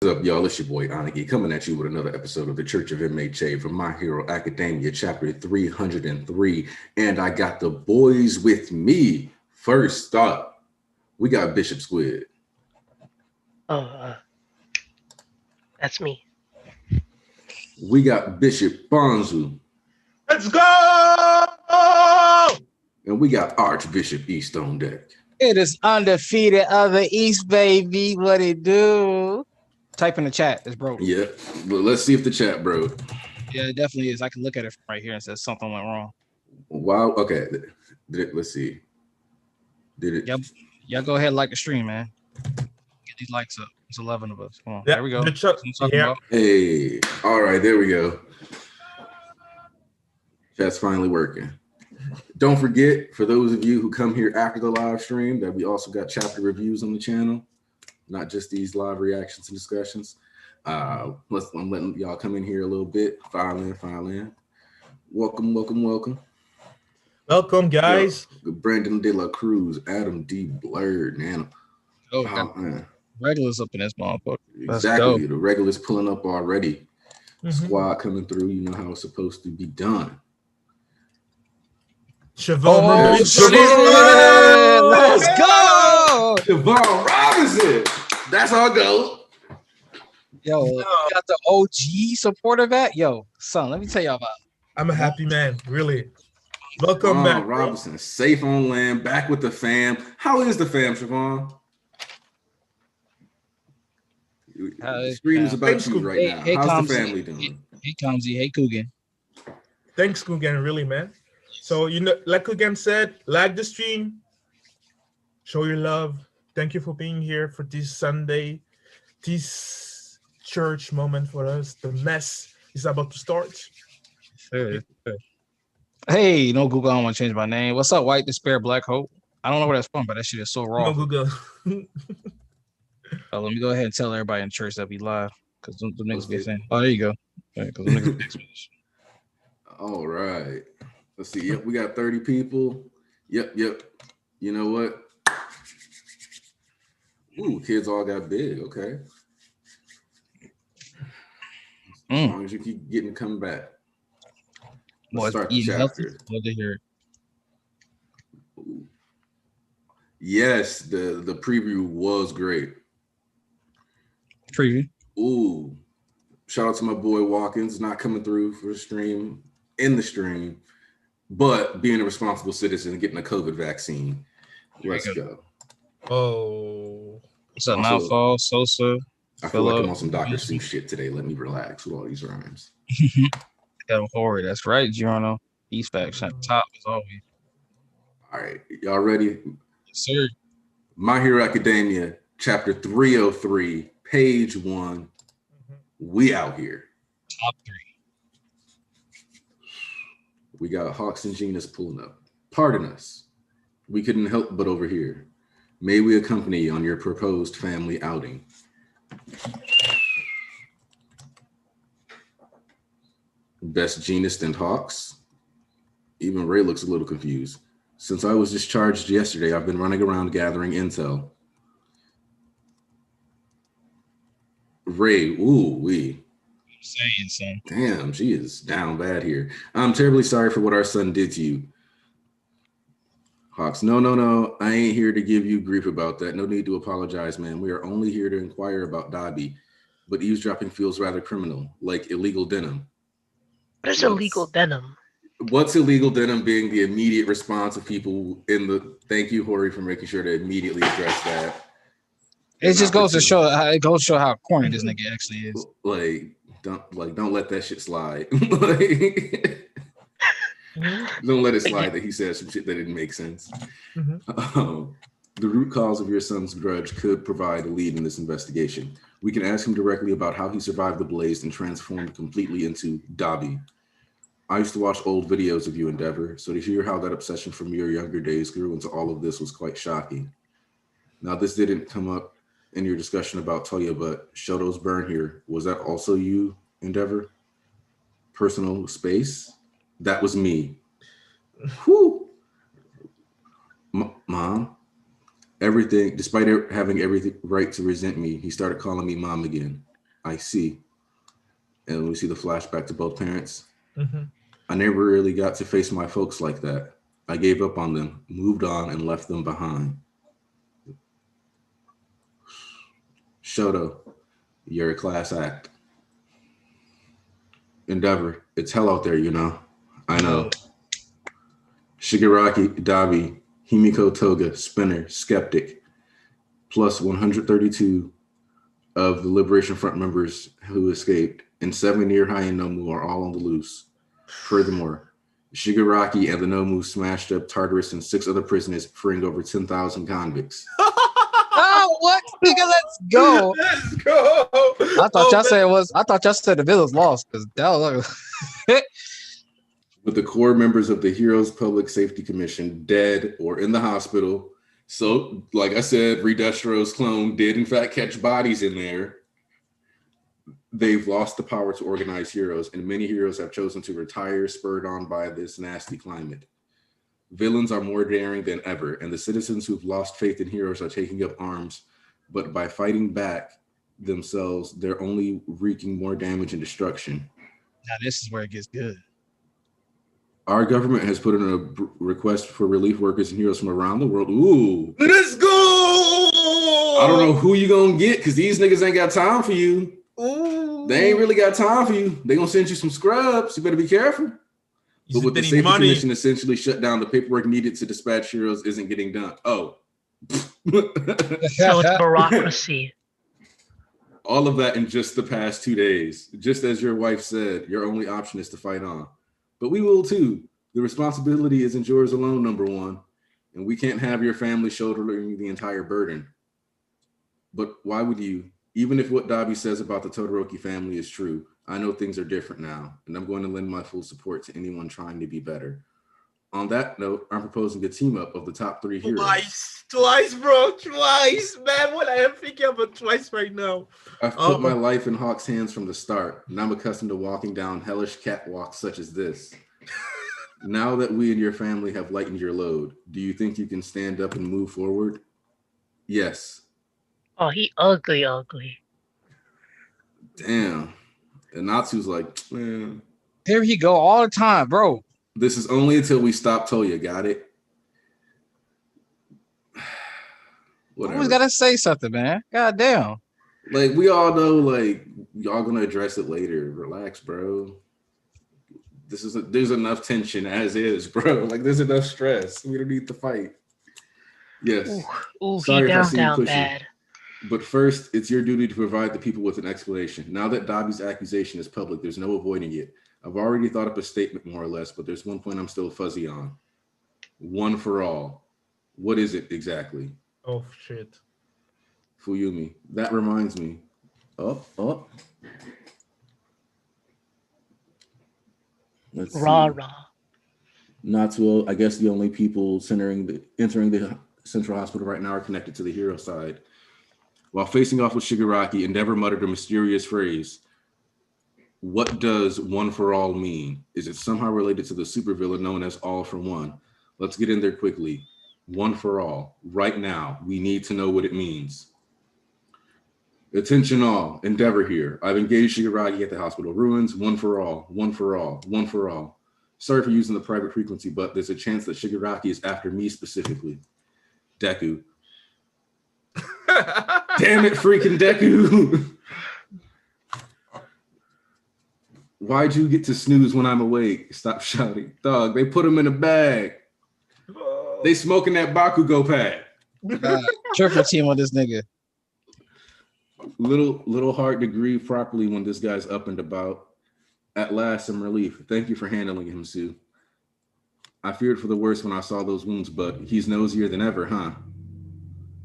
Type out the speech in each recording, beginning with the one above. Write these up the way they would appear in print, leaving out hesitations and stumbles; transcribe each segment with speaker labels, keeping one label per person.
Speaker 1: What's up, y'all? It's your boy Anagi coming at you with another episode of the Church of MHA from My Hero Academia, chapter 303. And I got the boys with me. First up, we got Bishop Squid.
Speaker 2: That's me.
Speaker 1: We got Bishop Bonzu.
Speaker 3: Let's go!
Speaker 1: And we got Archbishop East on deck.
Speaker 4: It is undefeated of the East, baby. What it do? Type in the chat. It's broke.
Speaker 1: Yeah, but let's see if the chat broke.
Speaker 4: Yeah, it definitely is. I can look at it from right here and says something went wrong.
Speaker 1: Wow. Okay. Let's see. Did it?
Speaker 4: Yep. Y'all go ahead and like the stream, man. Get these likes up. It's 11 of us. Come on.
Speaker 3: Yeah,
Speaker 4: there we go.
Speaker 3: yeah.
Speaker 1: Hey. All right. There we go. Chat's finally working. Don't forget, for those of you who come here after the live stream, that we also got chapter reviews on the channel, not just these live reactions and discussions. I'm letting y'all come in here a little bit. File in. Welcome.
Speaker 3: Welcome, guys.
Speaker 1: Brandon De La Cruz, Adam D. Blurred, man.
Speaker 4: Man. Regulars up in this motherfucker.
Speaker 1: Exactly. The regulars pulling up already. Squad coming through. You know how it's supposed to be done.
Speaker 3: Siobhan
Speaker 4: Let's go!
Speaker 1: Siobhan Robinson. That's our goal.
Speaker 4: Yo, you got the OG supporter back? Yo, son, let me tell y'all about it.
Speaker 3: I'm a happy man, really. Welcome back,
Speaker 1: Robinson. Bro. Safe on land, back with the fam. How is the fam, Siobhan? The stream is about you right now. How's the family doing?
Speaker 4: Hey, Kamzi. Hey, Coogan.
Speaker 3: Thanks, Coogan, really, man. So, like Coogan said, like the stream, show your love. Thank you for being here for this Sunday, this church moment for us. The mess is about to start.
Speaker 4: Hey, no Google, I don't want to change my name. What's up, White Despair Black Hope? I don't know where that's from, but that shit is so raw.
Speaker 3: No Google.
Speaker 4: Let me go ahead and tell everybody in church that we live, because the niggas be saying, oh, there you go. Right,
Speaker 1: all right. Let's see. Yep, we got 30 people. Yep. You know what? Ooh, kids all got big. Okay. As long as you keep getting come back. Let's start the chapter. Yes, the preview was great.
Speaker 4: Preview.
Speaker 1: Ooh. Shout out to my boy Watkins, not coming through for the stream, in the stream, but being a responsible citizen and getting a COVID vaccine. Let's go.
Speaker 3: Oh.
Speaker 4: What's up, Malfall, Sosa?
Speaker 1: I feel like I'm on some Dr. Seuss shit today. Let me relax with all these rhymes.
Speaker 4: Got horror. That's right, Giorno. East faction top as always.
Speaker 1: All right. Y'all ready?
Speaker 4: Yes, sir.
Speaker 1: My Hero Academia, chapter 303, page 1. We out here.
Speaker 4: Top 3.
Speaker 1: We got Hawks and Genus pulling up. Pardon us. We couldn't help but overhear. May we accompany you on your proposed family outing? Best Genus and Hawks. Even Ray looks a little confused. Since I was discharged yesterday, I've been running around gathering intel. Ray, I'm
Speaker 4: saying, son.
Speaker 1: Damn, she is down bad here. I'm terribly sorry for what our son did to you. Hawks, no. I ain't here to give you grief about that. No need to apologize, man. We are only here to inquire about Dobby. But eavesdropping feels rather criminal, like illegal denim.
Speaker 2: What is illegal denim?
Speaker 1: What's illegal denim being the immediate response of people in the thank you, Hori, for making sure to immediately address that.
Speaker 4: It just goes to show how corny this nigga actually is.
Speaker 1: Don't let that shit slide. Don't let it slide that he said some shit that didn't make sense. The root cause of your son's grudge could provide a lead in this investigation. We can ask him directly about how he survived the blaze and transformed completely into Dobby. I used to watch old videos of you, Endeavor, so to hear how that obsession from your younger days grew into all of this was quite shocking. Now, this didn't come up in your discussion about Toya, but Shoto's burn here, was that also you, Endeavor? Personal space? That was me. Whew. Mom, everything, despite having every right to resent me, he started calling me mom again. I see. And we see the flashback to both parents.
Speaker 3: Mm-hmm.
Speaker 1: I never really got to face my folks like that. I gave up on them, moved on, and left them behind. Shoto, you're a class act. Endeavor, it's hell out there, you know. I know. Shigaraki, Dabi, Himiko Toga, Spinner, Skeptic, plus 132 of the Liberation Front members who escaped, and 7 near High and Nomu are all on the loose. Furthermore, Shigaraki and the Nomu smashed up Tartarus and 6 other prisoners, freeing over 10,000 convicts.
Speaker 4: Oh, what? Nigga, let's go.
Speaker 3: Let's go.
Speaker 4: I thought y'all said it was. I thought y'all said the villains lost because that was.
Speaker 1: With the core members of the Heroes Public Safety Commission dead or in the hospital. So, like I said, Redestro's clone did in fact catch bodies in there. They've lost the power to organize heroes, and many heroes have chosen to retire, spurred on by this nasty climate. Villains are more daring than ever, and the citizens who've lost faith in heroes are taking up arms, but by fighting back themselves, they're only wreaking more damage and destruction.
Speaker 4: Now this is where it gets good.
Speaker 1: Our government has put in a request for relief workers and heroes from around the world. Ooh.
Speaker 3: Let's go.
Speaker 1: I don't know who you gonna get, because these niggas ain't got time for you.
Speaker 3: Ooh.
Speaker 1: They ain't really got time for you. They gonna send you some scrubs. You better be careful. But with the Safety Commission essentially shut down, the paperwork needed to dispatch heroes isn't getting done. Oh.
Speaker 2: So it's bureaucracy.
Speaker 1: All of that in just the past 2 days. Just as your wife said, your only option is to fight on. But we will too. The responsibility isn't yours alone, number one. And we can't have your family shouldering the entire burden. But why would you? Even if what Dabi says about the Todoroki family is true, I know things are different now, and I'm going to lend my full support to anyone trying to be better. On that note, I'm proposing a team up of the top 3 heroes.
Speaker 3: Twice, bro, twice, man. What I am thinking about twice right now.
Speaker 1: I've put my life in Hawk's hands from the start, and I'm accustomed to walking down hellish catwalks such as this. Now that we and your family have lightened your load, do you think you can stand up and move forward? Yes.
Speaker 2: Oh, he ugly.
Speaker 1: Damn. And Natsu's like, man.
Speaker 4: There he go all the time, bro.
Speaker 1: This is only until we stop Toya, got it? Whatever.
Speaker 4: Always gotta say something, man. God damn.
Speaker 1: Like, we all know, like, y'all gonna address it later. Relax, bro. There's enough tension as is, bro. Like, there's enough stress. We don't need to fight. Yes.
Speaker 2: Ooh,
Speaker 1: Sorry
Speaker 2: he
Speaker 1: if I seem
Speaker 2: down
Speaker 1: pushy.
Speaker 2: bad.
Speaker 1: But first, it's your duty to provide the people with an explanation. Now that Dabi's accusation is public, there's no avoiding it. I've already thought up a statement, more or less, but there's one point I'm still fuzzy on. One for all. What is it exactly?
Speaker 3: Oh, shit.
Speaker 1: Fuyumi. That reminds me. Oh. Let's see.
Speaker 2: Rah.
Speaker 1: Natsuo, I guess the only people entering the Central Hospital right now are connected to the hero side. While facing off with Shigaraki, Endeavor muttered a mysterious phrase. What does one for all mean? Is it somehow related to the supervillain known as All for One? Let's get in there quickly. One for all. Right now, we need to know what it means. Attention all, Endeavor here. I've engaged Shigaraki at the hospital ruins. One for all, one for all, one for all. Sorry for using the private frequency, but there's a chance that Shigaraki is after me specifically. Deku. Damn it, freaking Deku. Why'd you get to snooze when I'm awake? Stop shouting. Dog, they put him in a bag. They smoking that Bakugo pad.
Speaker 4: Triple team on this nigga.
Speaker 1: Little hard to grieve properly when this guy's up and about. At last, some relief. Thank you for handling him, Sue. I feared for the worst when I saw those wounds, but he's nosier than ever, huh?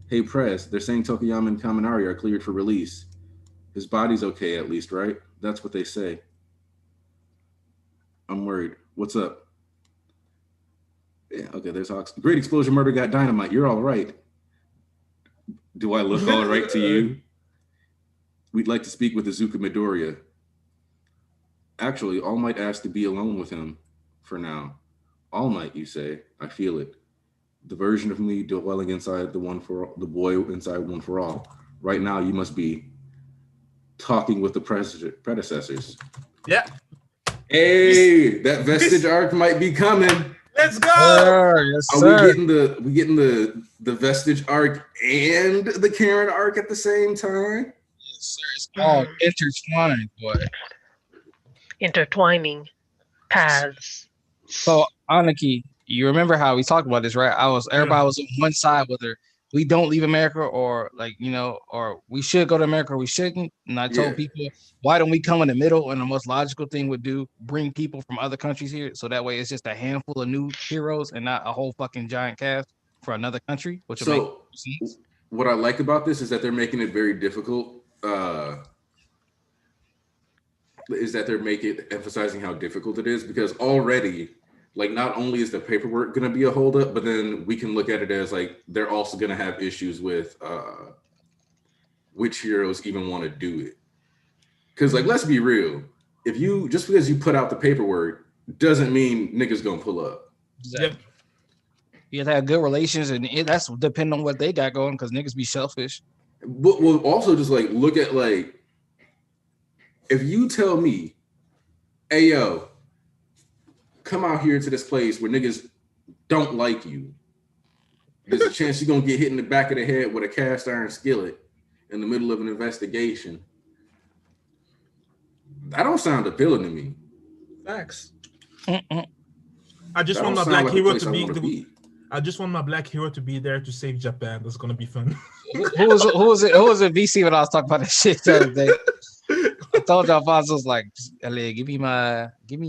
Speaker 1: Hey, Press, they're saying Tokuyama and Kaminari are cleared for release. His body's okay, at least, right? That's what they say. I'm worried. What's up? Yeah, okay, there's Hawks. Great explosion, murder got dynamite. You're all right. Do I look all right to you? We'd like to speak with Izuku Midoriya. Actually, All Might asked to be alone with him for now. All Might, you say? I feel it. The version of me dwelling inside the boy inside One for All. Right now, you must be talking with the predecessors.
Speaker 3: Yeah.
Speaker 1: Hey, that vestige arc might be coming.
Speaker 3: Let's go.
Speaker 4: Yes,
Speaker 1: Are
Speaker 4: sir.
Speaker 1: we getting the vestige arc and the Karen arc at the same time?
Speaker 4: Yes, sir. It's all intertwined, boy.
Speaker 2: Intertwining paths.
Speaker 4: So, Aniki, you remember how we talked about this, right? Everybody was on one side, whether we don't leave America or or we should go to America or we shouldn't. And I told people, why don't we come in the middle? And the most logical thing would bring people from other countries here. So that way it's just a handful of new heroes and not a whole fucking giant cast for another country, which will make sense.
Speaker 1: What I like about this is that they're making it very difficult. Is that they're emphasizing how difficult it is, because already, like, not only is the paperwork going to be a holdup, but then we can look at it as like they're also going to have issues with which heroes even want to do it. Because, like, let's be real, just because you put out the paperwork doesn't mean niggas gonna pull up.
Speaker 4: Exactly. You have to have good relations, and that's depending on what they got going, because niggas be selfish.
Speaker 1: But we'll also just like look at, like, if you tell me, hey yo, come out here to this place where niggas don't like you, there's a chance you're gonna get hit in the back of the head with a cast iron skillet in the middle of an investigation. That don't sound appealing to me.
Speaker 3: Facts. I just want my black hero to be. I just want my black hero to be there to save Japan. That's gonna be fun.
Speaker 4: Who was it? VC when I was talking about that shit the other day. I told y'all, I was like, give me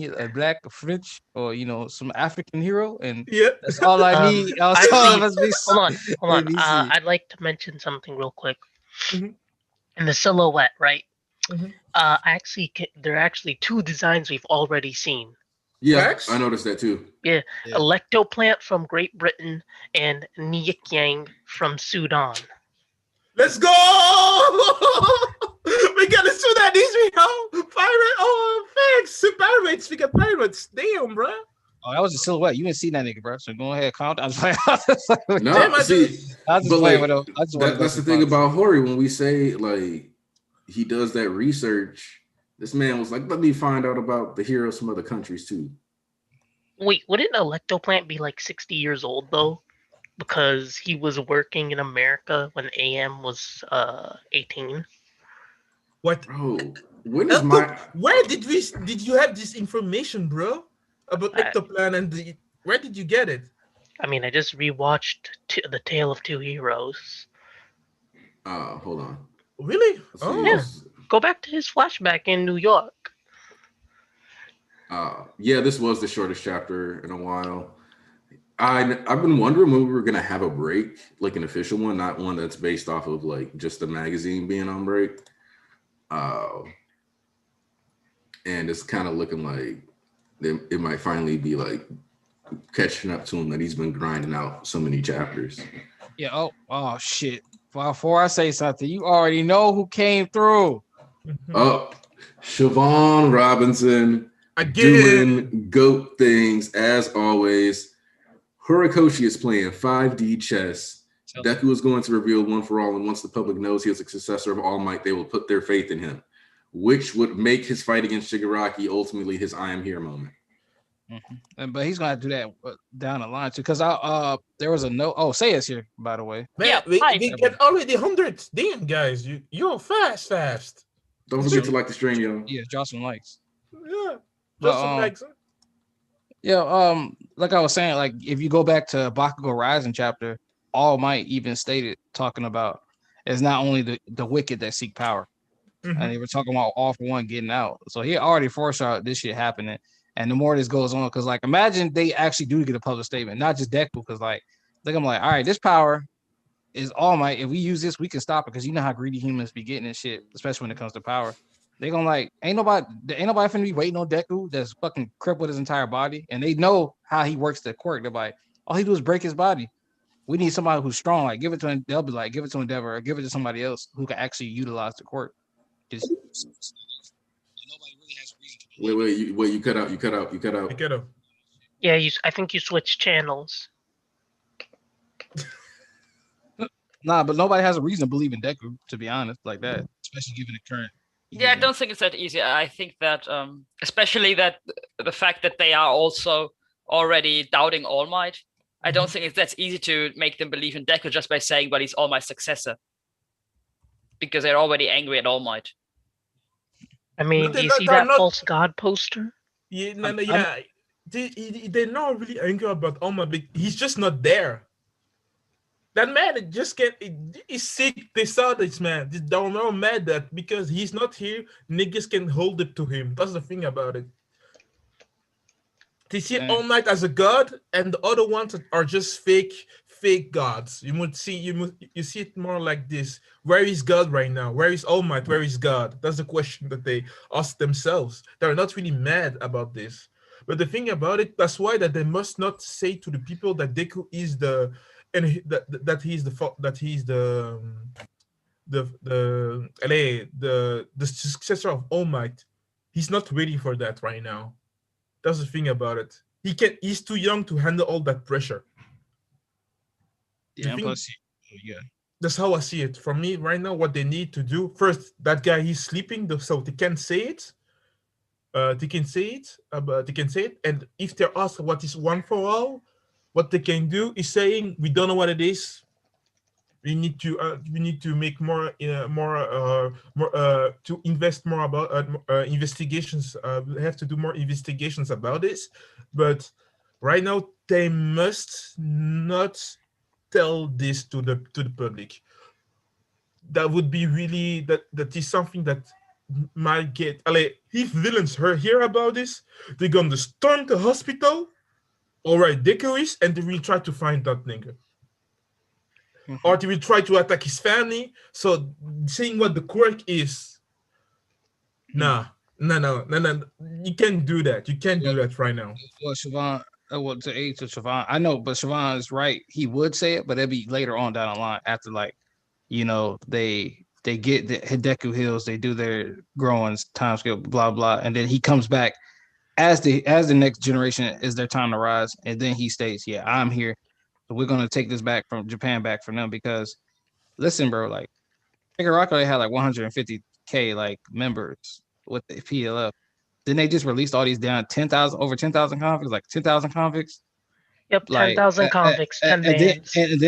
Speaker 4: a black French or some African hero, and that's all I need. I was telling us,
Speaker 2: hold on. I'd like to mention something real quick. In the silhouette, right? There are actually two designs we've already seen.
Speaker 1: Yeah, I noticed that too.
Speaker 2: Yeah. Electoplant from Great Britain and Nyik from Sudan.
Speaker 3: Let's go! We gotta Sudanese, we know. Pirate, thanks. Pirates, we got pirates. Damn, bro.
Speaker 4: Oh, that was a silhouette. You didn't see that nigga, bro. So go ahead, count. I was like,
Speaker 1: that's the thing about Hori. When we say, like, he does that research, this man was like, let me find out about the heroes from other countries too.
Speaker 2: Wait, wouldn't Electoplant be like 60 years old though? Because he was working in America when AM was 18.
Speaker 3: What?
Speaker 1: Bro,
Speaker 3: where did you have this information, bro? About Ectoplan and where did you get it?
Speaker 2: I mean, I just rewatched The Tale of Two Heroes.
Speaker 1: Hold on.
Speaker 3: Really?
Speaker 2: Yeah. Go back to his flashback in New York.
Speaker 1: This was the shortest chapter in a while. I've been wondering when we were gonna have a break, like an official one, not one that's based off of like just the magazine being on break. And it's kind of looking like it might finally be like catching up to him that he's been grinding out so many chapters.
Speaker 4: Yeah. Oh shit. Before I say something, you already know who came through.
Speaker 1: Siobhan Robinson doing GOAT things as always. Horikoshi is playing 5D chess. Deku is going to reveal One for All, and once the public knows he is a successor of All Might, they will put their faith in him, which would make his fight against Shigaraki ultimately his I am here moment.
Speaker 4: But he's gonna have to do that down the line too, because there was a note. Oh, say it's here, by the way.
Speaker 3: Man, we get already 100. Damn, guys, you're fast.
Speaker 1: Don't forget to like the stream, yo.
Speaker 4: Yeah, drop some likes.
Speaker 3: Yeah, drop some likes.
Speaker 4: Yeah, like I was saying, like if you go back to Bakugo Rising chapter, All Might even stated talking about it's not only the wicked that seek power, and they were talking about All for One getting out. So he already foreshadowed this shit happening. And the more this goes on, because like imagine they actually do get a public statement, not just Deku, because like I'm like, all right, this power is All Might. If we use this, we can stop it, because you know how greedy humans be getting and shit, especially when it comes to power. They gonna like ain't nobody finna be waiting on Deku that's fucking crippled his entire body, and they know how he works the quirk. They're like, all he do is break his body. We need somebody who's strong. Like give it to him. They'll be like, give it to Endeavor or give it to somebody else who can actually utilize the quirk. Just nobody really has a reason to believe.
Speaker 1: Wait, you cut out.
Speaker 2: Yeah, I think you switched channels.
Speaker 4: Nah, but nobody has a reason to believe in Deku, to be honest, like that, especially given the current
Speaker 5: Yeah, I don't think it's that easy. I think that, especially that the fact that they are also already doubting All Might, I don't think it's that easy to make them believe in Deku just by saying, "But he's All Might's successor," because they're already angry at All Might.
Speaker 2: I mean, do you see that false god poster?
Speaker 3: Yeah, they're not really angry about All Might, but he's just not there. That man just can't. He's sick. They saw this man. They don't know mad that because he's not here, niggas can hold it to him. That's the thing about it. They see All Might as a god, and the other ones are just fake gods. You see it more like this. Where is God right now? Where is All Might? Where is God? That's the question that they ask themselves. They're not really mad about this. But the thing about it, that's why that they must not say to the people that Deku is the the successor of All Might. He's not ready for that right now. That's the thing about it. He's too young to handle all that pressure.
Speaker 4: Yeah, plus,
Speaker 3: that's how I see it. For me, right now, what they need to do first, that guy he's sleeping, so they can't say it. They can say it, and if they're asked what is one for all, what they can do is saying we don't know what it is. We need to make more to invest more about investigations. We have to do more investigations about this, but right now they must not tell this to the public. That would be really that is something that might get. If villains hear about this, they're gonna storm the hospital. All right, Deku is, and they will try to find that nigga. Or they will try to attack his family. So saying what the quirk is, no. You can't do that. You can't do that right now.
Speaker 4: Well, Siobhan, to aid to Siobhan, I know, but Siobhan is right. He would say it, but it'd be later on down the line after, like, they get the Hideku Hills, they do their growing time scale, blah blah, and then he comes back as the next generation is their time to rise, and then he states, "Yeah, I'm here. So we're gonna take this back from Japan back from them because, listen, bro, like, Higarako had like 150K like members with the PLF. Then they just released all these down 10,000 over 10,000 convicts, like 10,000 convicts.
Speaker 2: Yep, 10,000 convicts, 10 bands.
Speaker 4: And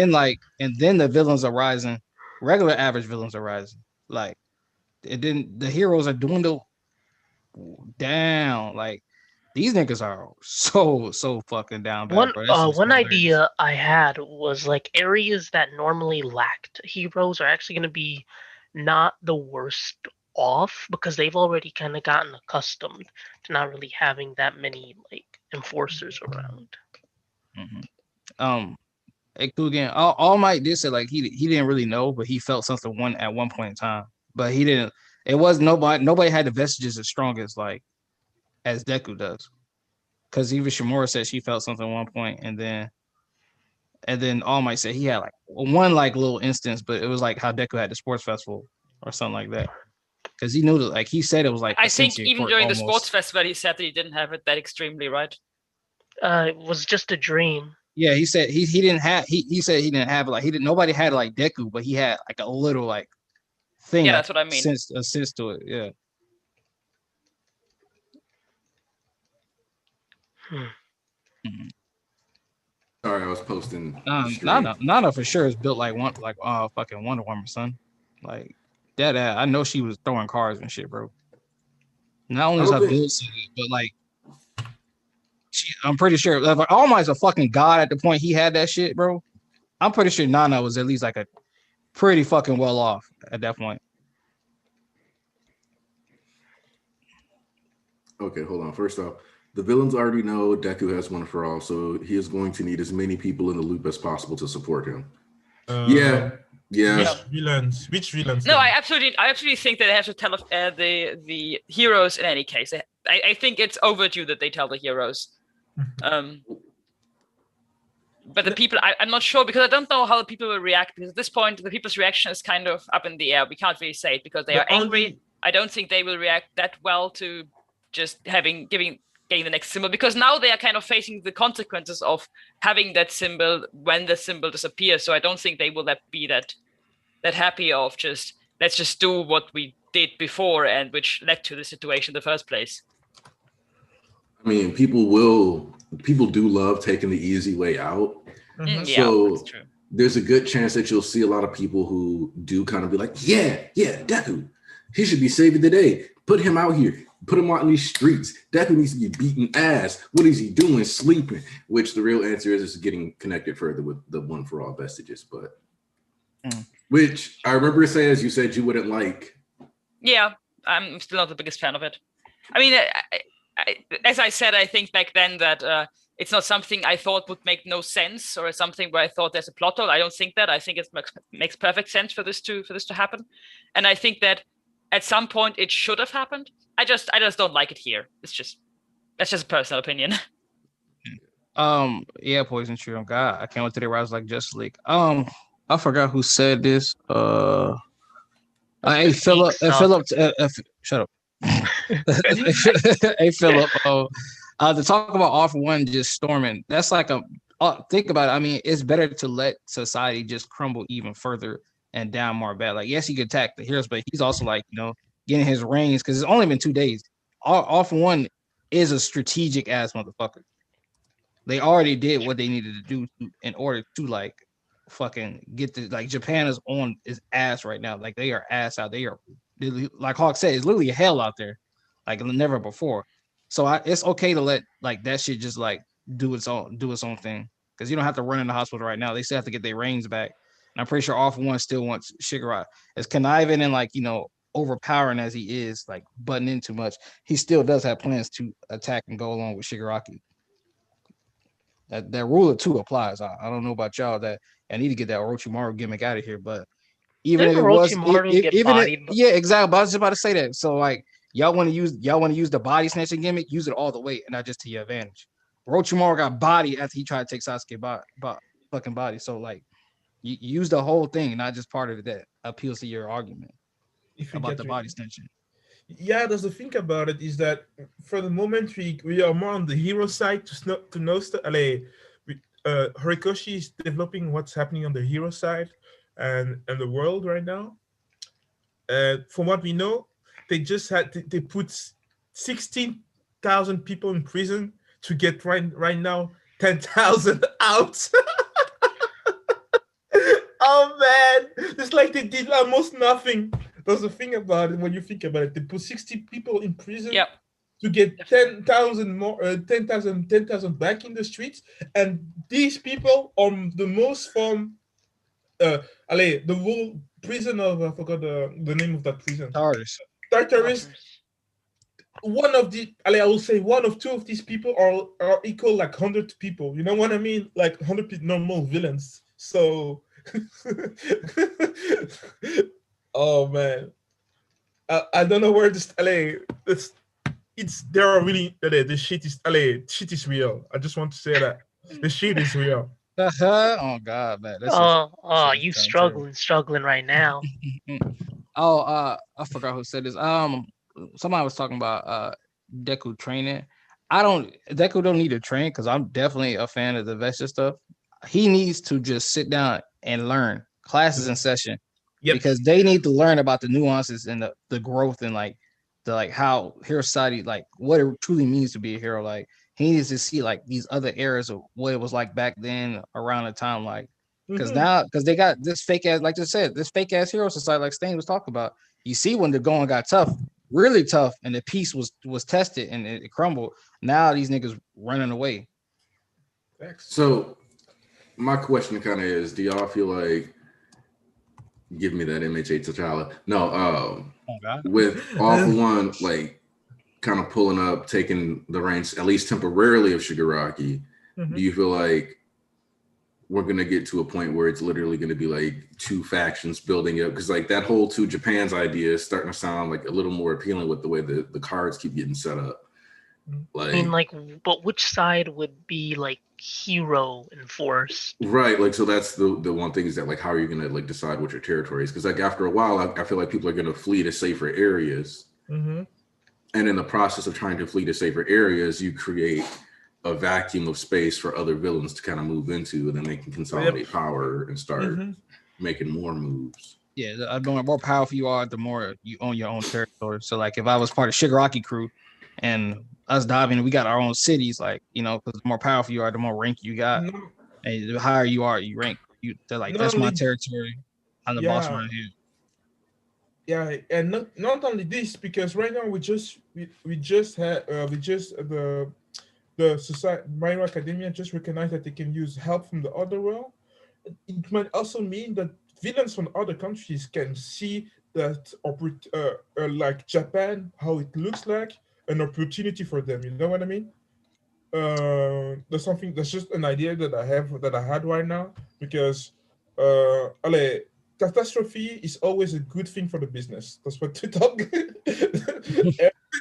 Speaker 4: then the villains are rising. Regular average villains are rising. Like, and then the heroes are dwindle down. Like, these niggas are so fucking down bad, bro.
Speaker 2: One idea I had was like areas that normally lacked heroes are actually going to be not the worst off because they've already kind of gotten accustomed to not really having that many like enforcers around.
Speaker 4: Again, All Might did say like he didn't really know, but he felt something at one point in time. But he didn't. It was nobody had the vestiges as strong as Deku does. Because even Shimura said she felt something at one point, and then All Might said he had like one like little instance, but it was like how Deku had the sports festival or something like that. Because he knew that, like he said, it was like
Speaker 5: I think even during the sports festival, he said that he didn't have it that extremely, right?
Speaker 2: It was just a dream.
Speaker 4: Yeah, he said he didn't have he said he didn't have it, like nobody had like Deku, but he had like a little like thing.
Speaker 5: Yeah, that's what I mean.
Speaker 4: A sense to it, yeah.
Speaker 1: Sorry, I was posting.
Speaker 4: Nana for sure is built like fucking Wonder Woman, son. Like that. I know she was throwing cars and shit, bro. Not only is her build, but like I'm pretty sure like, All Might's a fucking god at the point he had that shit, bro. I'm pretty sure Nana was at least like a pretty fucking well off at that point.
Speaker 1: Okay, hold on. First off, the villains already know Deku has one for all, so he is going to need as many people in the loop as possible to support him. Yeah.
Speaker 3: Which villains?
Speaker 5: No, I absolutely think that they have to tell the heroes in any case. I think it's overdue that they tell the heroes. But the people, I'm not sure because I don't know how the people will react. Because at this point, the people's reaction is kind of up in the air. We can't really say it because they are angry. I don't think they will react that well to just getting the next symbol, because now they are kind of facing the consequences of having that symbol when the symbol disappears. So I don't think they will be that happy of just let's just do what we did before and which led to the situation in the first place.
Speaker 1: I mean, people do love taking the easy way out.
Speaker 3: Mhm.
Speaker 5: Yeah,
Speaker 1: So
Speaker 5: that's true.
Speaker 1: there's a good chance that you'll see a lot of people who do kind of be like, yeah, Deku, he should be saving the day. Put him out here. Put him out in these streets. Deku needs to be beating ass. What is he doing? Sleeping. Which the real answer is getting connected further with the One for All vestiges. But which I remember saying, as you said, you wouldn't like.
Speaker 5: Yeah, I'm still not the biggest fan of it. I mean, as I said, I think back then that it's not something I thought would make no sense, or something where I thought there's a plot hole. I don't think that. I think it makes perfect sense for this to happen, and I think that at some point it should have happened. I just don't like it here. That's just a personal opinion.
Speaker 4: Yeah, Poison Tree. Oh God, I can't wait to the rise like Justice League. I forgot who said this. Hey Philip. Shut up. Hey Philip. To talk about All For One just storming. That's like think about it. I mean, it's better to let society just crumble even further and down more bad. Like, yes, he could attack the heroes, but he's also like, getting his reins because it's only been 2 days. All For One is a strategic ass motherfucker. They already did what they needed to do in order to like fucking get the like Japan is on his ass right now. Like they are ass out. They are like Hawk said, it's literally hell out there, like never before. So it's okay to let like that shit just like do its own thing because you don't have to run in the hospital right now. They still have to get their reins back. And I'm pretty sure All For One still wants Shigaraki as conniving and like overpowering as he is, like butting in too much. He still does have plans to attack and go along with Shigaraki. That rule of two applies. I don't know about y'all. That I need to get that Orochimaru gimmick out of here. But even if it was, yeah, exactly. But I was just about to say that. So like, y'all want to use the body snatching gimmick? Use it all the way, and not just to your advantage. Orochimaru got body after he tried to take Sasuke fucking body. So like, you use the whole thing, not just part of it that appeals to your argument about the body snatching.
Speaker 3: Yeah, there's the thing about it is that for the moment we are more on the hero side to know Horikoshi is developing what's happening on the hero side and the world right now. From what we know, they just they put 16,000 people in prison to get right now 10,000 out. Oh man, it's like they did almost nothing. There's a thing about it when you think about it. They put 60 people in prison to get 10,000 more, 10,000 back in the streets, and these people are the most from the whole prison of I forgot the name of that prison. Tartarus. One of the I will say one of two of these people are equal like 100 people. You know what I mean? Like 100 normal villains. So. Oh man, I don't know where this there are really the shit is real. I just want to say that the shit is real.
Speaker 4: Oh God, man.
Speaker 2: You struggling right now.
Speaker 4: I forgot who said this. Somebody was talking about Deku training. Deku don't need to train because I'm definitely a fan of the Vestige stuff. He needs to just sit down and learn classes in session because they need to learn about the nuances and the growth and like how hero society, like what it truly means to be a hero. Like he needs to see like these other eras of what it was like back then around the time, like because they got this fake ass, like I said, this fake ass hero society, like Stain was talking about. You see when the going got tough, really tough, and the peace was tested and it crumbled. Now these niggas running away.
Speaker 1: So my question kind of is, do y'all feel like, give me that MHA T'Challa? No, with All For One, like kind of pulling up, taking the reins, at least temporarily, of Shigaraki, do you feel like we're going to get to a point where it's literally going to be like two factions building up? Because like that whole two Japan's idea is starting to sound like a little more appealing with the way the cards keep getting set up. Like,
Speaker 2: I mean, but which side would be like hero enforced?
Speaker 1: Right, like so that's the one thing is that like how are you gonna like decide what your territory is? Because like after a while, I feel like people are gonna flee to safer areas, and in the process of trying to flee to safer areas, you create a vacuum of space for other villains to kind of move into, and then they can consolidate power and start making more moves.
Speaker 4: Yeah, the more powerful you are, the more you own your own territory. So like if I was part of Shigaraki crew and us diving, we got our own cities, like, because the more powerful you are, the more rank you got.
Speaker 3: No,
Speaker 4: And the higher you are, you rank. They're like,
Speaker 3: not
Speaker 4: that's my
Speaker 3: only
Speaker 4: territory. I'm the boss
Speaker 3: yeah,
Speaker 4: around here.
Speaker 3: yeah, and not only this, because right now we just had the society My Hero Academia just recognized that they can use help from the other world. It might also mean that villains from other countries can see that like Japan, how it looks like an opportunity for them. You know what I mean? That's just an idea that I had right now, because allez, catastrophe is always a good thing for the business. That's what to talk.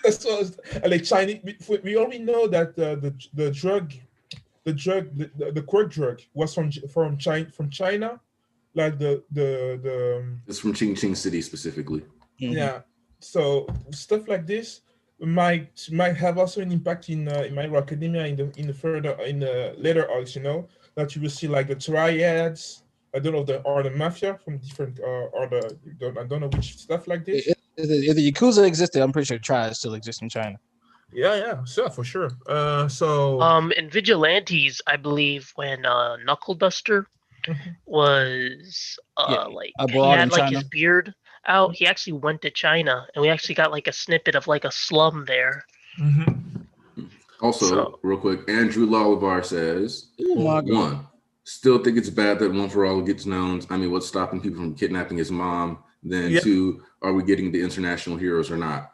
Speaker 3: That's what like Chinese. We already know that the quirk drug was from China, like
Speaker 1: It's from Ching Ching City specifically.
Speaker 3: yeah. So stuff like this might have also an impact in My Hero Academia in the later arcs. That you will see like the triads. I don't know the mafia from different I don't know which stuff like this.
Speaker 4: If the Yakuza existed, I'm pretty sure triads still exist in China.
Speaker 3: Yeah, so for sure. So
Speaker 2: in Vigilantes, I believe when Knuckle Duster was like he
Speaker 4: abroad in
Speaker 2: had like
Speaker 4: China.
Speaker 2: his beard out, he actually went to China, and we actually got like a snippet of like a slum there.
Speaker 1: Also, real quick, Andrew Lalivar says,
Speaker 4: Oh my God.
Speaker 1: 1, still think it's bad that One for All gets known. I mean, what's stopping people from kidnapping his mom? Then 2, are we getting the international heroes or not?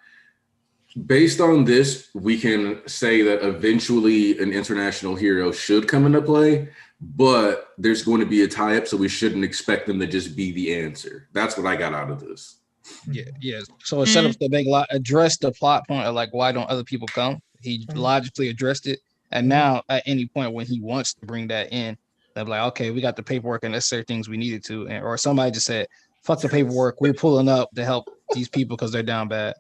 Speaker 1: Based on this, we can say that eventually an international hero should come into play, but there's going to be a tie-up, so we shouldn't expect them to just be the answer. That's what I got out of this.
Speaker 4: Yeah. So instead of to address the plot point of like, why don't other people come? He logically addressed it, and now at any point when he wants to bring that in, they're like, okay, we got the paperwork and necessary things we needed to, or somebody just said, fuck the paperwork, we're pulling up to help these people because they're down bad.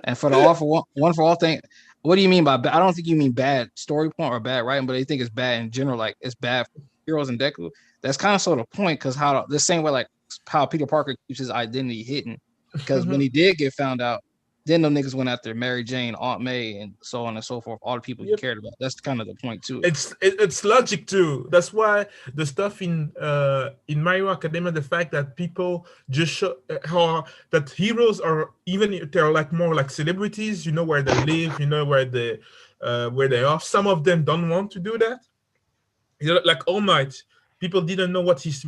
Speaker 4: And for the one for all thing, what do you mean by bad? I don't think you mean bad story point or bad writing, but I think it's bad in general. Like it's bad for heroes and Deku. That's kind of sort of point, because how the same way like how Peter Parker keeps his identity hidden, because when he did get found out, then them niggas went after Mary Jane, Aunt May, and so on and so forth. All the people he cared about. That's kind of the point too.
Speaker 3: It's logic too. That's why the stuff in My Hero Academia, the fact that people just show how that heroes are, even if they're like more like celebrities, where they live, where they are. Some of them don't want to do that. Like All Might, people didn't know what his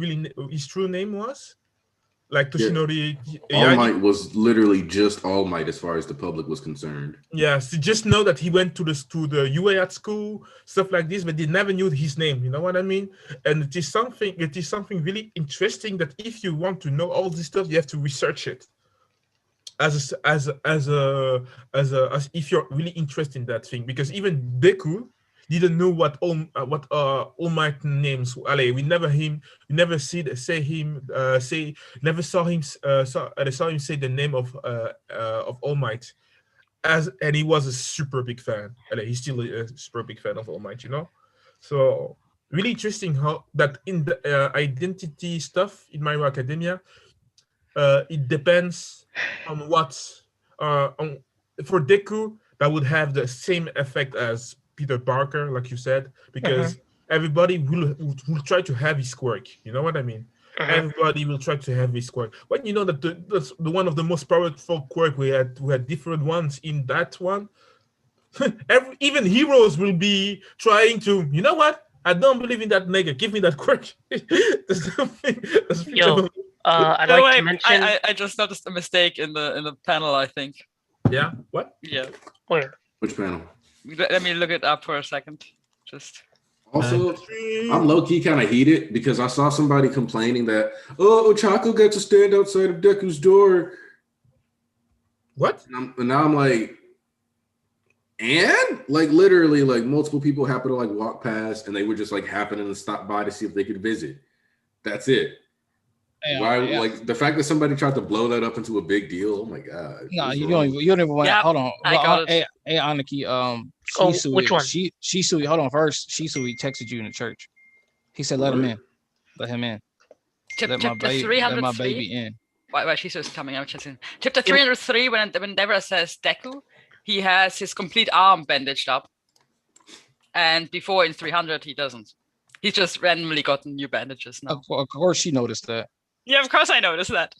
Speaker 3: true name was. Like Toshinori
Speaker 1: All Might was literally just All Might as far as the public was concerned.
Speaker 3: Yeah, so just know that he went to the UA at school, stuff like this, but they never knew his name. You know what I mean? And it is something really interesting that if you want to know all this stuff, you have to research it. As if you're really interested in that thing, because even Deku didn't know what All Might names. We never saw him say the name of All Might, and he was a super big fan. He's still a super big fan of All Might, So really interesting how that in the identity stuff in My Hero Academia, it depends on what's for Deku, that would have the same effect as Peter Parker, like you said, because everybody will try to have his quirk. You know what I mean? Everybody will try to have his quirk. When you know that that's the one of the most powerful quirk we had different ones in that one. Even heroes will be trying to. You know what? I don't believe in that nigga. Give me that quirk.
Speaker 2: Yo, I'd like to mention.
Speaker 5: I just noticed a mistake in the panel, I think.
Speaker 3: Yeah. What?
Speaker 5: Yeah.
Speaker 2: Where?
Speaker 1: Which panel?
Speaker 5: Let me look it up for a second. Just.
Speaker 1: Also, I'm low-key kind of heated because I saw somebody complaining that, Ochako got to stand outside of Deku's door.
Speaker 3: What?
Speaker 1: And now I'm like, and? Like, literally, like, multiple people happen to, like, walk past, and they were just, like, happening to stop by to see if they could visit. That's it. Like, the fact that somebody tried to blow that up into a big deal, oh, my God.
Speaker 4: No, you don't even want to, hold on.
Speaker 5: I got it.
Speaker 4: Hey, Aniki, Shisui,
Speaker 2: which one?
Speaker 4: Shisui, hold on. First, Shisui texted you in the church. He said, let him in. Let him in.
Speaker 5: Chapter
Speaker 4: Let my baby in.
Speaker 5: why Shizu's coming out. Chapter 303, when Endeavor says Deku, he has his complete arm bandaged up. And before in 300, he doesn't. He's just randomly gotten new bandages now.
Speaker 4: Of course, she noticed that.
Speaker 5: Yeah, of course I noticed that.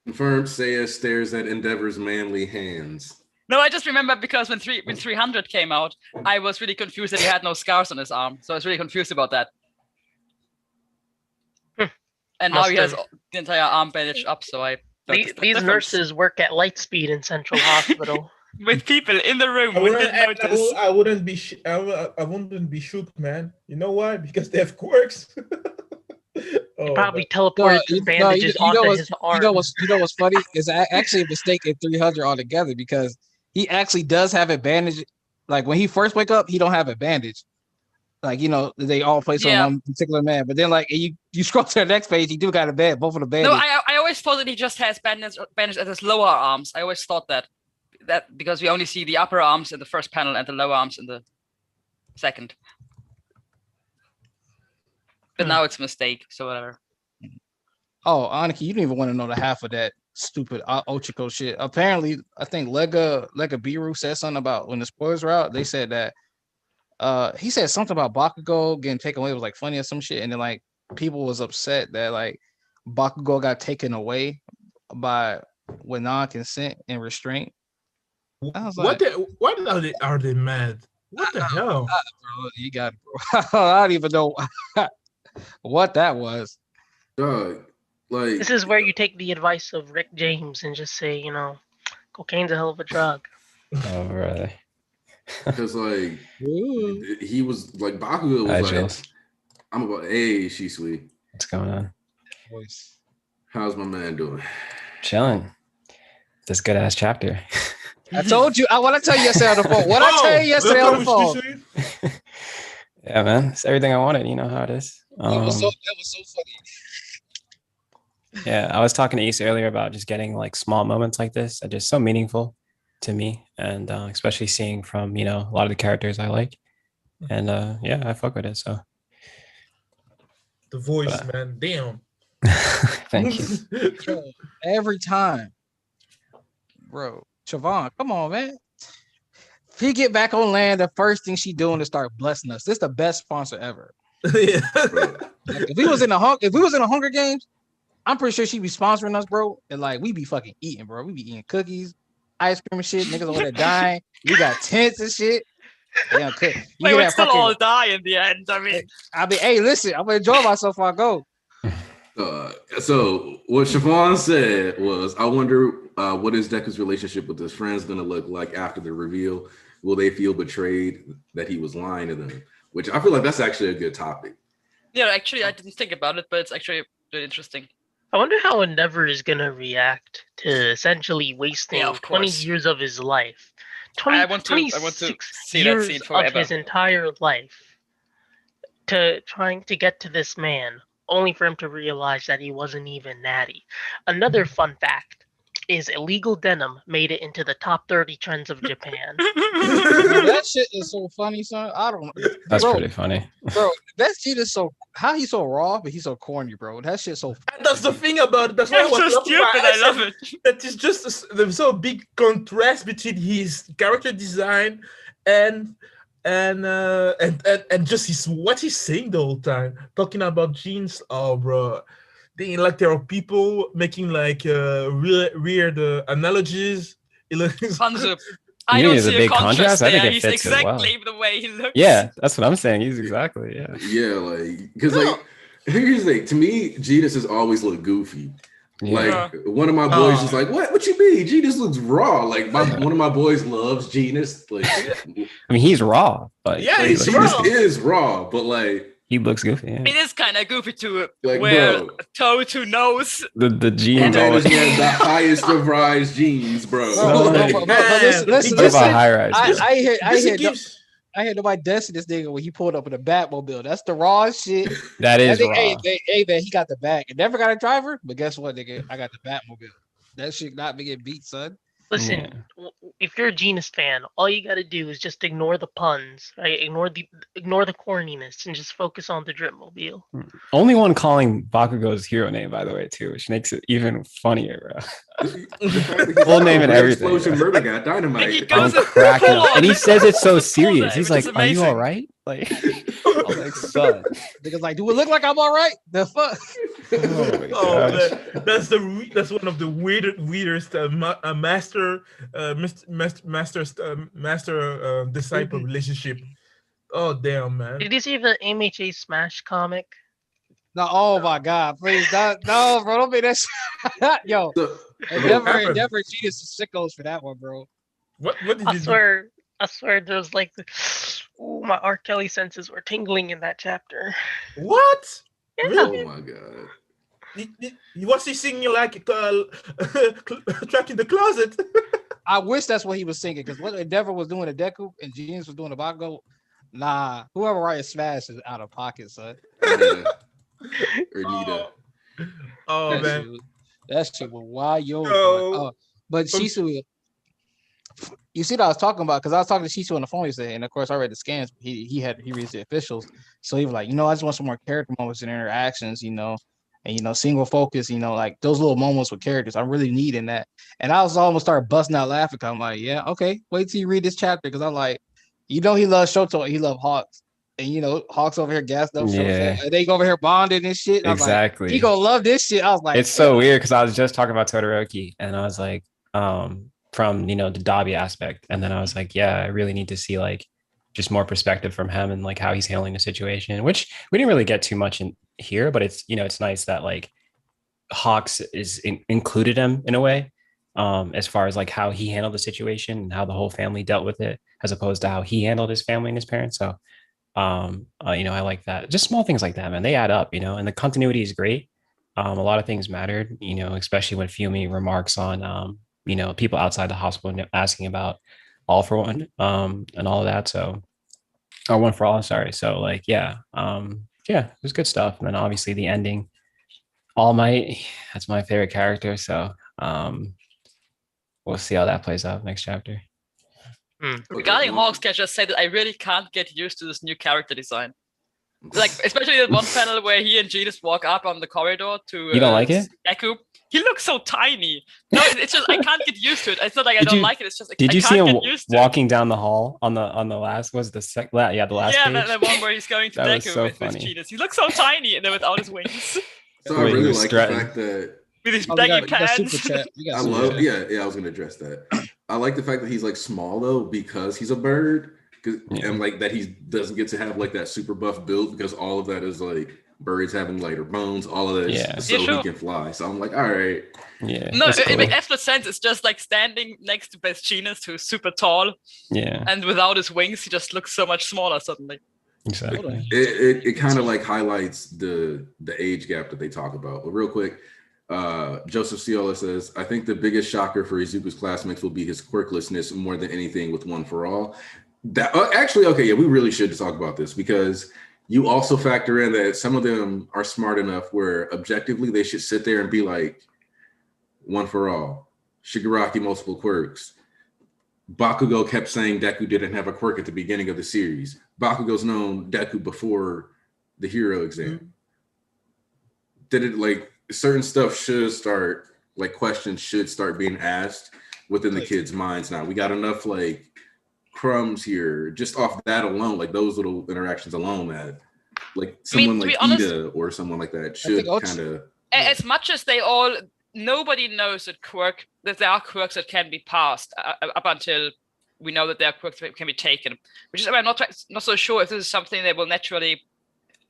Speaker 1: Confirmed, Seiya stares at Endeavor's manly hands.
Speaker 5: No, I just remember because when 300 came out, I was really confused that he had no scars on his arm. So I was really confused about that. And now he has the entire arm bandaged up, so I...
Speaker 2: These nurses work at Lightspeed in Central Hospital.
Speaker 5: With people in the room.
Speaker 3: I wouldn't be shook, man. You know why? Because they have quirks.
Speaker 2: Probably teleported bandages onto his arm.
Speaker 4: You know what's funny? Is actually a mistake in 300 altogether, because he actually does have a bandage. Like when he first wake up, he don't have a bandage. Like, you know, they all place on one particular man. But then, like, you scroll to the next page, he do got a band, both of the bandages.
Speaker 5: No, I always thought that he just has bandage at his lower arms. I always thought that because we only see the upper arms in the first panel and the lower arms in the second. But now it's a mistake, so whatever.
Speaker 4: Oh, Aniki, you don't even want to know the half of that stupid Ochiko shit. Apparently, I think Lega Biru said something about when the spoilers were out. They said that he said something about Bakugo getting taken away. It was like funny or some shit, and then like people was upset that like Bakugo got taken away with non-consent and restraint. I was like,
Speaker 3: what are they mad? What the hell?
Speaker 4: Bro, you got it, bro. I don't even know what that was.
Speaker 1: Like
Speaker 2: this is where you take the advice of Rick James and just say, you know, cocaine's a hell of a drug.
Speaker 6: Oh, really?
Speaker 1: Because like he was like Bakugo was like, I'm about Shisui.
Speaker 6: What's going on?
Speaker 1: How's my man doing?
Speaker 6: Chilling. This good ass chapter.
Speaker 4: I told you. I want to tell you yesterday on the phone. What I tell you yesterday on the phone?
Speaker 6: Yeah, man. It's everything I wanted. You know how it is.
Speaker 4: That was so funny.
Speaker 6: Yeah, I was talking to Issa earlier about just getting like small moments like this are just so meaningful to me, and especially seeing from, you know, a lot of the characters I like, and yeah, I fuck with it. So
Speaker 3: the voice, man, damn.
Speaker 6: Thank you.
Speaker 4: Bro, every time, bro. Siobhan, come on, man. If he get back on land, the first thing she doing is start blessing us. This is the best sponsor ever.
Speaker 3: Yeah.
Speaker 4: Like, if we was in the Hunger Games, I'm pretty sure she'd be sponsoring us, bro. And like we be fucking eating, bro. We be eating cookies, ice cream and shit. Niggas over there dying. We got tents and shit. Yeah,
Speaker 5: we would still all die in the end. I mean,
Speaker 4: hey, listen, I'm gonna enjoy myself while I go.
Speaker 1: So what Siobhan said was, I wonder what is Deku's relationship with his friends going to look like after the reveal? Will they feel betrayed that he was lying to them? Which I feel like that's actually a good topic.
Speaker 5: Yeah, actually, I didn't think about it, but it's actually really interesting.
Speaker 2: I wonder how Endeavor is going to react to essentially wasting 20 years of his life.
Speaker 5: I want to see that scene forever.
Speaker 2: Of his entire life to trying to get to this man, only for him to realize that he wasn't even natty. Another fun fact is illegal denim made it into the top 30 trends of Japan.
Speaker 4: That shit is so funny, son. I don't know.
Speaker 6: That's pretty funny.
Speaker 4: Bro, that shit is so, how he's so raw, but he's so corny, bro. That shit's so funny.
Speaker 3: That's the thing about it. That's why I was
Speaker 5: so stupid. I love it.
Speaker 3: That is just there's so big contrast between his character design and just what he's saying the whole time, talking about jeans. Oh, bro, like there are people making like weird analogies.
Speaker 5: I don't see
Speaker 6: a big contrast. I think it
Speaker 5: he's
Speaker 6: fits
Speaker 5: exactly
Speaker 6: well.
Speaker 5: The way he looks.
Speaker 6: Yeah, that's what I'm saying. He's exactly
Speaker 1: like because like here's the thing. To me, Jesus has always looked goofy. Like one of my boys is like, what you mean? Genus looks raw. Like one of my boys loves Genus. Like,
Speaker 6: I mean, he's raw, but
Speaker 1: Genus is raw, but like
Speaker 6: he looks goofy. Yeah.
Speaker 5: It is kind of goofy to
Speaker 1: like,
Speaker 5: wear toe to nose.
Speaker 6: The jeans.
Speaker 1: That is the highest of rise jeans, bro.
Speaker 4: Listen,
Speaker 6: high rise.
Speaker 4: I hear nobody dissing this nigga when he pulled up in a Batmobile. That's the raw shit.
Speaker 6: That is raw.
Speaker 4: Hey, man, he got the bag. It never got a driver, but guess what, nigga? I got the Batmobile. That shit not me getting beat, son.
Speaker 2: Listen, if you're a Genus fan, all you gotta do is just ignore the puns, right? Ignore the corniness and just focus on the Dripmobile.
Speaker 6: Only one calling Bakugo's hero name, by the way, too, which makes it even funnier, bro. Full name and everything.
Speaker 1: Explosion, murder got dynamite.
Speaker 6: I'm cracking up. And he says it so serious. He's like, "Are you all right?" Like, I'm like, son.
Speaker 4: Niggas like, do it look like I'm all right? The fuck?
Speaker 3: Man. That's one of the weirdest master disciple relationship. Oh damn, man!
Speaker 2: Did you see the MHA Smash comic?
Speaker 4: No, oh my god, please, no, bro, don't be that shit. Yo, Endeavor Jesus sickos for that one, bro.
Speaker 3: What did you
Speaker 2: do? I swear there's like my R. Kelly senses were tingling in that chapter.
Speaker 3: What?
Speaker 2: Yeah.
Speaker 1: Oh my god.
Speaker 3: Was he singing like Trapped in the Closet?
Speaker 4: I wish that's what he was singing, because what Endeavor was doing a Deku and Genius was doing a Bakugo. Nah, whoever writes Smash is out of pocket, son.
Speaker 3: Oh man,
Speaker 4: that shit was wild. But Shisu, you see what I was talking about? Because I was talking to Shisu on the phone yesterday, and of course I read the scans. He reads the officials, so he was like, I just want some more character moments and interactions, and single focus, like those little moments with characters. I'm really needing that, and I was almost started busting out laughing. I'm like, yeah, okay, wait till you read this chapter, because I'm like, he loves Shoto, he loves Hawks. And Hawks over here gassed up.
Speaker 6: Yeah.
Speaker 4: So they over here bonded and shit. And
Speaker 6: exactly.
Speaker 4: Like, he gonna love this shit. I was like,
Speaker 6: it's so weird, because I was just talking about Todoroki, and I was like, from the Dabi aspect, and then I was like, yeah, I really need to see like just more perspective from him and like how he's handling the situation, which we didn't really get too much in here, but it's it's nice that like Hawks is included him in a way, as far as like how he handled the situation and how the whole family dealt with it, as opposed to how he handled his family and his parents. So I like that. Just small things like that, man. They add up, and the continuity is great. A lot of things mattered, especially when Fumi remarks on, people outside the hospital asking about All for One, and all of that. So, or One for All, sorry. So like, yeah, it was good stuff. And then obviously the ending, All Might, that's my favorite character. So, we'll see how that plays out next chapter.
Speaker 5: Regarding Hawks, can I just say that I really can't get used to this new character design. Like, especially that one panel where he and Genius walk up on the corridor to
Speaker 6: you don't like it?
Speaker 5: Deku. He looks so tiny. No, it's just I can't get used to it. It's not like I don't like it. It's just like
Speaker 6: did you
Speaker 5: I
Speaker 6: see
Speaker 5: can't
Speaker 6: him
Speaker 5: get used to
Speaker 6: walking down the hall on the last the last
Speaker 5: page?
Speaker 6: Yeah,
Speaker 5: the one where he's going to Deku
Speaker 6: so
Speaker 5: with Genius. He looks so tiny and then without his wings.
Speaker 1: So I really like the fact that
Speaker 5: with his baggy pants.
Speaker 1: I love I was gonna address that. I like the fact that he's like small though, because he's a bird. And like that he doesn't get to have like that super buff build, because all of that is like birds having lighter bones, all of that is so he can fly. So I'm like, all right.
Speaker 6: Yeah.
Speaker 5: No, it makes absolute sense. It's just like standing next to Best Genius, who's super tall.
Speaker 6: Yeah.
Speaker 5: And without his wings, he just looks so much smaller suddenly.
Speaker 6: Exactly.
Speaker 1: It kind of like highlights the age gap that they talk about. But real quick, Joseph Ciola says, I think the biggest shocker for Izuku's classmates will be his quirklessness more than anything with One for All. That actually, okay, yeah, we really should talk about this, because you also factor in that some of them are smart enough where objectively they should sit there and be like, One for All, Shigaraki multiple quirks. Bakugo kept saying Deku didn't have a quirk at the beginning of the series. Bakugo's known Deku before the hero exam. Did it like certain stuff should start, like questions should start being asked within the kids' minds now. We got enough like crumbs here just off that alone, like those little interactions alone, that like someone like Ida or someone like that should kind of,
Speaker 5: as much as nobody knows that there are quirks that can be passed up until we know that there are quirks that can be taken, which is I'm not so sure if this is something they will naturally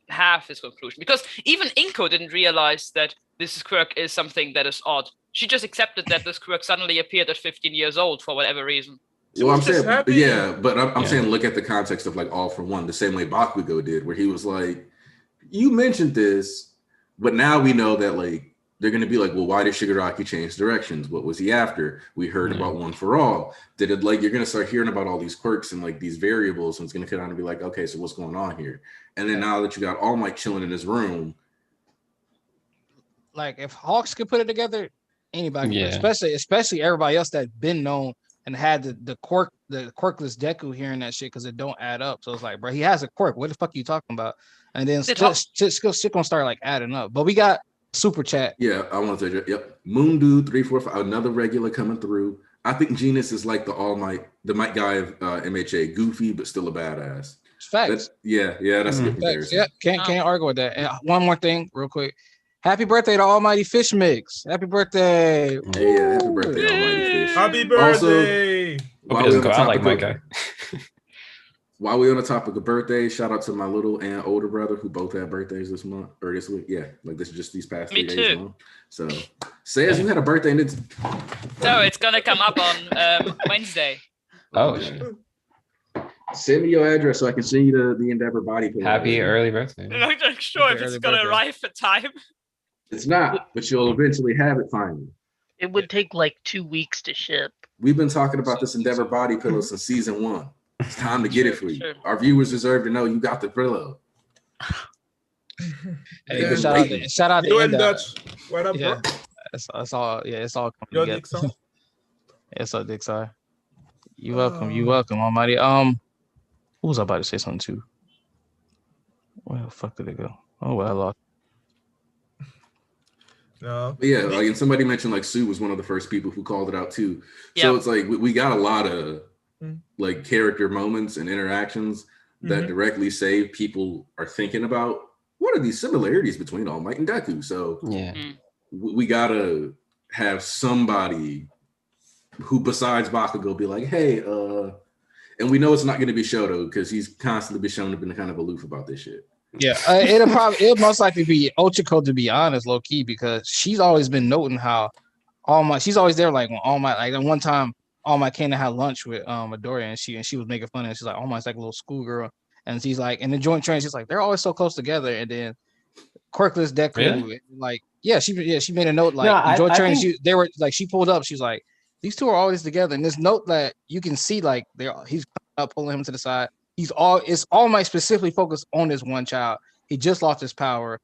Speaker 5: have this conclusion, because even Inko didn't realize that this quirk is something that is odd. She just accepted that this quirk suddenly appeared at 15 years old for whatever reason.
Speaker 1: Well, I'm saying, I'm saying, look at the context of like All for One, the same way Bakugo did, where he was like, you mentioned this, but now we know that like they're going to be like, well, why did Shigaraki change directions? What was he after? We heard about One for All. Did it like, you're going to start hearing about all these quirks and like these variables, and it's going to come down and be like, okay, so what's going on here? And then now that you got All Might chilling in his room,
Speaker 4: like if Hawks could put it together, anybody, especially everybody else that's been known and had the quirkless Deku hearing that shit because it don't add up. So it's like, bro, he has a quirk. What the fuck are you talking about? And then shit gonna start like adding up. But we got super chat.
Speaker 1: Yeah, I want to say, yep. Moon Dude 345, another regular coming through. I think Genus is like the might guy of MHA, goofy but still a badass.
Speaker 4: Facts.
Speaker 1: Yeah, that's a good comparison.
Speaker 4: Yeah, can't argue with that. And one more thing, real quick. Happy birthday to Almighty Fish Mix. Happy birthday.
Speaker 1: Yeah, happy birthday, Almighty Fish.
Speaker 3: Happy birthday.
Speaker 1: Also,
Speaker 6: hope it doesn't go out like my guy.
Speaker 1: While we're on the topic of birthdays, shout out to my little and older brother who both had birthdays this month or this week. Yeah, like this is just these past 3 days long. So, Sayers, you had a birthday and it's...
Speaker 5: So it's going to come up on Wednesday.
Speaker 6: Oh, shit.
Speaker 1: Send me your address so I can send you the Endeavor body pillow.
Speaker 6: Happy early birthday.
Speaker 5: I'm not sure if it's going to arrive at time.
Speaker 1: It's not, but you'll eventually have it finally.
Speaker 2: It would take like 2 weeks to ship.
Speaker 1: We've been talking about this Endeavor body pillow since season 1. It's time to get it for you. Sure. Our viewers deserve to know you got the pillow.
Speaker 4: Hey, shout out to
Speaker 3: you and Dutch. What up,
Speaker 4: bro? It's all coming together.
Speaker 3: Dixon?
Speaker 4: It's all Dixon. You welcome, Almighty. Who was I about to say something to? Where the fuck did it go? Oh well, I lost.
Speaker 3: No.
Speaker 1: But yeah, like, and somebody mentioned like Sue was one of the first people who called it out too. So it's like we got a lot of like character moments and interactions that directly say people are thinking about what are these similarities between All Might and Deku. So we gotta have somebody who besides Bakugo be like, hey, and we know it's not going to be Shoto because he's constantly been shown to be kind of aloof about this shit.
Speaker 4: Yeah, it'll most likely be Ochiko, to be honest, low key, because she's always been noting how she's always there, like when All Might, like one time All Might came to have lunch with Midoriya and she was making fun of it. She's like, All Might's like a little schoolgirl, and she's like, in the joint train, she's like, they're always so close together, and then quirkless Deku, really? Like, she made a note like joint train. She pulled up, she's like, these two are always together, and this note that you can see like he's up pulling him to the side. It's All Might specifically focused on this one child. He just lost his power.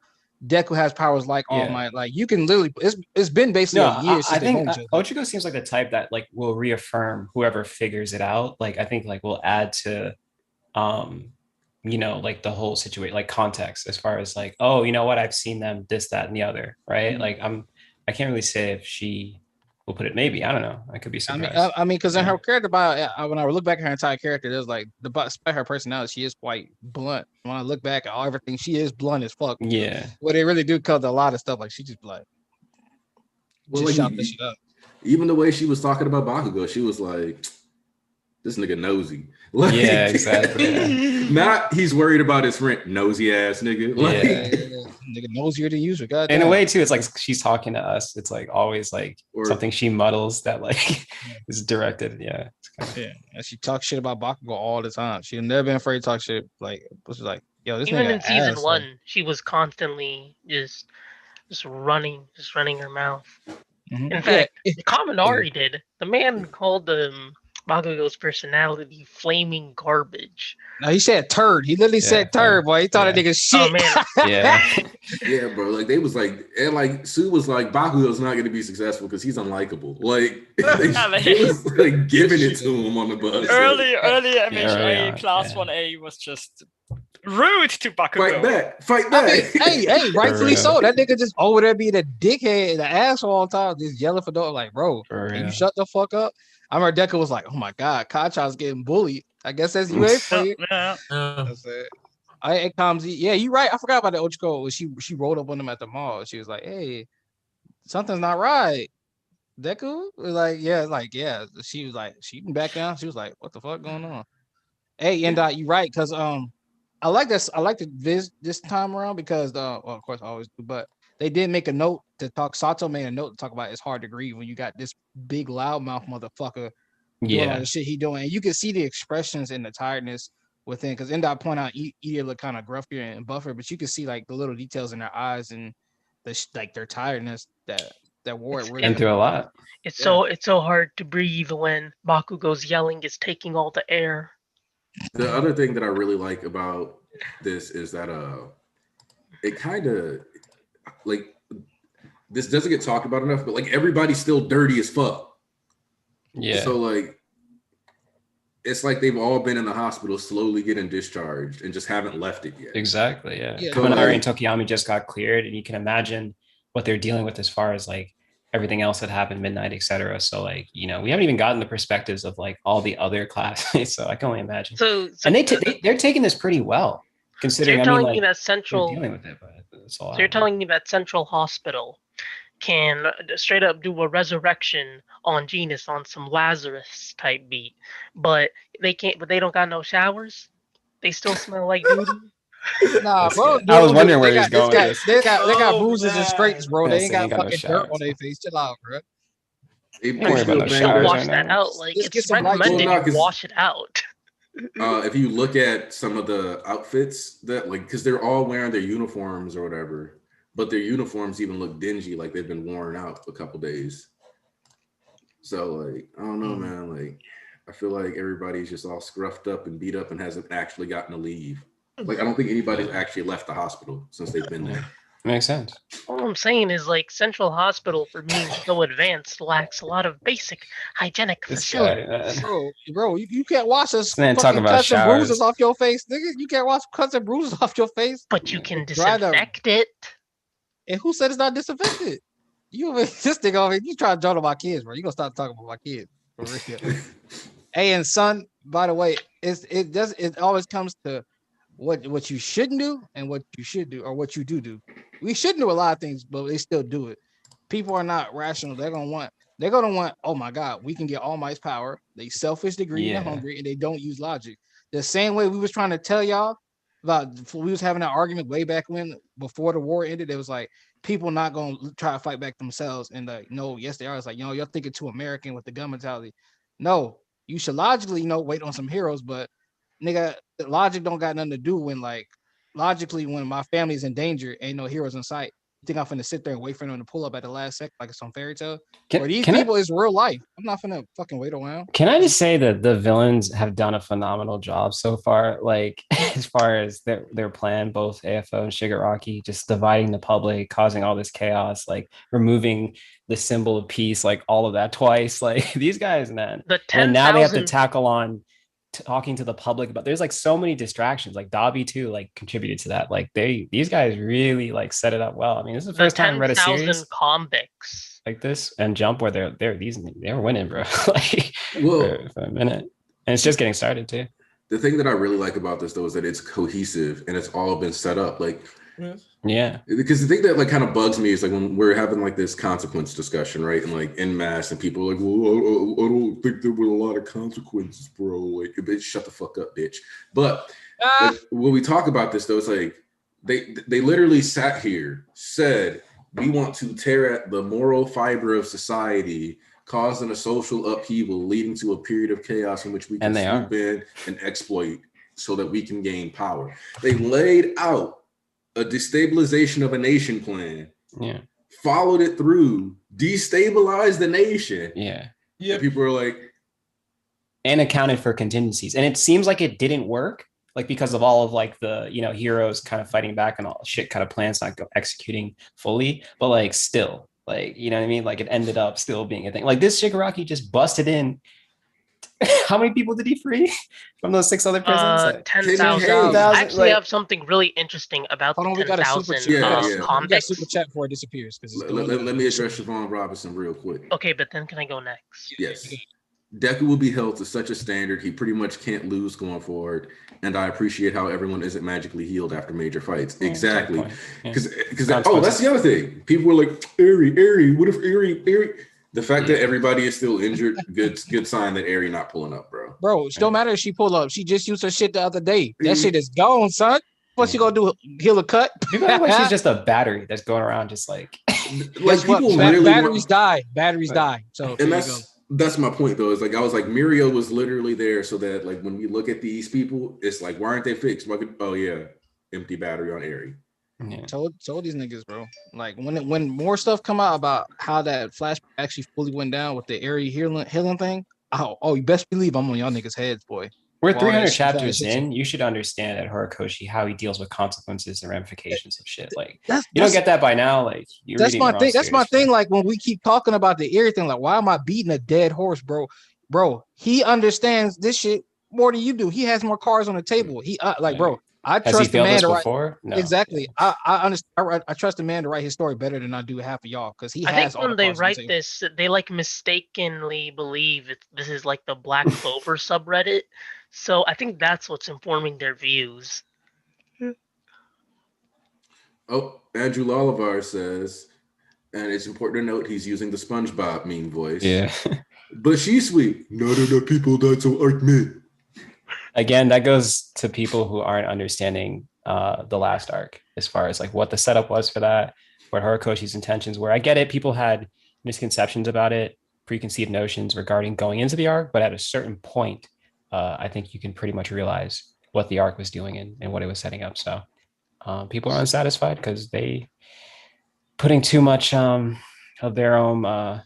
Speaker 4: Deku has powers like All Might. Like you can literally, it's been basically a year.
Speaker 6: I think Ochiko seems like the type that like will reaffirm whoever figures it out. Like I think like will add to, like the whole situation, like context as far as like, oh, you know what, I've seen them this, that, and the other, right? Like I can't really say if she will put it. Maybe I don't know. I could be surprised.
Speaker 4: I mean, because in her character bio, when I look back at her entire character, there's like despite her personality, she is quite blunt. When I look back at everything, she is blunt as fuck.
Speaker 6: Yeah.
Speaker 4: Well, they really do cover a lot of stuff. Like she just like,
Speaker 1: shout this shit up. Even the way she was talking about Bakugo, she was like, "This nigga nosy." Like,
Speaker 6: yeah, exactly.
Speaker 1: Not he's worried about his rent, nosy ass nigga. Like,
Speaker 4: nigga nosier than usual.
Speaker 6: In a way too, it's like she's talking to us. It's like always like something she muddles that like is directed. Yeah.
Speaker 4: And she talks shit about Bakugo all the time. She's never been afraid to talk shit. Like was like, yo, this
Speaker 2: even
Speaker 4: nigga
Speaker 2: in season 1, she was constantly just running her mouth. In fact, Kaminari did. The man called Bakugo's personality flaming garbage.
Speaker 4: No, he said turd. He literally said turd, boy. He thought a nigga shit.
Speaker 2: Oh man.
Speaker 1: Yeah, bro. Like they was like, and like Sue was like, Bakugo's not going to be successful because he's unlikable. Like they was like giving it to him on the bus.
Speaker 5: Early MHA class 1A was just rude to Bakugo.
Speaker 1: Fight back.
Speaker 4: Hey, rightfully so. That nigga just over there being a dickhead, the asshole all the time, just yelling for door. Like, bro, can you shut the fuck up? I remember Deku was like, "Oh my god, Kacha's getting bullied." I guess that's UA for you. That's it. It comes. Yeah, you right. I forgot about the Ochiko. She rolled up on them at the mall. She was like, "Hey, something's not right." Deku was like, yeah. She was like, she can back down. She was like, "What the fuck going on?" Hey, and you right, because I like this. I like this time around because of course I always do, but they did make a note to talk. Sato made a note to talk about it's hard to grieve when you got this big loudmouth motherfucker doing all the shit he doing. And you can see the expressions and the tiredness within. Because Endot point out Edie look kind of gruffier and buffer, but you can see like the little details in their eyes and like their tiredness that wore it really.
Speaker 6: Been through a lot.
Speaker 2: It's so hard to breathe when Bakugo's yelling is taking all the air.
Speaker 1: The other thing that I really like about this is that it kind of like this doesn't get talked about enough, but like everybody's still dirty as fuck.
Speaker 6: Yeah.
Speaker 1: So like it's like they've all been in the hospital slowly getting discharged and just haven't left it yet.
Speaker 6: Exactly. Yeah.
Speaker 4: Yeah.
Speaker 6: Kaminari and Tokiyami just got cleared, and you can imagine what they're dealing with as far as like everything else that happened midnight, etc. So like, you know, we haven't even gotten the perspectives of like all the other classmates. So I can only imagine.
Speaker 2: So
Speaker 6: and they're taking this pretty well, considering.
Speaker 2: you're telling me that
Speaker 6: they're
Speaker 2: Central
Speaker 6: dealing with it, but it's all.
Speaker 2: So you're telling me that Central Hospital can straight up do a resurrection on Genus on some Lazarus type beat, but they can't. But they don't got no showers. They still smell like doo-doo.
Speaker 4: Nah, bro.
Speaker 6: I was wondering where he's going with this.
Speaker 4: They got
Speaker 3: Oh,
Speaker 4: bruises and scrapes, bro. They
Speaker 6: Yeah,
Speaker 4: ain't
Speaker 6: so
Speaker 4: got
Speaker 6: ain't got no
Speaker 4: fucking dirt on
Speaker 6: showers.
Speaker 4: their face. Chill out, bro.
Speaker 1: They
Speaker 6: Don't worry
Speaker 1: still
Speaker 6: about no
Speaker 1: bang
Speaker 2: Don't
Speaker 6: showers
Speaker 1: their-
Speaker 2: wash that out. Like
Speaker 4: Just get
Speaker 2: it's
Speaker 4: some light
Speaker 2: recommended
Speaker 1: bulbs.
Speaker 2: you wash it out.
Speaker 1: if you look at some of the outfits that like, because they're all wearing their uniforms or whatever, but their uniforms even look dingy, like they've been worn out a couple days. So like, I don't know, man. Like, I feel like everybody's just all scruffed up and beat up and hasn't actually gotten to leave. Like, I don't think anybody's actually left the hospital since they've been there.
Speaker 6: Makes sense.
Speaker 2: All I'm saying is like Central Hospital for being so advanced lacks a lot of basic hygienic
Speaker 6: This
Speaker 2: facilities.
Speaker 6: guy, man.
Speaker 4: Bro, you can't wash us
Speaker 6: Man, talk
Speaker 4: fucking
Speaker 6: about
Speaker 4: cuts and
Speaker 6: showers.
Speaker 4: bruises off your face, nigga. You can't wash cuts and bruises off your face.
Speaker 2: But you can
Speaker 4: Dry them.
Speaker 2: disinfect it.
Speaker 4: And who said it's not disinfected? You over this thing over here, you try to joke on my kids, bro. You gonna stop talking about my kids. For real. Hey, and son, by the way, it always comes to what you shouldn't do and what you should do, or what you do. We shouldn't do a lot of things, but they still do it. People are not rational. They're gonna want, oh my God, we can get All Might's power. They selfish, they greedy, and hungry, and they don't use logic. The same way we was trying to tell y'all about, we was having that argument way back when, before the war ended. It was like people not gonna try to fight back themselves, and like, no, yes they are. It's like, y'all thinking too American with the gun mentality. No, you should logically, wait on some heroes, but nigga, logic don't got nothing to do when, like, logically, when my family's in danger, ain't no heroes in sight. You think I'm finna sit there and wait for them to pull up at the last second like it's on fairy tale? For these people, it's real life. I'm not finna fucking wait around.
Speaker 6: Can I just say that the villains have done a phenomenal job so far? Like, as far as their plan, both AFO and Shigaraki, just dividing the public, causing all this chaos, like removing the symbol of peace, like all of that twice. Like, these guys, man. And now they have to tackle on talking to the public about, there's like so many distractions. Like Dobby too, like contributed to that. Like these guys really like set it up well. I mean, this is the first time I read a series
Speaker 2: convicts
Speaker 6: like this and Jump where they're winning, bro. Like for a minute, and it's just getting started too.
Speaker 1: The thing that I really like about this though is that it's cohesive and it's all been set up. Like,
Speaker 6: yeah,
Speaker 1: because the thing that like kind of bugs me is like when we're having like this consequence discussion, right? And like en masse, and people are like, well, I don't think there were a lot of consequences, bro. Like, bitch, shut the fuck up, bitch. But like, when we talk about this though, it's like they literally sat here, said, we want to tear at the moral fiber of society, causing a social upheaval leading to a period of chaos in which we can swoop in and exploit so that we can gain power. They laid out a destabilization of a nation plan, followed it through, destabilized the nation.
Speaker 6: Yeah.
Speaker 1: And people are like,
Speaker 6: and accounted for contingencies. And it seems like it didn't work, like because of all of like the, heroes kind of fighting back and all shit kind of plans not executing fully, but like still, like, you know what I mean? Like it ended up still being a thing. Like this Shigaraki just busted in. How many people did he free from those 6 other prisons? Like
Speaker 2: 10,000. I actually have something really interesting about the 10,000 convicts.
Speaker 4: Super chat before it disappears.
Speaker 1: Let me address Siobhan Robinson real quick.
Speaker 2: Okay, but then can I go next?
Speaker 1: Yes. Deku will be held to such a standard he pretty much can't lose going forward, and I appreciate how everyone isn't magically healed after major fights. Exactly, because that's the other thing. People were like, Eri, what if Eri? The fact that everybody is still injured, good sign that Eri not pulling up, bro.
Speaker 4: Bro, it don't matter if she pull up. She just used her shit the other day. That shit is gone, son. What's she gonna do? Heal a cut?
Speaker 6: People act like she's just a battery that's going around just like
Speaker 1: people
Speaker 4: really batteries die. Batteries die. So
Speaker 1: and that's my point though. Is like I was like Mirio was literally there so that like when we look at these people, it's like why aren't they fixed? Oh yeah, empty battery on Eri.
Speaker 4: Yeah. Told these niggas, bro. Like when more stuff come out about how that flashback actually fully went down with the area healing thing. Oh, you best believe I'm on y'all niggas' heads, boy.
Speaker 6: We're 300 chapters in. You should understand at Horikoshi how he deals with consequences and ramifications of shit. Like you don't get that by now. Like
Speaker 4: that's my thing. That's my thing. Like when we keep talking about the Eri thing, like why am I beating a dead horse, bro? Bro, he understands this shit more than you do. He has more cards on the table. He bro, I
Speaker 6: Has he
Speaker 4: trust the
Speaker 6: failed
Speaker 4: man
Speaker 6: us
Speaker 4: to write.
Speaker 6: before? No.
Speaker 4: Exactly. I understand. I trust the man to write his story better than I do half of y'all because he
Speaker 2: I
Speaker 4: has
Speaker 2: think
Speaker 4: all the
Speaker 2: when they
Speaker 4: cards on the
Speaker 2: write
Speaker 4: table.
Speaker 2: this, they like mistakenly believe this is like the Black Clover subreddit. So I think that's what's informing their views.
Speaker 1: Oh, Andrew Lollivar says, and it's important to note he's using the SpongeBob meme voice.
Speaker 6: Yeah.
Speaker 1: But she's sweet. Not enough people that aren't me.
Speaker 6: Again, that goes to people who aren't understanding the last arc as far as like what the setup was for that, what Horikoshi's intentions were. I get it. People had misconceptions about it, preconceived notions regarding going into the arc, but at a certain point, I think you can pretty much realize what the arc was doing and what it was setting up. So people are unsatisfied because they putting too much of their own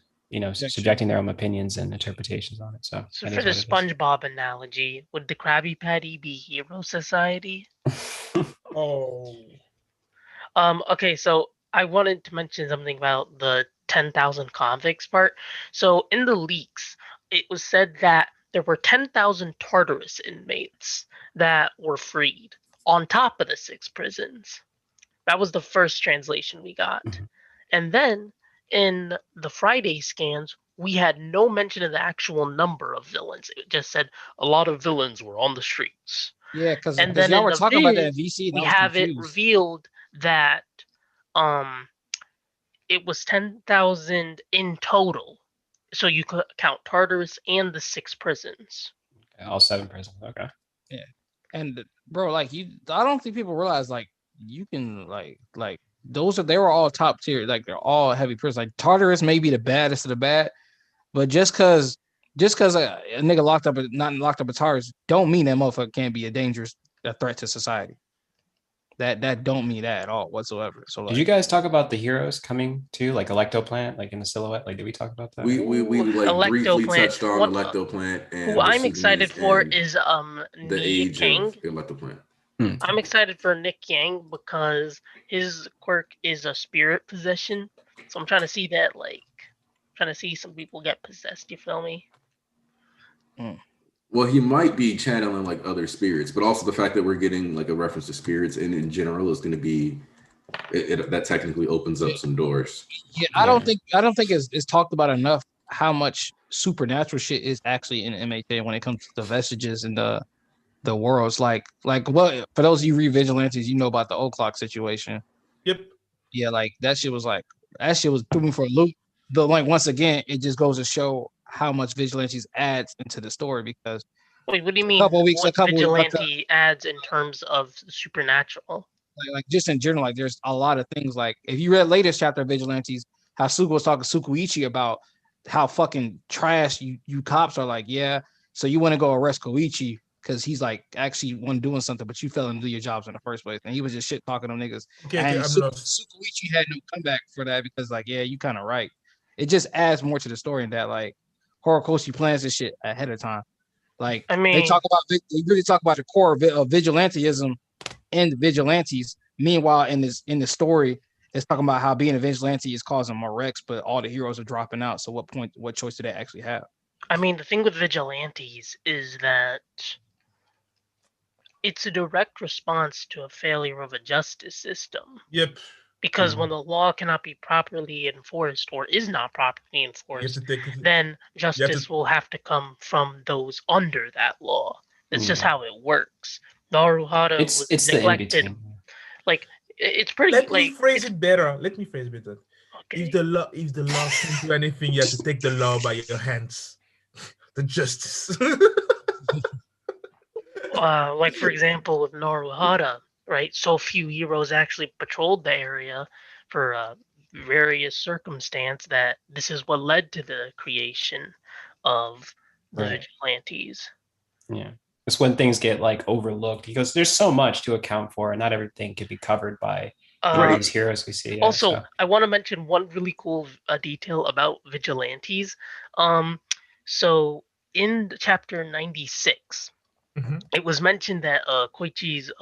Speaker 6: subjecting their own opinions and interpretations on it. So
Speaker 2: for the SpongeBob analogy, would the Krabby Patty be Hero Society?
Speaker 3: Oh.
Speaker 2: Okay, so I wanted to mention something about the 10,000 convicts part. So in the leaks, it was said that there were 10,000 Tartarus inmates that were freed on top of the 6 prisons. That was the first translation we got. Mm-hmm. And then in the Friday scans, we had no mention of the actual number of villains. It just said a lot of villains were on the streets.
Speaker 4: Yeah, because y'all were talking about that in VC.
Speaker 2: We have it revealed that it was 10,000 in total. So you could count Tartarus and the 6 prisons.
Speaker 6: All 7 prisons. Okay.
Speaker 4: Yeah. And bro, like I don't think people realize like you can like they were all top tier, like they're all heavy prisons. Like Tartarus may be the baddest of the bad, but just cause a nigga not locked up at Tartarus don't mean that motherfucker can't be a threat to society. That don't mean that at all whatsoever. So like,
Speaker 6: did you guys talk about the heroes coming too, like Electoplant, like in the silhouette? Like, did we talk about that?
Speaker 1: We like briefly touched on Electoplant, and
Speaker 2: who I'm excited for is
Speaker 1: the age
Speaker 2: Yang.
Speaker 1: of Electoplant.
Speaker 2: I'm excited for Nick Yang because his quirk is a spirit possession. So I'm trying to see that, trying to see some people get possessed. You feel me?
Speaker 1: Well, he might be channeling like other spirits, but also the fact that we're getting like a reference to spirits in general is going to be that technically opens up some doors.
Speaker 4: Yeah, I don't think it's talked about enough how much supernatural shit is actually in MHA when it comes to the vestiges and the worlds. Like what for those of you read Vigilantes, you know about the O'Clock situation.
Speaker 3: Yep.
Speaker 4: Yeah, like that shit was put me for a loop. But like once again, it just goes to show how much Vigilantes adds into the story because
Speaker 2: wait, what do you mean? Vigilante adds in terms of supernatural?
Speaker 4: Like just in general, like there's a lot of things. Like if you read latest chapter of Vigilantes, how Suko was talking to Sukuichi about how fucking trash you cops are. Like, yeah, so you want to go arrest Koichi because he's like actually one doing something, but you fell into your jobs in the first place, and he was just shit talking to niggas. And Sukuichi had no comeback for that because like, yeah, you kind of right. It just adds more to the story in that like Horikoshi plans this shit ahead of time. Like they really talk about the core of vigilantism and the vigilantes. Meanwhile, in the story, it's talking about how being a vigilante is causing more wrecks, but all the heroes are dropping out. So what choice do they actually have?
Speaker 2: I mean, the thing with vigilantes is that it's a direct response to a failure of a justice system.
Speaker 3: Yep.
Speaker 2: Because when the law cannot be properly enforced or is not properly enforced, then justice will have to come from those under that law. That's just how it works. Naruhara was neglected. Like it's pretty.
Speaker 3: Let me phrase it better. Okay. If the law can't do anything, you have to take the law by your hands. The justice.
Speaker 2: Like for example, with Naruhara, right? So few heroes actually patrolled the area for various circumstance that this is what led to the creation of the vigilantes.
Speaker 6: Yeah. It's when things get like overlooked because there's so much to account for and not everything can be covered by these heroes we see.
Speaker 2: Also, I want to mention one really cool detail about vigilantes. So in chapter 96, it was mentioned that Koichi's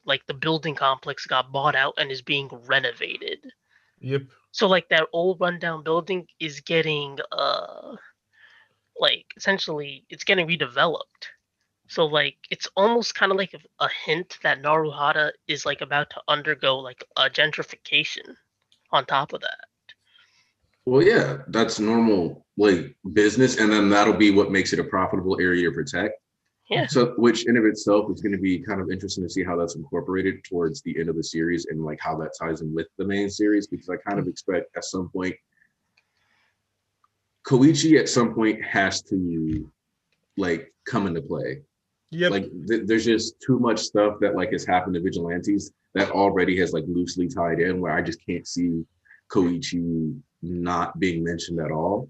Speaker 2: like the building complex got bought out and is being renovated.
Speaker 3: Yep.
Speaker 2: So like that old rundown building is getting like essentially it's getting redeveloped So like it's almost kind of like a hint that Naruhara is like about to undergo like a gentrification on top of that.
Speaker 1: Well, yeah, that's normal like business, and then that'll be what makes it a profitable area to protect.
Speaker 2: Yeah.
Speaker 1: So, which in of itself is going to be kind of interesting to see how that's incorporated towards the end of the series and like how that ties in with the main series, because I kind of expect at some point Koichi at some point has to like come into play.
Speaker 3: Yep.
Speaker 1: Like there's just too much stuff that like has happened to vigilantes that already has like loosely tied in where I just can't see Koichi not being mentioned at all.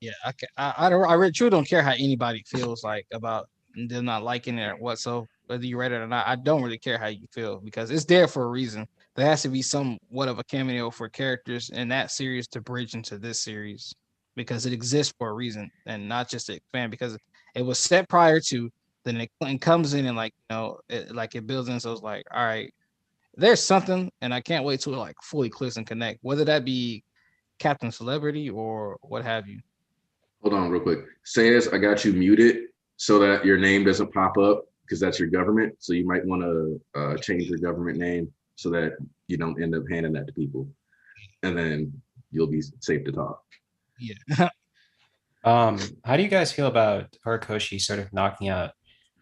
Speaker 4: Yeah, I really truly don't care how anybody feels like about them not liking it or what. So whether you read it or not, I don't really care how you feel because it's there for a reason. There has to be somewhat of a cameo for characters in that series to bridge into this series because it exists for a reason and not just to expand because it was set prior to. Then it comes in and like it builds in. So it's like, all right, there's something, and I can't wait to like fully clicks and connect. Whether that be Captain Celebrity or what have you.
Speaker 1: Hold on real quick. Says I got you muted so that your name doesn't pop up because that's your government. So you might want to change your government name so that you don't end up handing that to people. And then you'll be safe to talk.
Speaker 4: Yeah.
Speaker 6: How do you guys feel about Horikoshi sort of knocking out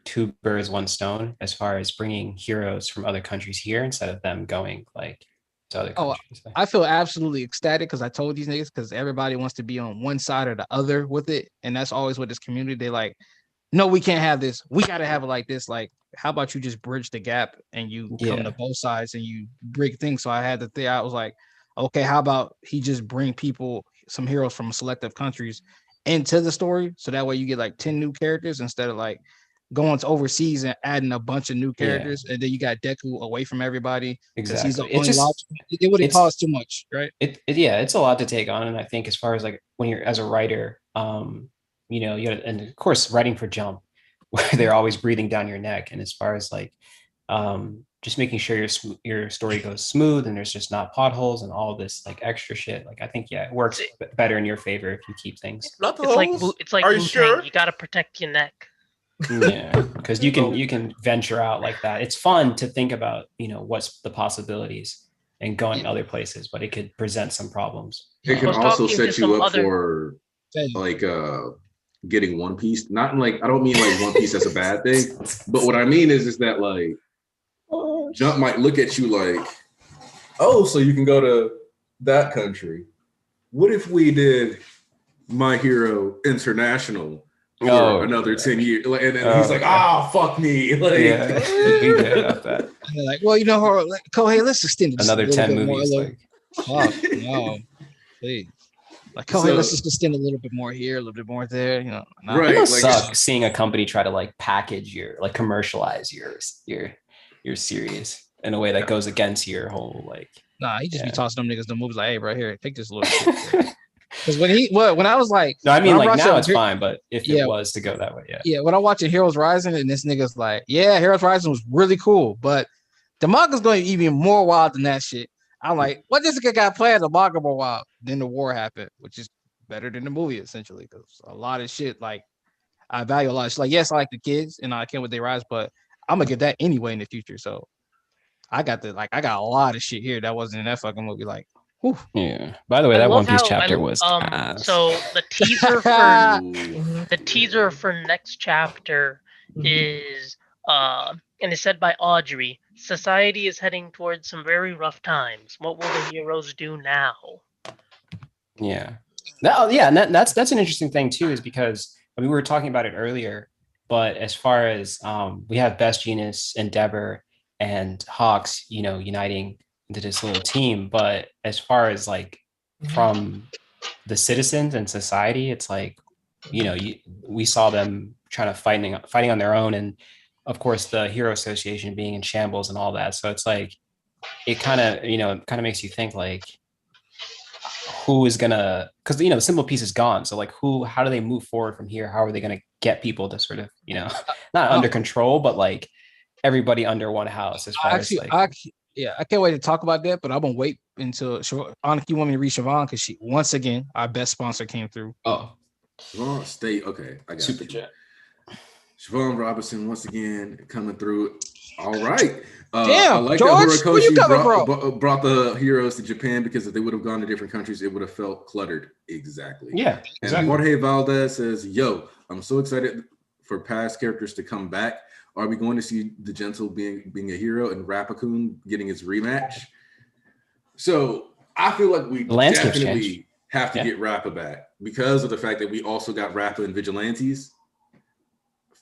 Speaker 6: two birds, one stone as far as bringing heroes from other countries here instead of them going like to other countries?
Speaker 4: I feel absolutely ecstatic because I told these niggas because everybody wants to be on one side or the other with it. And that's always what this community, they like, no, we can't have this. We got to have it like this. Like, how about you just bridge the gap and you come to both sides and you break things? So I had to think, I was like, okay, how about he just bring people, some heroes from selective countries into the story? So that way you get like 10 new characters instead of like going to overseas and adding a bunch of new characters. And then you got Deku away from everybody.
Speaker 6: Exactly.
Speaker 4: He's the only it wouldn't cost too much, right?
Speaker 6: It's a lot to take on. And I think as far as like when you're as a writer, you know, and of course writing for Jump, where they're always breathing down your neck. And as far as like just making sure your story goes smooth and there's just not potholes and all this like extra shit. Like I think it works better in your favor if you keep things.
Speaker 2: It's like
Speaker 3: Are you sure?
Speaker 2: You gotta protect your neck.
Speaker 6: Yeah, because you can venture out like that. It's fun to think about, you know, what's the possibilities and going other places, but it could present some problems.
Speaker 1: It can also set you up for like getting One Piece. Not in like I don't mean like One Piece as a bad thing, but what I mean is that like Jump might look at you like, oh, so you can go to that country. What if we did My Hero International? For another 10 years, and then he's like, fuck me. Like,
Speaker 4: that. Like, well, you know, like, Kohei, let's extend it
Speaker 6: another 10 movies.
Speaker 4: Fuck, no, please. Like, Kohei, let's just extend a little bit more here, a little bit more there, you know.
Speaker 1: Right.
Speaker 6: It must suck seeing a company try to like package like commercialize your series in a way that goes against your whole like.
Speaker 4: Nah, he just be tossing them niggas the movies like, hey, bro, here, take this little shit. Because when I was like,
Speaker 6: no, I mean like now it's fine, but if it was to go that way,
Speaker 4: when I'm watching Heroes Rising and this nigga's like, Heroes Rising was really cool, but the manga's going even more wild than that shit. I'm like, what this nigga got playing the manga more wild? Then the war happened, which is better than the movie essentially, because a lot of shit like I value a lot. It's like, yes, I like the kids and I can't wait they rise, but I'm gonna get that anyway in the future. So I got a lot of shit here that wasn't in that fucking movie. Like. Whew.
Speaker 6: Yeah. By the way, that One Piece chapter was
Speaker 2: so the teaser for next chapter is and it's said by Audrey. Society is heading towards some very rough times. What will the heroes do now?
Speaker 6: Yeah. And that's an interesting thing too, is because we were talking about it earlier, but as far as we have Best Genius, Endeavor, and Hawks, you know, uniting into this little team, but as far as like from the citizens and society, it's like, you know, we saw them trying to fighting on their own, and of course the Hero Association being in shambles and all that. So it's like it kind of makes you think like who is gonna, because you know the Symbol Piece is gone, so like how do they move forward from here? How are they gonna get people to sort of, you know, not under control, but like everybody under one house as far as like.
Speaker 4: I can't wait to talk about that, but I'm gonna wait until Annika, you want me to read Siobhan because she once again our best sponsor came through.
Speaker 1: Oh, stay okay. I got
Speaker 6: Super
Speaker 1: you.
Speaker 6: chat.
Speaker 1: Siobhan Robinson once again coming through. All right.
Speaker 4: Damn,
Speaker 1: I like
Speaker 4: George,
Speaker 1: that
Speaker 4: where you coming
Speaker 1: Horikoshi brought the heroes to Japan because if they would have gone to different countries, it would have felt cluttered. Exactly.
Speaker 6: Yeah, exactly.
Speaker 1: And Jorge Valdez says, yo, I'm so excited for past characters to come back. Are we going to see the Gentle being a hero and Rapakun getting his rematch? So I feel like we definitely have to get Rappa back because of the fact that we also got Rappa and Vigilantes.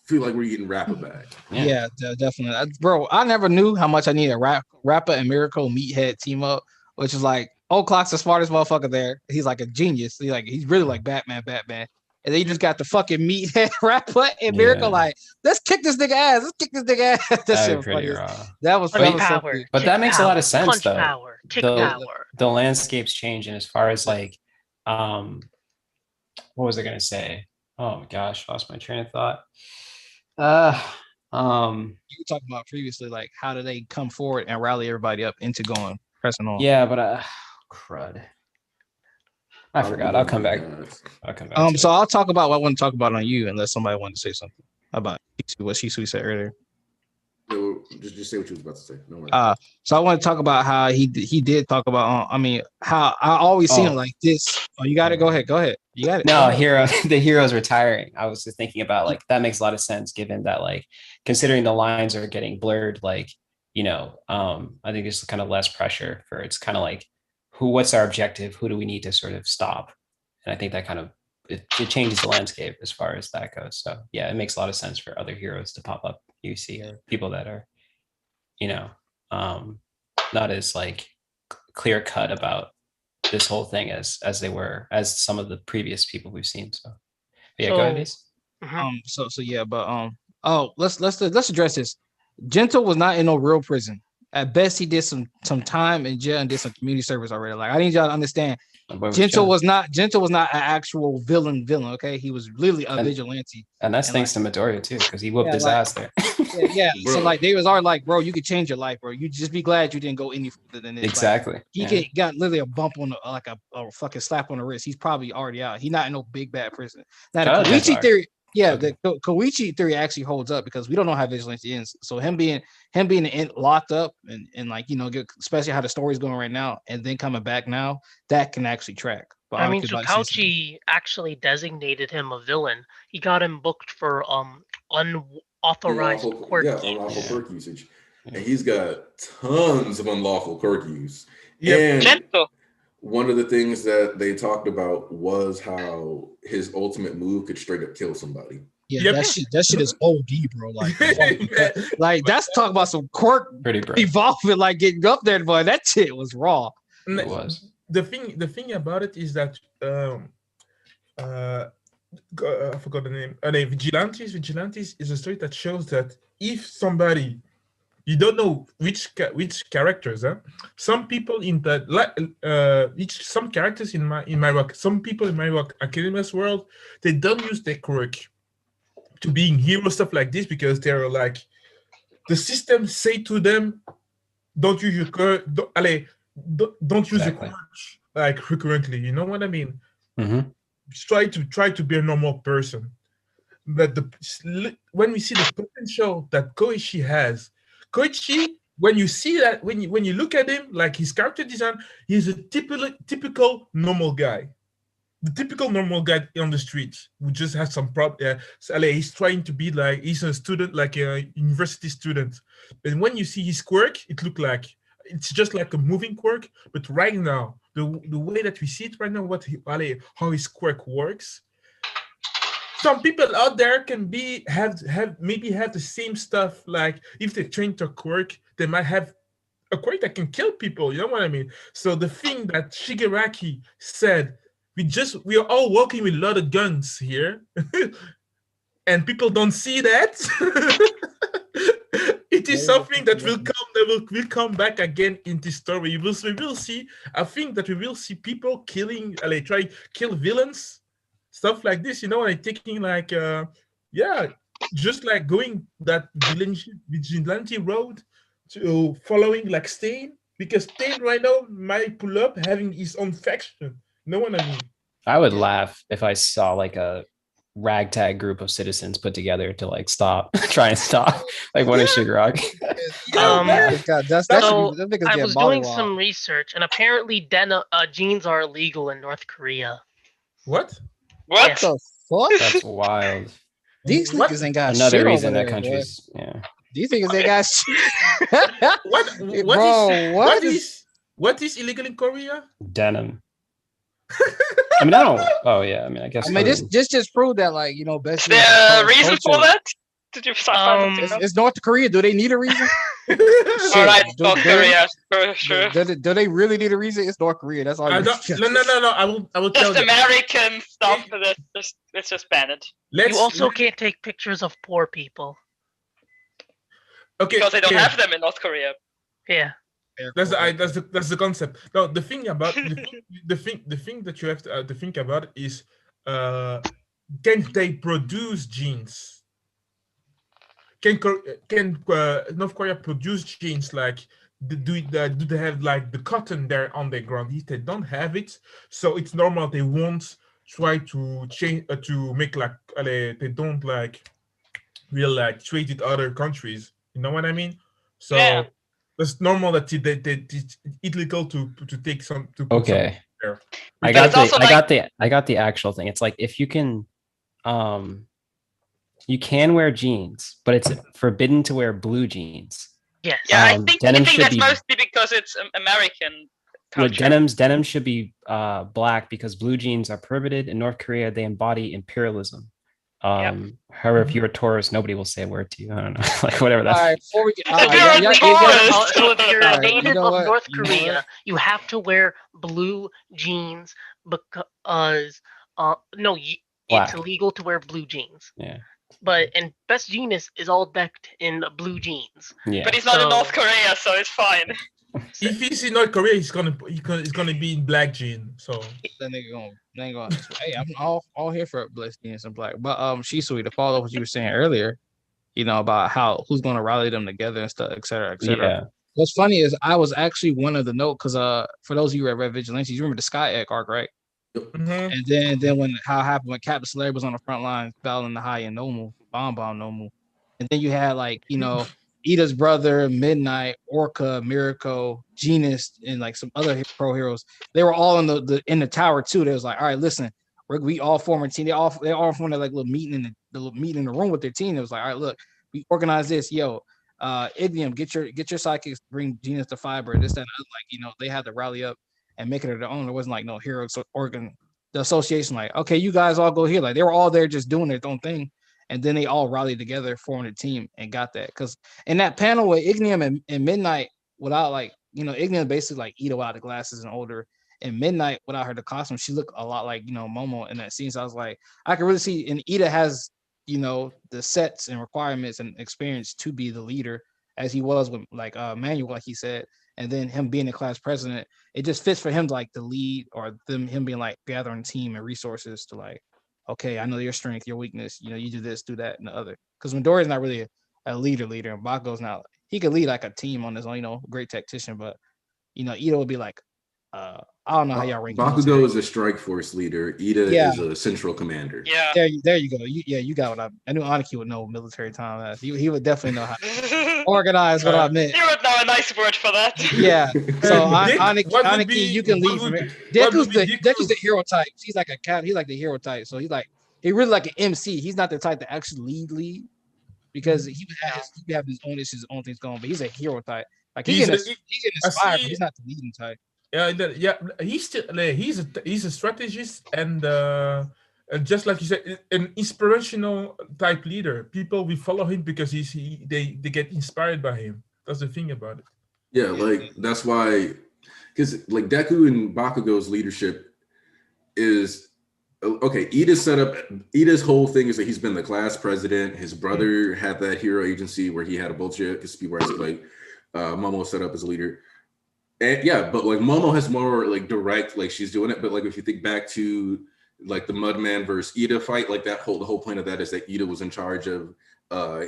Speaker 1: Feel like we're getting Rappa back.
Speaker 4: Yeah, definitely, bro. I never knew how much I needed Rappa and Miracle Meathead team up, which is like O'Clock's the smartest motherfucker there. He's like a genius. He's really like Batman, and then you just got the fucking Meathead Rappa and Miracle. Like, let's kick this nigga ass. Let's kick this nigga ass. That shit was funny. That was
Speaker 2: power,
Speaker 4: so
Speaker 6: but that makes a lot of sense though.
Speaker 2: Power, power.
Speaker 6: The landscape's changing as far as like, what was I gonna say? Oh my gosh, lost my train of thought.
Speaker 4: You were talking about previously, like how do they come forward and rally everybody up into pressing on?
Speaker 6: Yeah, but crud. I forgot. I'll come back.
Speaker 4: So I'll talk about what I want to talk about on you, unless somebody wanted to say something about what Shisui said earlier.
Speaker 1: No, just say what you was about to say. No worries.
Speaker 4: So I want to talk about how he did talk about. How I always seen it like this. Oh, you got it. Go ahead. You got it.
Speaker 6: No, the hero's retiring. I was just thinking about like that makes a lot of sense given that like considering the lines are getting blurred. Like I think there's kind of less pressure for it's kind of like what's our objective? Who do we need to sort of stop? And I think that kind of it changes the landscape as far as that goes. So yeah, it makes a lot of sense for other heroes to pop up. You see, or people that are, not as like clear cut about this whole thing as they were as some of the previous people we've seen. So yeah, go ahead, Ace.
Speaker 4: Let's address this. Gentle was not in no real prison. At best, he did some time in jail and did some community service already. Like I need y'all to understand. Gentle was not an actual villain. Okay, he was literally a vigilante,
Speaker 6: and that's thanks to Midoriya too, because he whooped his ass there.
Speaker 4: So like they was already like, bro, you could change your life, bro. You just be glad you didn't go any further than this.
Speaker 6: Exactly.
Speaker 4: Like, he got literally a bump on a fucking slap on the wrist. He's probably already out. He's not in no big bad prison. Now the Koichi theory. Yeah, the Koichi theory actually holds up because we don't know how vigilante ends. So him being locked up and like especially how the story's going right now, and then coming back now, that can actually track. But
Speaker 2: I mean, Tsukauchi actually designated him a villain. He got him booked for unauthorized quirk use.
Speaker 1: Unlawful quirk usage, and he's got tons of unlawful quirk use.
Speaker 2: Yeah,
Speaker 1: and one of the things that they talked about was how his ultimate move could straight up kill somebody.
Speaker 4: Yeah, that shit is OD, bro. Like, that's talking about some quirk evolving, like getting up there, boy. That shit was raw.
Speaker 6: It was.
Speaker 3: The thing about it is that I forgot the name. Vigilantes is a story that shows that if somebody you don't know which characters, some people in that some characters in my work, some people in my work Academia's world, they don't use their quirk to being hero stuff like this because they're like the system say to them, don't use your quirk, don't use your quirk like recurrently. You know what I mean?
Speaker 6: Mm-hmm.
Speaker 3: Try to be a normal person. But when we see the potential that Koichi has. Koichi, when you see that, when you look at him, like his character design, he's a typical normal guy. The typical normal guy on the street who just has some problem. He's trying to be like, he's a student, like a university student. And when you see his quirk, it looks like, it's just like a moving quirk. But right now, the way that we see it right now, how his quirk works, some people out there can have the same stuff. Like if they train to quirk, they might have a quirk that can kill people. You know what I mean? So the thing that Shigaraki said, we are all walking with a lot of guns here, and people don't see that. It is something that will come back again in this story. We will see. I think that we will see people try to kill villains. Stuff like this, like taking like, just like going that vigilante road to following like Stain, because Stain right now might pull up having his own faction. Know what I mean?
Speaker 6: I would laugh if I saw like a ragtag group of citizens put together to like try and stop like one of Shigaraki.
Speaker 2: I was doing some research, and apparently jeans are illegal in North Korea.
Speaker 3: What?
Speaker 5: What?
Speaker 2: Yeah.
Speaker 4: The fuck?
Speaker 6: That's wild.
Speaker 4: These niggas ain't got
Speaker 6: Another
Speaker 4: shit
Speaker 6: reason
Speaker 4: over
Speaker 6: that
Speaker 4: there,
Speaker 6: countries,
Speaker 4: boy.
Speaker 6: yeah.
Speaker 4: These niggas ain't got shit.
Speaker 3: What is illegal in Korea?
Speaker 6: Denim. I mean, I don't. Oh yeah. I mean, I guess.
Speaker 4: I mean, this just proved that, like, best.
Speaker 5: The reason for that? Did you find
Speaker 4: it's North Korea. Do they need a reason?
Speaker 5: All right, North Korea for sure.
Speaker 4: Do they really need a reason? It's North Korea. That's all.
Speaker 3: No. I will tell
Speaker 5: just American stuff. Let's just ban it.
Speaker 2: You also can't take pictures of poor people.
Speaker 3: Okay.
Speaker 5: Because they don't have them in North Korea.
Speaker 2: Yeah.
Speaker 3: That's the concept. No, the thing about the thing that you have to think about is, can they produce jeans? Can North Korea produce jeans? Like, do they have like the cotton there on the ground? If they don't have it, so it's normal they won't try to change to make like they don't like real like trade with other countries. You know what I mean? So.
Speaker 5: Yeah.
Speaker 3: It's normal that it's illegal to take some. To put
Speaker 6: okay.
Speaker 3: There.
Speaker 6: I got the actual thing. It's like if you can, you can wear jeans, but it's forbidden to wear blue jeans.
Speaker 2: Yes.
Speaker 5: Yeah, I think that's
Speaker 6: be,
Speaker 5: mostly because it's American culture.
Speaker 6: Denim should be black because blue jeans are prohibited in North Korea. They embody imperialism. However, if you're a tourist, nobody will say a word to you. I don't know, like whatever that's.
Speaker 4: All right, before we get,
Speaker 2: so if you're a native of North Korea, you have to wear blue jeans because it's illegal to wear blue jeans.
Speaker 6: Yeah.
Speaker 2: And Best Genius is all decked in blue jeans.
Speaker 6: Yeah.
Speaker 5: But he's not in North Korea, so it's fine.
Speaker 3: If he's in North Korea, he's gonna be in black jeans. So
Speaker 4: that nigga gonna. Hey, I'm all here for blessed jeans and black. But Shisui, to follow what you were saying earlier, about who's gonna rally them together and stuff, et cetera, et cetera.
Speaker 6: Yeah.
Speaker 4: What's funny is I was actually one of the note because for those of you who read Red Vigilantes, you remember the Sky Egg arc, right?
Speaker 3: Mm-hmm.
Speaker 4: And then when Captain Solari was on the front lines battling the High and Nomu, Bomb Nomu, and then you had like Ida's brother, Midnight, Orca, Miracle, Genus, and like some other pro heroes. They were all in the tower too. They was like, all right, listen, we all form a team. They all formed like little meeting in the room with their team. It was like, all right, look, we organize this. Ignium, get your sidekicks, bring Genus to Fiber. This, that, and other. Like, they had to rally up and make it their own. There wasn't like no hero organ. The association, like, okay, you guys all go here. Like, they were all there just doing their own thing. And then they all rallied together, formed a team, and got that. Because in that panel with Ignium and Midnight, without Ignium basically like Ida without the glasses and older, and Midnight without her the costume, she looked a lot like Momo in that scene. So I was like, I can really see, and Ida has the sets and requirements and experience to be the leader, as he was with like Manuel, like he said, and then him being the class president, it just fits for him to like the lead, or him being like gathering team and resources to like, okay, I know your strength, your weakness. You do this, do that, and the other. Because Midoriya's not really a leader, and Bakugo's not. He could lead like a team on his own, great tactician. But Ida would be like, I don't know how y'all rank.
Speaker 1: Bakugo is a strike force leader. Ida is a central commander.
Speaker 5: Yeah.
Speaker 4: There you go. You got what I knew. Aniki would know military time. He would definitely know how to organize what I meant.
Speaker 5: You would know a nice word for that.
Speaker 4: Yeah. So Aniki, you can lead from it. Deku's the hero type. He's like the hero type. So he really like an MC. He's not the type to actually lead because he would have his own things going. But he's a hero type. Like he can inspire, but he's not the leading type.
Speaker 3: Yeah. He's a strategist and just like you said, an inspirational type leader. People will follow him because they get inspired by him. That's the thing about it.
Speaker 1: Yeah, like that's why, because like Deku and Bakugo's leadership is okay. Ida's whole thing is that he's been the class president. His brother had that hero agency where he had a bullshit because people were like Momo set up as a leader. And yeah, but like Momo has more like direct, like she's doing it. But like if you think back to like the Mudman versus Ida fight, like the whole point of that is that Ida was in charge of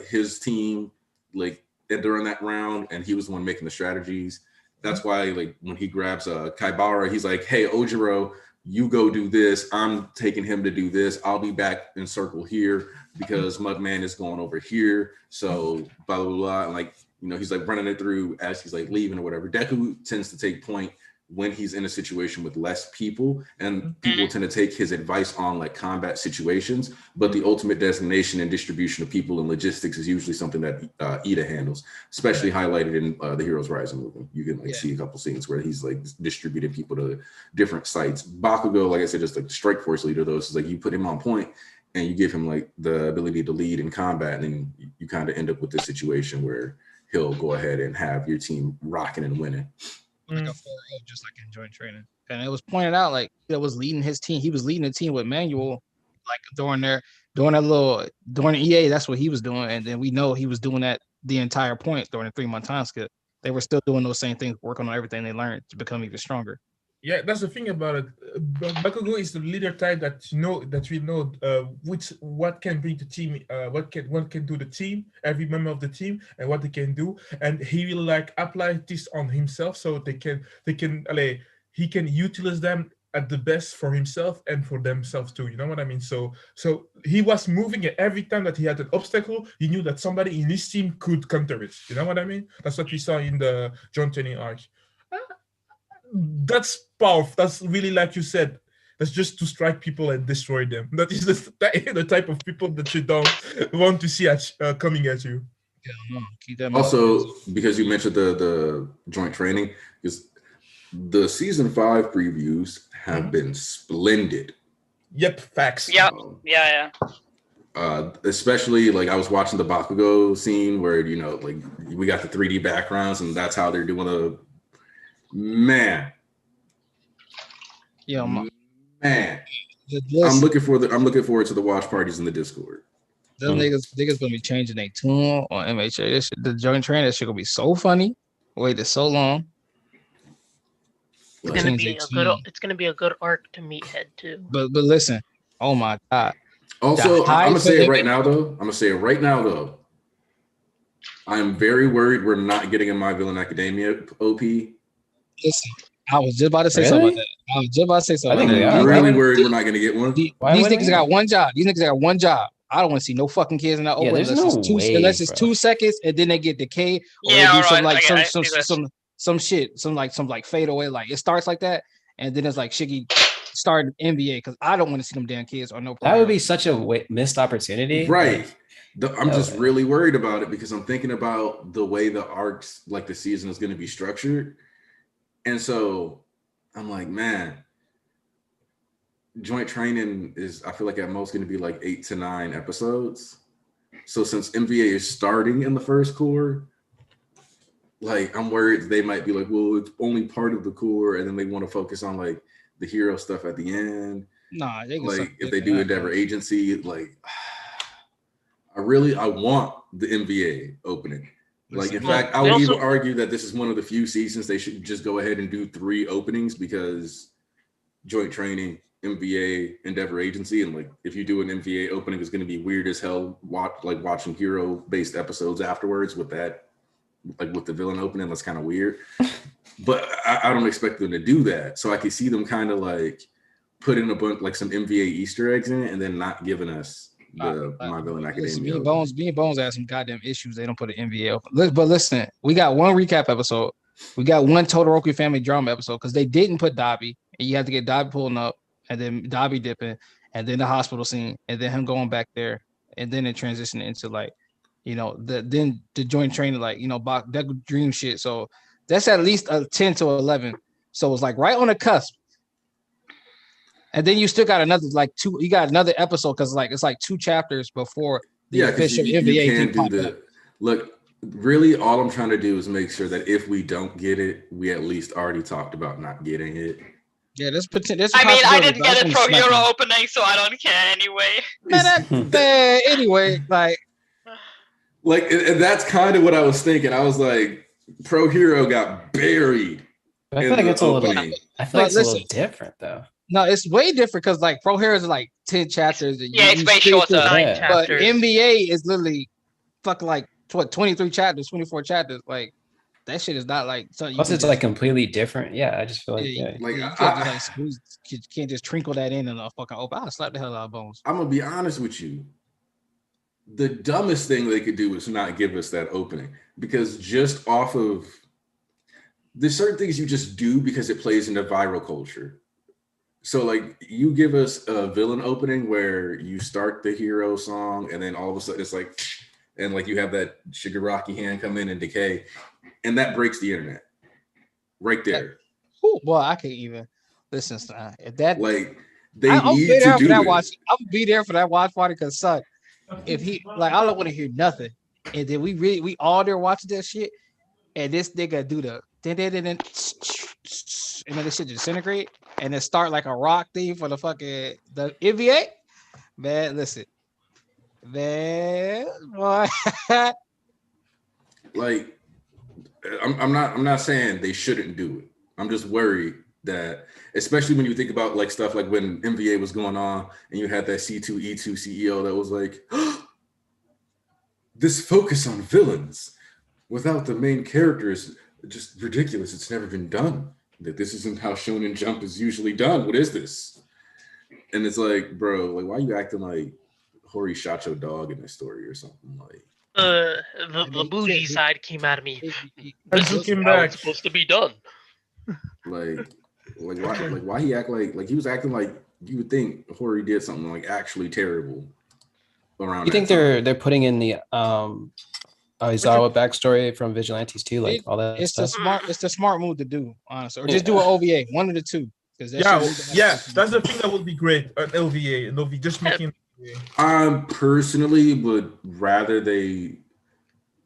Speaker 1: his team, like during that round, and he was the one making the strategies. That's why like when he grabs Kaibara, he's like, "Hey, Ojiro, you go do this. I'm taking him to do this. I'll be back in circle here because Mudman is going over here. So blah, blah, blah. And like, you know, he's like running it through as he's like leaving or whatever. Deku tends to take point when he's in a situation with less people, and people tend to take his advice on like combat situations, but the ultimate designation and distribution of people and logistics is usually something that Ida handles, especially highlighted in the Heroes Rising movie. You can like see a couple scenes where he's like distributed people to different sites. Bakugo, like I said, just like the strike force leader, though, so it's like you put him on point and you give him like the ability to lead in combat, and then you kind of end up with this situation where he'll go ahead and have your team rocking and winning.
Speaker 4: Like a 4-0, just like in joint training. And it was pointed out, like, that was leading his team. He was leading the team with Manuel, like during EA, that's what he was doing. And then we know he was doing that the entire point during the 3-month time skip. They were still doing those same things, working on everything they learned to become even stronger.
Speaker 3: Yeah, that's the thing about it. Bakugo is the leader type that we know what can bring the team, what can do the team, every member of the team, and what they can do, and he will like apply this on himself so he can utilize them at the best for himself and for themselves too. You know what I mean? So he was moving it every time that he had an obstacle. He knew that somebody in his team could counter it. You know what I mean? That's what we saw in the joint training arc. That's powerful. That's really, like you said, that's just to strike people and destroy them. That is the type of people that you don't want to see coming at you.
Speaker 4: Yeah, keep that
Speaker 1: also, because you mentioned the joint training, because the season 5 previews have been splendid.
Speaker 3: Yep, facts.
Speaker 5: Yep. Yeah.
Speaker 1: Especially like I was watching the Bakugo scene where, you know, like we got the 3D backgrounds and that's how they're doing the man. I'm looking forward to the watch parties in the Discord.
Speaker 4: Them niggas gonna be changing their tune on MHA. The joint training, that shit gonna be so funny. Waited so long.
Speaker 2: It's gonna be a good arc to Meathead too.
Speaker 4: But listen, oh my god.
Speaker 1: Also, I'm gonna say it right now though. I'm very worried we're not getting a My Villain Academia OP.
Speaker 4: Listen, I was just about to say something about that.
Speaker 1: I'm really worried we're not going to get one.
Speaker 4: These niggas got one job. I don't want to see no fucking kids in that open unless it's 2 seconds and then they get decayed or they do some shit, some fade away. Like it starts like that, and then it's like Shiggy started NBA because I don't want to see them damn kids or no problem.
Speaker 6: That would be such a missed opportunity.
Speaker 1: Right. I'm just really worried about it because I'm thinking about the way the arcs, like the season is going to be structured. And so I'm like, man, joint training is, I feel like at most going to be like 8 to 9 episodes. So since MVA is starting in the first core, like I'm worried they might be like, well, it's only part of the core, and then they want to focus on like the hero stuff at the end.
Speaker 4: Nah,
Speaker 1: like if they do Endeavor Agency, like I want the MVA opening. Like, in fact, I would even argue that this is one of the few seasons they should just go ahead and do 3 openings because joint training, MVA, Endeavor Agency, and like if you do an MVA opening, it's going to be weird as hell. Watching hero-based episodes afterwards with that, like with the villain opening, that's kind of weird. But I don't expect them to do that. So I could see them kind of like put in a bunch, like some MVA Easter eggs in it, and then not giving us the My Villain Academia.
Speaker 4: Me and Bones had some goddamn issues. They don't put an MVA open. But listen, we got one recap episode. We got one Todoroki family drama episode because they didn't put Dabi, and you have to get Dabi pulling up, and then Dabi dipping, and then the hospital scene, and then him going back there, and then it transitioned into like, you know, the joint training, like, you know, that dream shit. So that's at least a 10 to 11. So it's like right on the cusp. And then you still got another you got another episode because it's like 2 chapters before the official NBA.
Speaker 1: You can do look, really all I'm trying to do is make sure that if we don't get it, we at least already talked about not getting it.
Speaker 4: Yeah, there's
Speaker 5: I mean, I didn't get it from Euro opening, so I don't care anyway.
Speaker 4: Anyway,
Speaker 1: like and that's kind of what I was thinking. I was like, Pro Hero got buried.
Speaker 6: I feel like it's a little different though.
Speaker 4: No, it's way different because like Pro Hero is like 10 chapters.
Speaker 5: It's way shorter.
Speaker 4: But NBA is literally fucking like 23 chapters, 24 chapters. Like that shit is not like something.
Speaker 6: Plus, it's like completely different. Yeah, I just feel like
Speaker 1: Like
Speaker 4: you can't just like squeeze, you can't just trinkle that in a fucking open. I'll slap the hell out of Bones.
Speaker 1: I'm gonna be honest with you. The dumbest thing they could do is not give us that opening, because just off of there's certain things you just do because it plays into viral culture. So like you give us a villain opening where you start the hero song and then all of a sudden it's like, and like you have that Shigaraki hand come in and decay, and that breaks the internet right there.
Speaker 4: Well, I can't even listen. If that
Speaker 1: like they need to do
Speaker 4: that
Speaker 1: it.
Speaker 4: watch. I'll be there for that watch party because son, if he like I don't want to hear nothing, and then we all there watching that shit, and this nigga do the and then this shit disintegrate and then start like a rock theme for the fucking the NBA. Man, listen, man, boy.
Speaker 1: Like I'm not saying they shouldn't do it. I'm just worried that, especially when you think about like stuff like when NBA was going on and you had that C2E2 CEO that was like, oh, this focus on villains without the main characters, just ridiculous. It's never been done. That this isn't how Shonen Jump is usually done. What is this? And it's like, bro, like why are you acting like Hori shot your dog in this story or something? Like
Speaker 2: the bougie side came out of me.
Speaker 3: This is how
Speaker 2: it's supposed to be done.
Speaker 1: Like why he act like he was acting like you would think Hori did something like actually terrible around.
Speaker 6: You think they're putting in the Aizawa backstory from Vigilantes too, like all that
Speaker 4: it's
Speaker 6: stuff?
Speaker 4: It's the smart move to do, honestly, or just do an OVA, one of the two.
Speaker 3: That's the thing that would be great, an LVA, and they'll be just making.
Speaker 1: Personally would rather they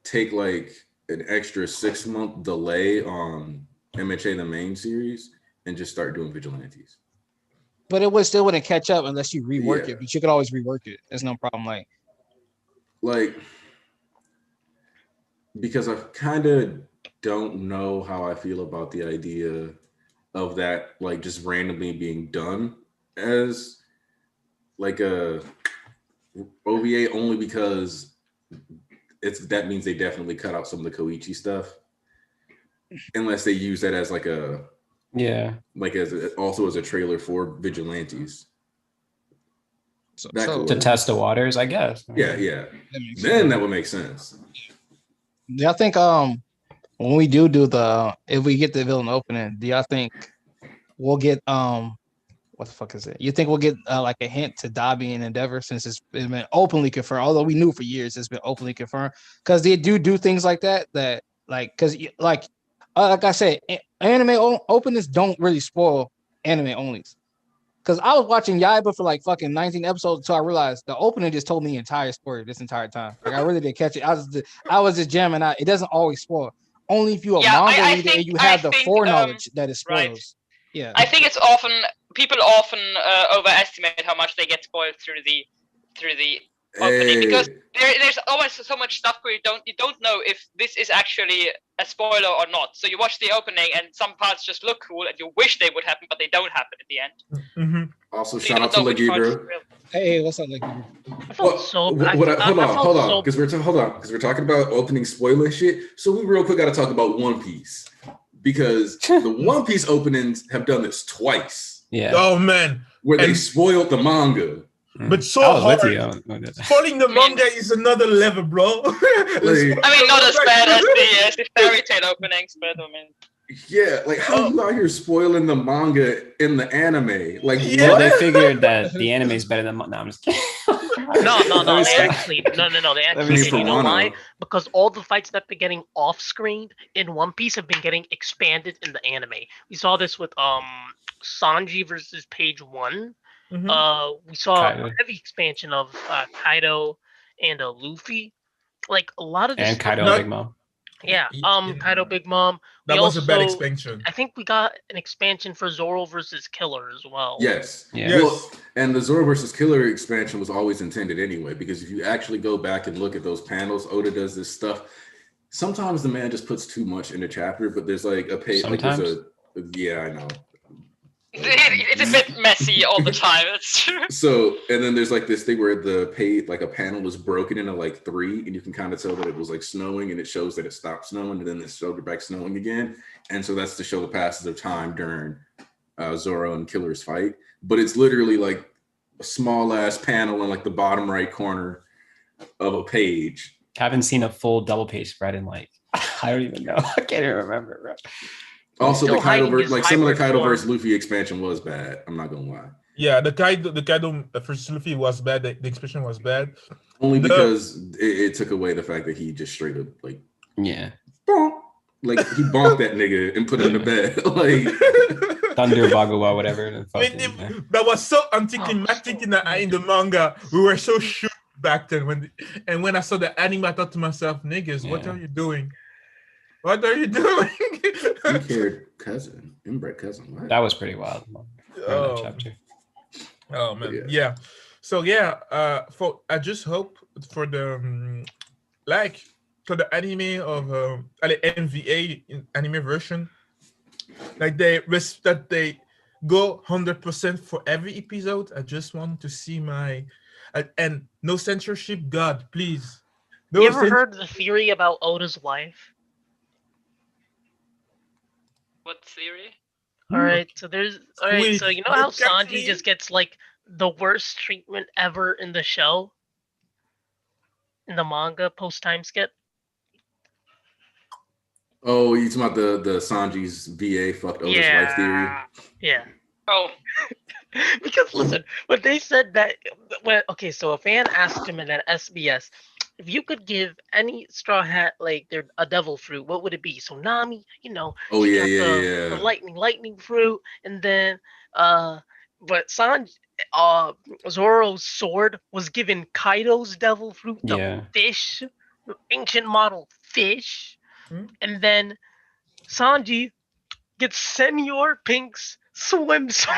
Speaker 1: take like an extra 6-month delay on MHA the main series and just start doing Vigilantes.
Speaker 4: But it still wouldn't catch up unless you rework it. But you could always rework it. There's no problem. Like
Speaker 1: because I kind of don't know how I feel about the idea of that, like just randomly being done as like a OVA, only because that means they definitely cut out some of the Koichi stuff, unless they use that as like a also as a trailer for Vigilantes.
Speaker 6: To test the waters, I guess.
Speaker 1: Yeah. Then that would make sense.
Speaker 4: Do y'all think when we do the if we get the villain opening, do y'all think we'll get what the fuck is it? You think we'll get like a hint to Dabi and Endeavor, since it's been openly confirmed? Although we knew for years it's been openly confirmed, because they do things like that like because like I said, anime openings don't really spoil anime onlys. Because I was watching Yaiba for like fucking 19 episodes until I realized the opening just told me the entire story this entire time. Like I really didn't catch it. I was just jamming out. It doesn't always spoil. Only if you're a manga reader and you have the foreknowledge that it spoils.
Speaker 5: Right.
Speaker 4: Yeah.
Speaker 5: I think it's often people overestimate how much they get spoiled through the opening, because there's always so much stuff where you don't know if this is actually a spoiler or not. So you watch the opening and some parts just look cool and you wish they would happen, but they don't happen at the end.
Speaker 3: Mm-hmm.
Speaker 1: Also, so shout out to Legibra.
Speaker 4: Hey, what's up, Legibra?
Speaker 1: Hold on, because we're talking about opening spoiler shit. So we real quick got to talk about One Piece, because the One Piece openings have done this twice.
Speaker 6: Yeah.
Speaker 3: Oh man,
Speaker 1: where they spoiled the manga.
Speaker 3: But so hard. Spoiling the manga is another level, bro.
Speaker 5: Not as bad as the fairy tale openings, but
Speaker 1: yeah, like how you out here spoiling the manga in the anime? Like,
Speaker 6: well, they figured that the anime is better than. No, I'm just kidding.
Speaker 2: No. They actually, you know why? Because all the fights that they're getting off screen in One Piece have been getting expanded in the anime. We saw this with Sanji versus Page 1. Mm-hmm. We saw a heavy expansion of Kaido and Luffy. Like a lot of this.
Speaker 6: And Kaido Big Mom.
Speaker 2: Yeah, Kaido Big Mom.
Speaker 3: That was a bad expansion.
Speaker 2: I think we got an expansion for Zoro versus Killer as well.
Speaker 1: Yes.
Speaker 6: Yes.
Speaker 1: Well, and the Zoro versus Killer expansion was always intended anyway, because if you actually go back and look at those panels, Oda does this stuff. Sometimes the man just puts too much in a chapter, but there's like a page.
Speaker 6: Sometimes.
Speaker 1: I know.
Speaker 5: It's a bit messy all the time. That's true.
Speaker 1: So, and then there's like this thing where like a panel was broken into like 3, and you can kind of tell that it was like snowing, and it shows that it stopped snowing, and then it showed it back snowing again. And so that's to show the passage of time during Zoro and Killer's fight. But it's literally like a small ass panel in like the bottom right corner of a page.
Speaker 6: Haven't seen a full double page spread in like I don't even know. I can't even remember, bro.
Speaker 1: Also, the
Speaker 2: Still
Speaker 1: Kaido
Speaker 2: hiding his
Speaker 1: like some of the
Speaker 2: hybrid
Speaker 1: Kaido
Speaker 2: form.
Speaker 1: versus Luffy expansion was bad. I'm not gonna lie.
Speaker 3: Yeah, the Kaido versus Luffy was bad. The expression was bad.
Speaker 1: Only because it took away the fact that he just straight up like bonk. Like he bonked that nigga and put him to bed. Like
Speaker 6: Thunder Bagawa, whatever. And
Speaker 3: that was so anticlimactic in the manga. We were so shook back then when I saw the anime, I thought to myself, niggas, what are you doing? What are you doing?
Speaker 1: Inbred cousin. What?
Speaker 6: That was pretty wild. That chapter.
Speaker 3: Oh man, yeah. So for I just hope for the for the anime of NVA anime version, like they go 100% for every episode. I just want to see and no censorship. God, please.
Speaker 2: You ever heard the theory about Oda's wife?
Speaker 5: What theory?
Speaker 2: All right, so so you know how Sanji just gets like the worst treatment ever in the show, in the manga post time skip.
Speaker 1: Oh, you talking about the Sanji's VA fucked Oda's wife theory?
Speaker 2: Yeah.
Speaker 5: Oh.
Speaker 2: Because listen, when they said that, so a fan asked him in an SBS, if you could give any Straw Hat like a devil fruit, what would it be? So Nami, the lightning fruit, and then but Zoro's sword was given Kaido's devil fruit, the fish, ancient model fish, and then Sanji gets Senor Pink's swimsuit.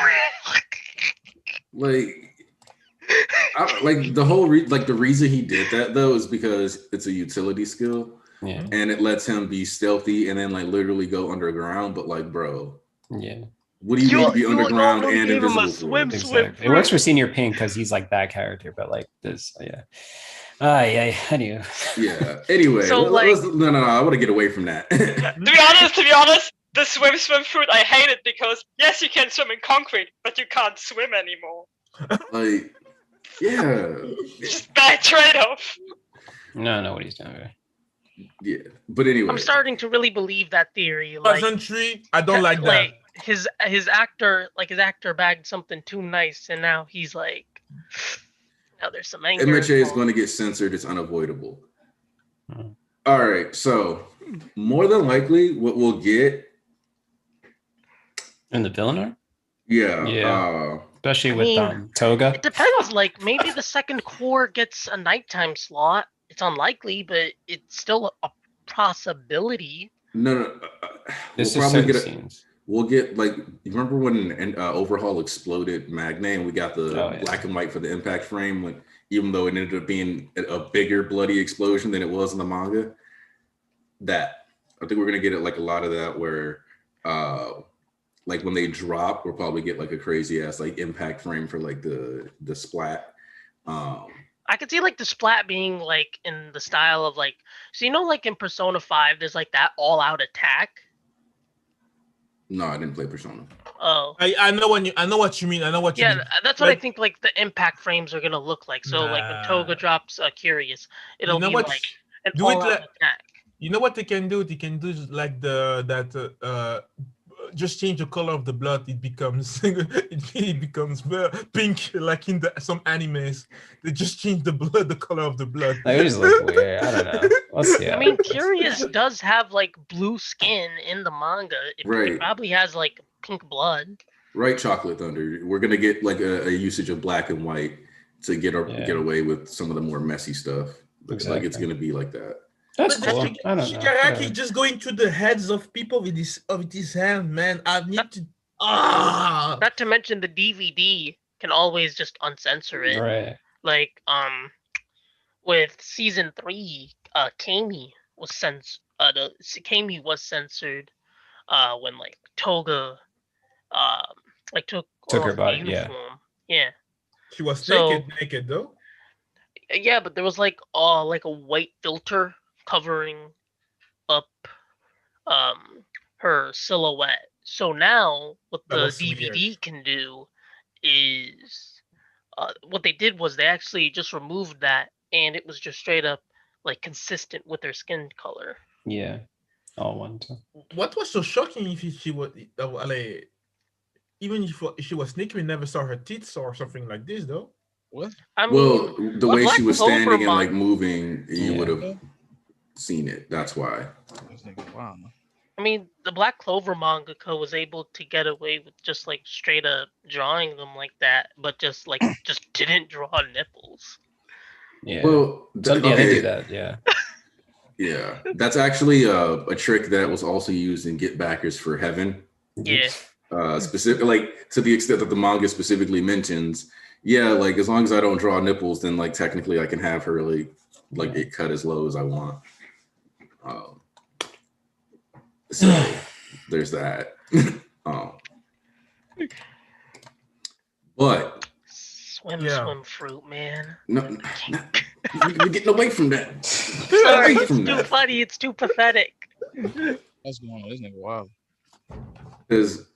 Speaker 1: The reason he did that though is because it's a utility skill, and it lets him be stealthy and then like literally go underground. But like, bro, what do you need to be underground and invisible?
Speaker 6: Exactly. It works for Senior Pink because he's like that character, but like this, anyway.
Speaker 1: Yeah. Anyway,
Speaker 2: so
Speaker 1: no. I want to get away from that.
Speaker 5: To be honest, the swim fruit I hate it because yes, you can swim in concrete, but you can't swim anymore.
Speaker 1: Like, yeah,
Speaker 5: just bad trade-off.
Speaker 6: No, I know what he's doing.
Speaker 1: Yeah, but anyway,
Speaker 2: I'm starting to really believe that theory.
Speaker 3: I don't like that.
Speaker 2: Like his actor bagged something too nice, and now he's like, now there's some anger.
Speaker 1: MHA is going to get censored. It's unavoidable. All right, so more than likely, what we'll get
Speaker 6: in the villain arc.
Speaker 1: Yeah.
Speaker 6: Especially with Toga.
Speaker 2: It depends. Like maybe the second core gets a nighttime slot. It's unlikely, but it's still a possibility.
Speaker 1: No.
Speaker 6: This is certain scenes.
Speaker 1: We'll get like you remember when Overhaul exploded Magne and we got the black and white for the impact frame even though it ended up being a bigger bloody explosion than it was in the manga. That I think we're gonna get it like a lot of that where like when they drop, we'll probably get like a crazy ass like impact frame for like the splat.
Speaker 2: I could see like the splat being like in the style of like, so like in Persona 5, there's like that all out attack.
Speaker 1: No, I didn't play Persona.
Speaker 2: Oh,
Speaker 3: I know what you mean. I know what you mean.
Speaker 2: Yeah, that's what I think. Like the impact frames are gonna look like. So like when Toga drops Curious, it'll be like an all out attack.
Speaker 3: You know what they can do? They can do like just change the color of the blood. It becomes pink, like in some animes. They just change the color of the blood.
Speaker 6: They just look weird. I don't know. Let's see.
Speaker 2: I mean, Curious does have like blue skin in the manga. It probably has like pink blood.
Speaker 1: Right, Chocolate Thunder. We're gonna get like a usage of black and white to get away with some of the more messy stuff. Exactly. Like it's gonna be like that.
Speaker 6: That's cool. I don't know.
Speaker 3: Shigaraki just going through the heads of people with his hand, man. I need to.
Speaker 2: Not to mention the DVD can always just uncensor it.
Speaker 6: Right.
Speaker 2: Like with season 3, Kami was censored. Kami was censored when like Toga like took
Speaker 6: her
Speaker 2: off
Speaker 6: body.
Speaker 2: the uniform. Yeah.
Speaker 3: She was
Speaker 2: So-
Speaker 3: naked though.
Speaker 2: Yeah, but there was like a white filter covering up her silhouette. So now what
Speaker 3: That
Speaker 2: the
Speaker 3: was
Speaker 2: DVD
Speaker 3: weird.
Speaker 2: can do is what they did was they actually just removed that, and it was just straight up like consistent with her skin color.
Speaker 6: Yeah. All one. Too.
Speaker 3: What was so shocking if she was like, even if she was naked, we never saw her teeth or something like this though.
Speaker 4: What?
Speaker 2: I mean,
Speaker 1: Well, the way
Speaker 2: Black
Speaker 1: she was
Speaker 2: Clover
Speaker 1: standing and like
Speaker 2: Mon-
Speaker 1: moving, you
Speaker 6: Yeah.
Speaker 1: would have seen it. That's why.
Speaker 4: This nigga, wow.
Speaker 2: I mean, the Black Clover mangaka was able to get away with just like straight up drawing them like that, but just didn't draw nipples.
Speaker 6: Yeah.
Speaker 1: Well,
Speaker 6: Some, yeah, they
Speaker 1: okay.
Speaker 6: do that. Yeah.
Speaker 1: Yeah, that's actually a trick that was also used in Get Backers for Heaven.
Speaker 2: Yeah.
Speaker 1: Specific, like to the extent that the manga specifically mentions, yeah, like as long as I don't draw nipples, then like technically I can have her like it cut as low as I want. So there's that. But
Speaker 2: Swim fruit, man.
Speaker 1: no, we're getting away from that.
Speaker 2: Sorry,
Speaker 1: Away
Speaker 2: it's
Speaker 1: from
Speaker 2: too
Speaker 1: that.
Speaker 2: funny. It's too pathetic.
Speaker 4: What's going on? This nigga wild.
Speaker 1: Because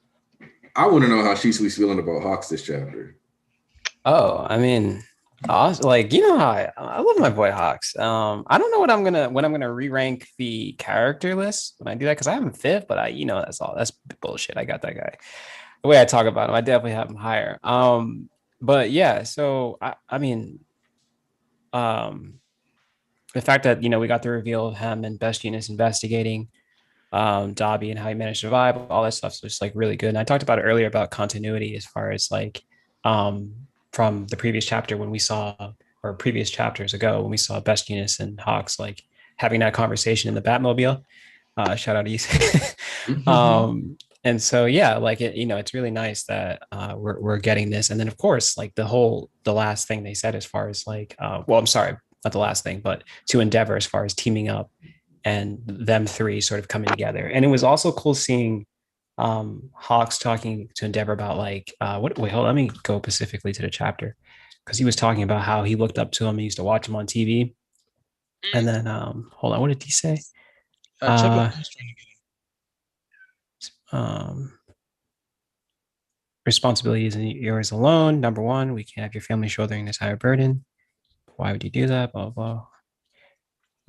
Speaker 1: I want to know how Shisui's feeling about Hawks this chapter.
Speaker 6: Oh, I mean, like you know how I love my boy Hawks. I don't know when I'm gonna re-rank the character list when I do that because I have him fifth, but that's bullshit. I got that guy. The way I talk about him, I definitely have him higher. But yeah, so I mean, the fact that we got the reveal of him and Best Genius investigating Dobby and how he managed to survive, all that stuff's just like really good. And I talked about it earlier about continuity as far as like from the previous chapter when we saw, or previous chapters ago when we saw Best Genius and Hawks like having that conversation in the Batmobile. Shout out to you. And so yeah, like it's really nice that we're getting this. And then of course, like the last thing they said as far as like I'm sorry, not the last thing, but to Endeavor as far as teaming up and them three sort of coming together. And it was also cool seeing Hawks talking to Endeavor about like hold on, let me go specifically to the chapter because he was talking about how he looked up to him, he used to watch him on TV. And then hold on, what did he say? Responsibility isn't yours alone. Number one, we can't have your family shouldering this higher burden. Why would you do that? Blah blah.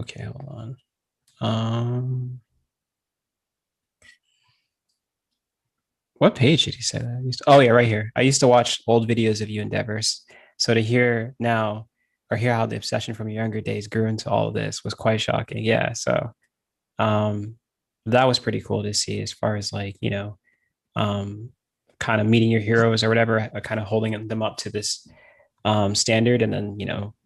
Speaker 6: Okay, hold on. What page did he say that? Oh yeah, right here. I used to watch old videos of you endeavors. So to hear now or hear how the obsession from your younger days grew into all of this was quite shocking. Yeah. So that was pretty cool to see as far as like, kind of meeting your heroes or whatever, kind of holding them up to this standard. And then,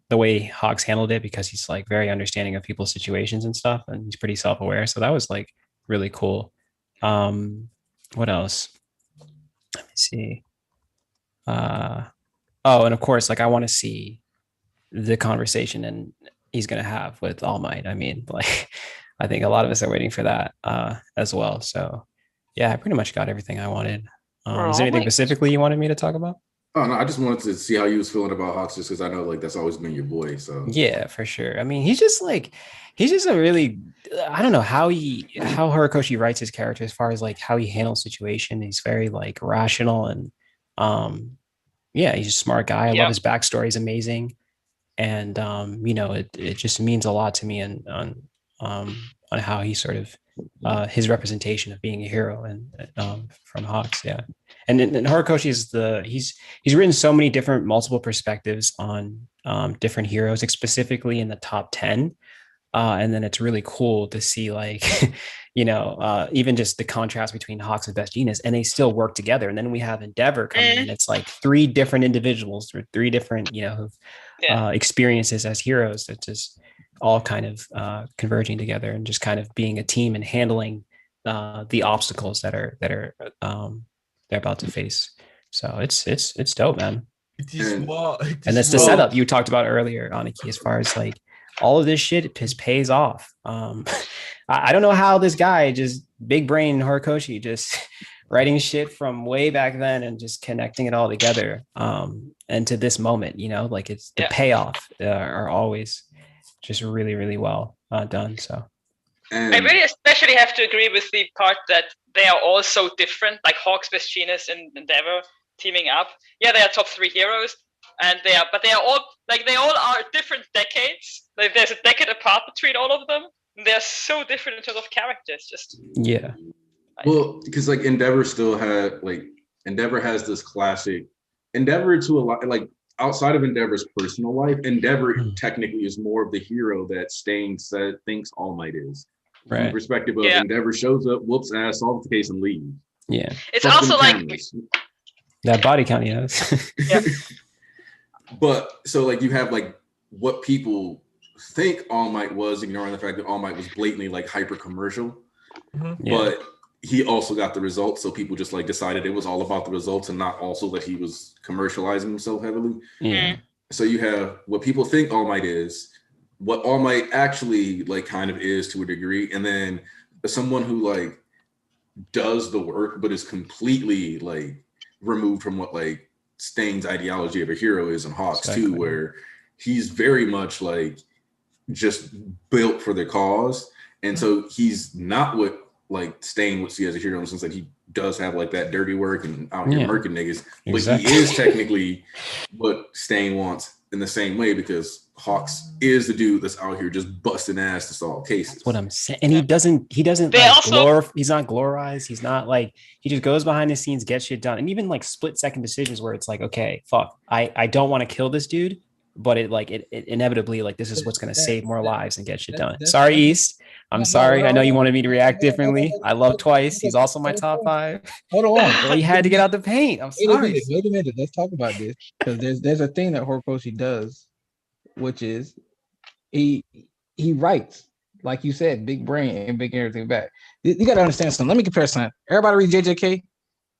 Speaker 6: the way Hawks handled it because he's like very understanding of people's situations and stuff. And he's pretty self-aware. So that was like really cool. What else? Let me see. And of course, like I want to see the conversation and he's going to have with All Might. I mean, like, I think a lot of us are waiting for that as well. So yeah, I pretty much got everything I wanted. Is there anything specifically you wanted me to talk about?
Speaker 1: Oh no, I just wanted to see how you was feeling about Hawks just because I know like that's always been your boy. So
Speaker 6: yeah, for sure. I mean, he's just a really, I don't know how Horikoshi writes his character as far as like how he handles situation. He's very like rational and yeah, he's a smart guy. I love his backstory. He's amazing. And it just means a lot to me and on how he sort of his representation of being a hero and from Hawks. Yeah. And Horikoshi is he's written so many different multiple perspectives on different heroes, specifically in the top 10. And then it's really cool to see like, even just the contrast between Hawks and Best Genius, and they still work together. And then we have Endeavor coming in. It's like three different individuals or three different, experiences as heroes that just all kind of converging together and just kind of being a team and handling the obstacles that are they're about to face. So it's dope, man. And that's the setup you talked about earlier, Aniki, as far as like all of this shit pays off. I don't know how this guy, just big brain Horikoshi, just writing shit from way back then and just connecting it all together. And to this moment, you know, like it's the payoff are always just really, really well done. So
Speaker 5: I really especially have to agree with the part that they are all so different, like Hawks, Bestinus, and Endeavor teaming up. Yeah, they are top 3 heroes, and they are all like they all are different decades. Like there's a decade apart between all of them. And they're so different in terms of characters. Just
Speaker 1: well, because like Endeavor has this classic Endeavor to a lot, like outside of Endeavor's personal life, Endeavor technically is more of the hero that Stain thinks All Might is. Right. From the perspective of Endeavor shows up, whoops ass, solves the case, and leaves.
Speaker 6: Yeah.
Speaker 5: It's also like
Speaker 6: that body count, yes.
Speaker 5: Yeah.
Speaker 1: But so like you have like what people think All Might was, ignoring the fact that All Might was blatantly like hyper commercial. But he also got the results, so people just like decided it was all about the results and not also that he was commercializing himself heavily.
Speaker 6: Yeah.
Speaker 1: So you have what people think All Might is, what All Might actually like kind of is to a degree, and then someone who like does the work but is completely like removed from what like Stain's ideology of a hero is in Hawks too, where he's very much like just built for the cause, and so he's not what like Stain would see as a hero in the sense that he does have like that dirty work and out here murking niggas, but he is technically what Stain wants in the same way, because Hawks is the dude that's out here just busting ass to solve cases.
Speaker 6: That's what I'm saying. And he doesn't like he's not glorified. He's not like, he just goes behind the scenes, gets shit done. And even like split second decisions where it's like, okay, fuck, I don't want to kill this dude, but it inevitably like this is what's going to save more lives and get shit done. Sorry, East. I'm sorry. I know you wanted me to react differently. I love Twice. He's also my top 5.
Speaker 4: Hold on.
Speaker 6: He had to get out the paint. I'm sorry.
Speaker 4: Wait a minute. Let's talk about this, because there's a thing that Horikoshi does, which is he writes, like you said, big brain and big everything back. You got to understand something. Let me compare something. Everybody read JJK.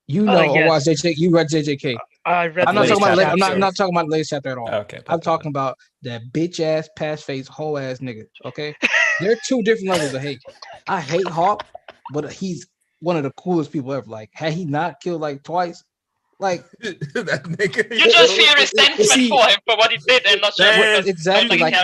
Speaker 4: You know, or watch JJK. You read JJK. I'm not talking about. I'm not talking about the latest chapter at all.
Speaker 6: Okay.
Speaker 4: I'm talking about that bitch ass, pass face, whole ass nigga. Okay, there are 2 different levels of hate. I hate Hawk, but he's one of the coolest people ever. Like, had he not killed like Twice, like
Speaker 3: that nigga,
Speaker 5: you just feel resentment for him for what he did, and not sure
Speaker 4: exactly. Like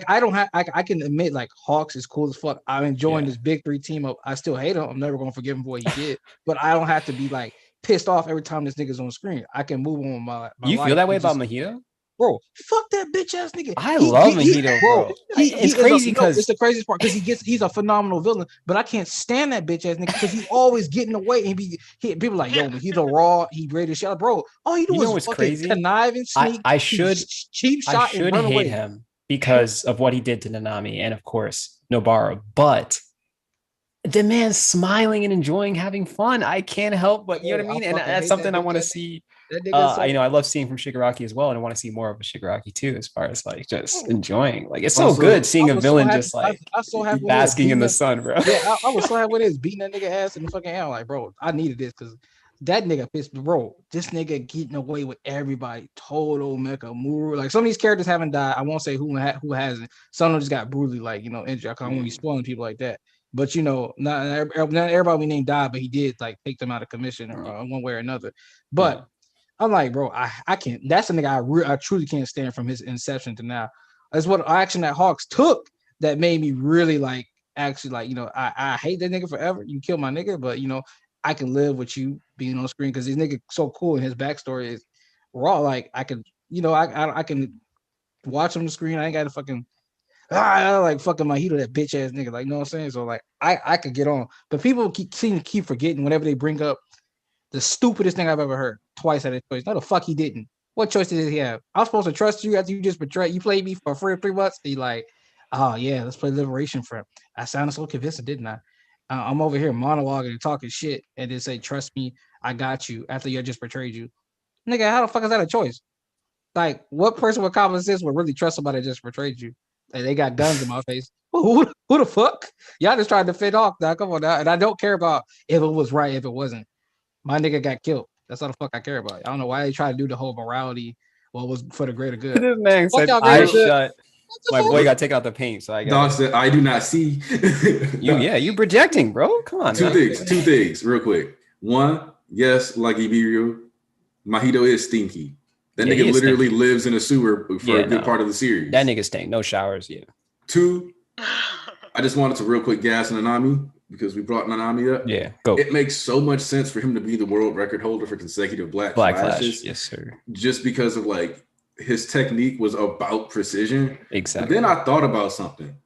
Speaker 4: I can admit like Hawks is cool as fuck. I'm enjoying this big 3 team up. I still hate him. I'm never gonna forgive him for what he did, but I don't have to be like pissed off every time this nigga's on screen. I can move on with my
Speaker 6: you
Speaker 4: life.
Speaker 6: Feel that way about Mojito?
Speaker 4: Bro, fuck that bitch ass nigga.
Speaker 6: I love Mojito, bro. It's crazy because
Speaker 4: it's the craziest part, because he's a phenomenal villain, but I can't stand that bitch ass nigga because he's always getting away and people like, yo, he's a raw, he ready to shit. Bro, all he do is fucking
Speaker 6: crazy?
Speaker 4: connive and sneak.
Speaker 6: I should
Speaker 4: cheap shot.
Speaker 6: I should hate him because of what he did to Nanami and of course Nobara, but the man's smiling and enjoying having fun. I can't help but, you know what I mean? And that's something I want to see. I love seeing from Shigaraki as well, and I want to see more of a Shigaraki too, as far as like just enjoying. Like it's so good seeing a villain just like basking in the sun, bro.
Speaker 4: Yeah, I was so happy with this, beating that nigga ass in the fucking air. Like, bro, I needed this because that nigga pissed me, bro. This nigga getting away with everybody. Total Mecha Muru. Like some of these characters haven't died. I won't say who hasn't. Some of them just got brutally like injured. I can't want to be spoiling people like that. But not everybody we named died, but he did like take them out of commission or one way or another. But I'm like, bro, I can't. That's the nigga I truly can't stand from his inception to now. That's what action that Hawks took that made me really like actually like I hate that nigga forever. You kill my nigga, but I can live with you being on screen because this nigga so cool and his backstory is raw. Like I can I can watch him on the screen. I ain't got to fucking. I like fucking Mojito, that bitch ass nigga. Like, you know what I'm saying? So like, I could get on, but people seem to keep forgetting whenever they bring up the stupidest thing I've ever heard. Twice at a choice. No, the fuck he didn't. What choice did he have? I'm supposed to trust you after you just betrayed. You played me for free 3 months. He like, oh yeah, let's play Liberation Front. I sounded so convincing, didn't I? I'm over here monologuing and talking shit, and then say, trust me, I got you. After you just betrayed you, nigga. How the fuck is that a choice? Like, what person with common sense would really trust somebody that just betrayed you? And they got guns in my face. Who the fuck? Y'all just trying to fit off now. Come on now. And I don't care about if it was right, if it wasn't. My nigga got killed. That's all the fuck I care about. I don't know why they try to do the whole morality. Well, it was for the greater good.
Speaker 6: This man said, I shut. My boy got taken out the paint, so I got.
Speaker 1: Dog said, I do not see.
Speaker 6: You projecting, bro. Come on.
Speaker 1: Two things, real quick. One, yes, like Ibiru, Mahito is stinky. That
Speaker 6: Yeah, he
Speaker 1: nigga
Speaker 6: is
Speaker 1: literally
Speaker 6: stinky.
Speaker 1: lives in a sewer for a good part of the series.
Speaker 6: That nigga stink. No showers. Yeah.
Speaker 1: Two, I just wanted to real quick gas Nanami because we brought Nanami up.
Speaker 6: Yeah. Go.
Speaker 1: It makes so much sense for him to be the world record holder for consecutive Black Flashes.
Speaker 6: Flash. Yes, sir.
Speaker 1: Just because of like his technique was about precision.
Speaker 6: Exactly.
Speaker 1: But then I thought about something.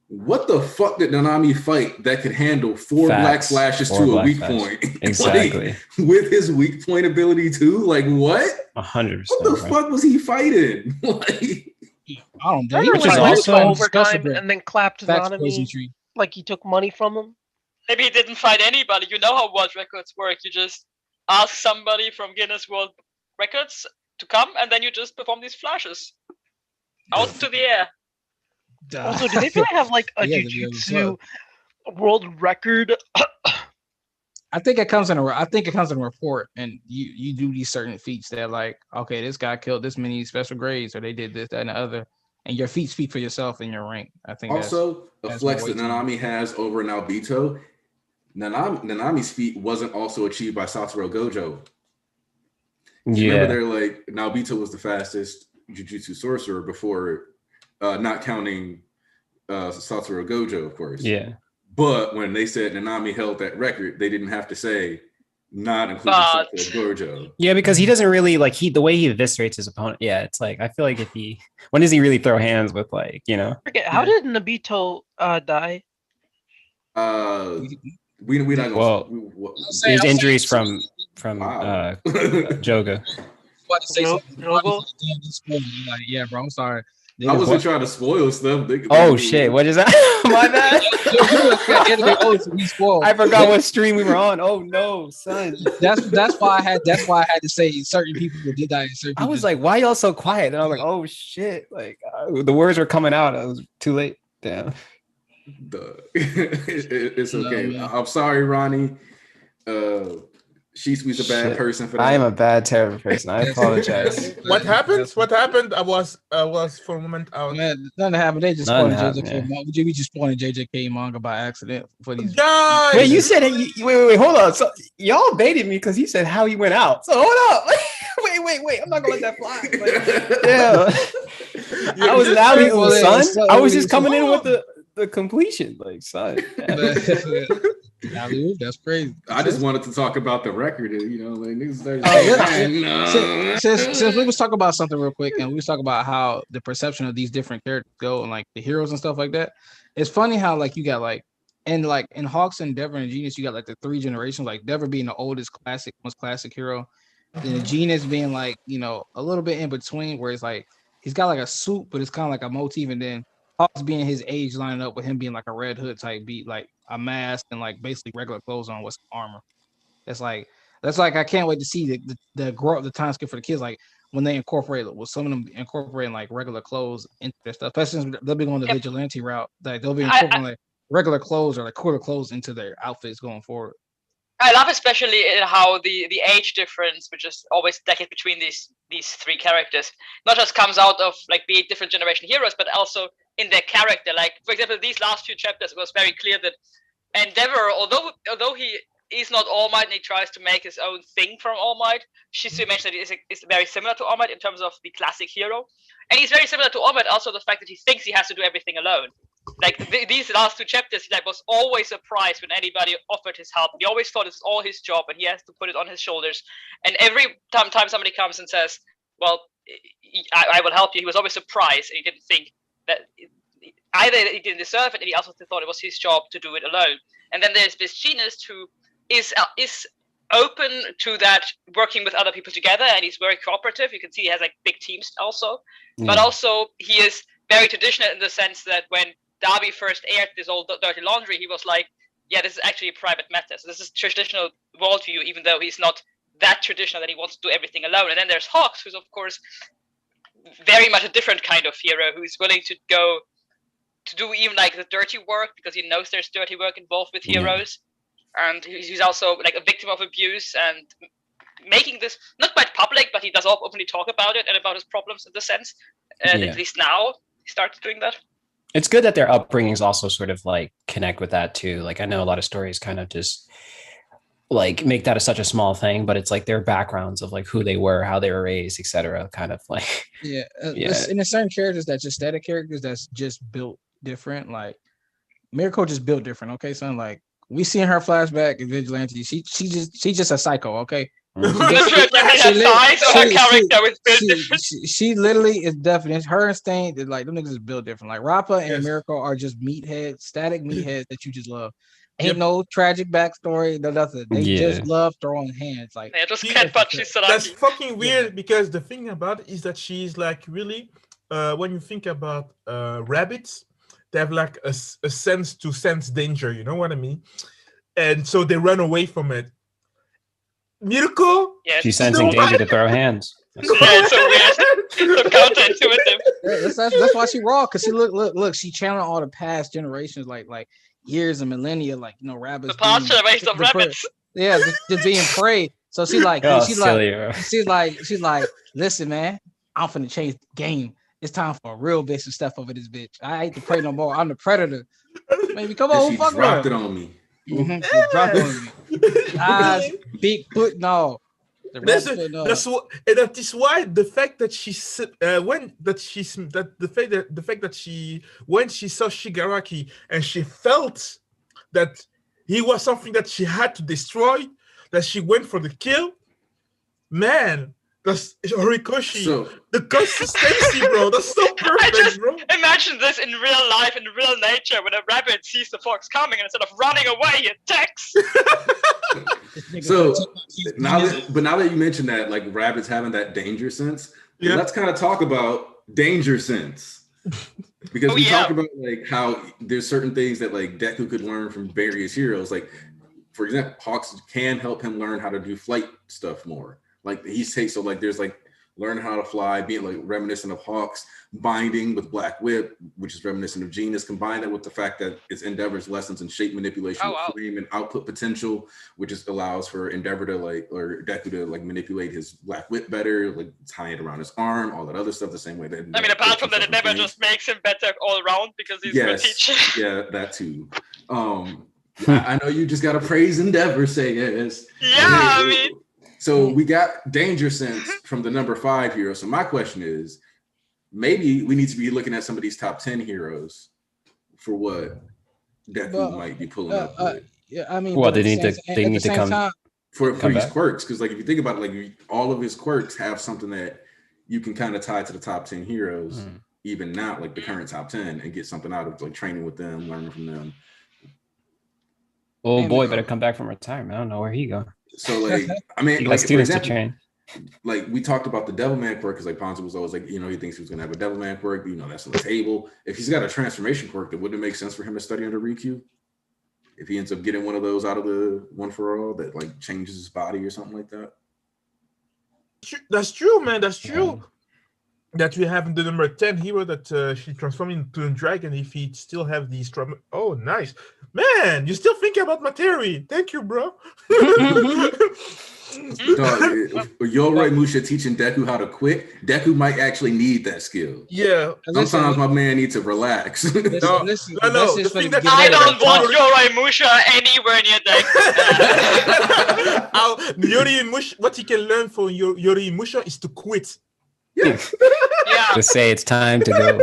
Speaker 1: What the fuck did Nanami fight that could handle four Black Flashes to a weak point?
Speaker 6: Exactly.
Speaker 1: Like, with his weak point ability too? Like what?
Speaker 6: 100%.
Speaker 1: What the fuck was he fighting? Like,
Speaker 4: I don't know.
Speaker 2: Remember
Speaker 4: He
Speaker 2: when he
Speaker 4: was
Speaker 2: went to overtime
Speaker 4: discussable.
Speaker 2: and then clapped
Speaker 4: Facts
Speaker 2: Nanami
Speaker 4: poison tree.
Speaker 2: like he took money from him?
Speaker 5: Maybe he didn't fight anybody. You know how world records work. You just ask somebody from Guinness World Records to come, and then you just perform these flashes out to the air.
Speaker 2: Also, do they really have like a
Speaker 4: Yeah,
Speaker 2: jiu-jitsu world record?
Speaker 4: I think it comes in a report, and you do these certain feats that like, okay, this guy killed this many special grades, or they did this, that, and the other, and your feats speak for yourself in your rank. I think
Speaker 1: also
Speaker 4: that's
Speaker 1: a flex that
Speaker 4: more
Speaker 1: Nanami has over an Albedo. Nanami's feat wasn't also achieved by Satoru Gojo.
Speaker 6: Yeah.
Speaker 1: Remember, they're like Naobito was the fastest Jujutsu sorcerer before, not counting Satoru Gojo, of course.
Speaker 6: Yeah.
Speaker 1: But when they said Nanami held that record, they didn't have to say not including Satoru Gojo.
Speaker 6: Yeah, because he doesn't really like the way he eviscerates his opponent. Yeah, it's like I feel like when does he really throw hands with like, you know?
Speaker 2: Forget, how did Nobito die?
Speaker 1: We not gonna.
Speaker 6: Well, his injuries from
Speaker 1: Wow.
Speaker 6: Joga.
Speaker 4: Like, yeah, bro, I'm sorry.
Speaker 1: I wasn't trying to spoil stuff.
Speaker 6: Oh shit! What is that? My bad. I forgot what stream we were on. Oh no, son.
Speaker 4: That's why I had to say certain people did that.
Speaker 6: I was like, why y'all so quiet? And I was like, oh shit! Like the words were coming out. I was too late. Damn.
Speaker 1: It's okay. No, I'm sorry, Ronnie. She's a bad person for that.
Speaker 6: I am a bad, terrible person. I apologize.
Speaker 3: What happened? What happened? I was for a moment out.
Speaker 4: Man, nothing happened. They just spoiled JJK manga. We just spoiled JJK manga by accident for these
Speaker 3: guys.
Speaker 6: Wait, you said wait, hold on. So y'all baited me because he said how he went out. So hold up. wait. I'm not gonna let that fly. Like, yeah. I was now son. I was just coming in with the completion, like son.
Speaker 4: That's crazy.
Speaker 1: I just wanted to talk about the record, and like niggas
Speaker 4: started since we was talking about something real quick, and we was talking about how the perception of these different characters go, and like the heroes and stuff like that. It's funny how like you got like in Hawks and Dever and Genius, you got like the three generations, like Dever being the oldest most classic hero, then Genius being like a little bit in between, where it's like he's got like a suit, but it's kind of like a motif, and then Hawks being his age lining up with him being like a Red Hood type beat, like a mask and like basically regular clothes on with some armor. That's like I can't wait to see the grow up the time skip for the kids, like when they incorporate some of them incorporating like regular clothes into their stuff. Especially since they'll be going the vigilante route, like they'll be incorporating like regular clothes or like quarter clothes into their outfits going forward.
Speaker 5: I love especially how the age difference, which is always decade between these three characters, not just comes out of like being different generation heroes, but also in their character. Like for example, these last few chapters, it was very clear that Endeavor, although he is not All Might and he tries to make his own thing from All Might, Shizue mentioned that he is very similar to All Might in terms of the classic hero, and he's very similar to All Might also the fact that he thinks he has to do everything alone. Like these last two chapters, he was always surprised when anybody offered his help. He always thought it's all his job and he has to put it on his shoulders. And every time somebody comes and says, well, I will help you, he was always surprised, and he didn't think that either he didn't deserve it, and he also thought it was his job to do it alone. And then there's this Genius who is open to that, working with other people together, and he's very cooperative. You can see he has like big teams also, but also he is very traditional in the sense that when Darby first aired this old Dirty Laundry, he was like, yeah, this is actually a private matter. So this is traditional worldview, even though he's not that traditional that he wants to do everything alone. And then there's Hawks, who's of course very much a different kind of hero, who's willing to go to do even like the dirty work because he knows there's dirty work involved with heroes. And he's also like a victim of abuse and making this not quite public, but he does openly talk about it and about his problems in the sense. At least now he starts doing that.
Speaker 6: It's good that their upbringings also sort of like connect with that too. Like I know a lot of stories kind of just like make that such a small thing, but it's like their backgrounds of like who they were, how they were raised, etc. Kind of like
Speaker 4: Yeah,
Speaker 6: yeah.
Speaker 4: And there's certain characters that's just static characters that's just built different. Like Miracle just built different. Okay, son. Like we see in her flashback in Vigilante, she's just a psycho. Okay. She literally is definite. Her instinct is like them niggas is built different. Like Rappa and Miracle are just meatheads, static meatheads that you just love. Ain't no tragic backstory, no nothing. They just love throwing hands. Like
Speaker 5: just can't punch Saraki.
Speaker 3: That's fucking weird because the thing about it is that she's like really when you think about rabbits, they have like a sense to sense danger, you know what I mean? And so they run away from it. Miracle?
Speaker 6: Yes. She's sensing danger to throw hands.
Speaker 5: Yeah, it's so weird. So counterintuitive.
Speaker 4: That's why she raw, because she look, she channeling all the past generations, like years and millennia, like rabbits.
Speaker 5: The past generations of rabbits.
Speaker 4: Yeah, just being prey. So she's like, she's like, listen, man, I'm finna change the game. It's time for a real bitch to step over this bitch. I ain't the prey no more. I'm the predator. Maybe come on,
Speaker 1: she dropped it on me.
Speaker 4: Dropped it on me. Eyes, big foot, no.
Speaker 3: That's that is why the fact that when she saw Shigaraki and she felt that he was something that she had to destroy, that she went for the kill, man. That's Horikoshi. The consistency, bro. That's so perfect, bro.
Speaker 5: Imagine this in real life, in real nature, when a rabbit sees the fox coming and instead of running away, it attacks.
Speaker 1: So now that you mentioned that, like rabbits having that danger sense, let's kind of talk about danger sense. Because we talk about like how there's certain things that like Deku could learn from various heroes. Like, for example, Hawks can help him learn how to do flight stuff more. Like there's like learning how to fly, being like reminiscent of Hawks, binding with Black Whip, which is reminiscent of Genius. Combine that with the fact that it's Endeavor's lessons in shape manipulation, flame and output potential, which allows for Endeavor to or Deku to like manipulate his Black Whip better, like tie it around his arm, all that other stuff. The same way that
Speaker 5: apart from that, Endeavor just makes him better all around because he's a good teacher.
Speaker 1: Yeah, that too. I know you just gotta praise Endeavor, say yes.
Speaker 5: Yeah,
Speaker 1: So we got danger sense from the number 5 hero. So my question is, maybe we need to be looking at some of these top 10 heroes for what Deku might be pulling up with.
Speaker 4: Yeah, I mean,
Speaker 6: they need to come
Speaker 1: for these quirks, because like if you think about it, like all of his quirks have something that you can kind of tie to the top 10 heroes, even now, like the current top 10, and get something out of like training with them, learning from them.
Speaker 6: Oh boy, better come back from retirement. I don't know where he go.
Speaker 1: So like, I mean,
Speaker 6: like students to train.
Speaker 1: Like we talked about the Devilman quirk, because like Ponzo was always like, he thinks he was gonna have a Devilman quirk, but that's on the table. If he's got a transformation quirk, then wouldn't it make sense for him to study under Rikyū? If he ends up getting one of those out of the One for All that like changes his body or something like that.
Speaker 3: That's true, man. That's true. Yeah. That we have the number 10 hero that she transformed into a dragon. If he still have these oh, nice, man! You still think about my theory? Thank you, bro.
Speaker 1: Yoroi Musha teaching Deku how to quit. Deku might actually need that skill.
Speaker 3: Yeah.
Speaker 1: Sometimes my man needs to relax.
Speaker 3: No.
Speaker 5: I don't want Yoroi Musha anywhere near Deku.
Speaker 3: Yoroi Musha, what he can learn from Yoroi Musha is to quit.
Speaker 5: Yeah.
Speaker 6: Just say it's time to go.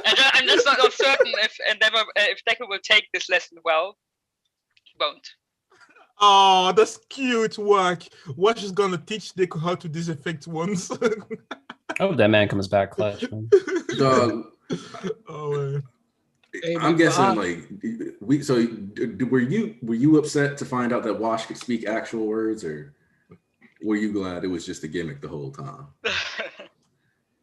Speaker 5: I'm just not certain if Deku will take this lesson well. He won't.
Speaker 3: Oh, that's cute, Wack. Wack is gonna teach Deku how to disinfect wounds.
Speaker 6: Oh, that man comes back clutch, man.
Speaker 1: I'm guessing were you upset to find out that Wash could speak actual words, or were you glad it was just a gimmick the whole time?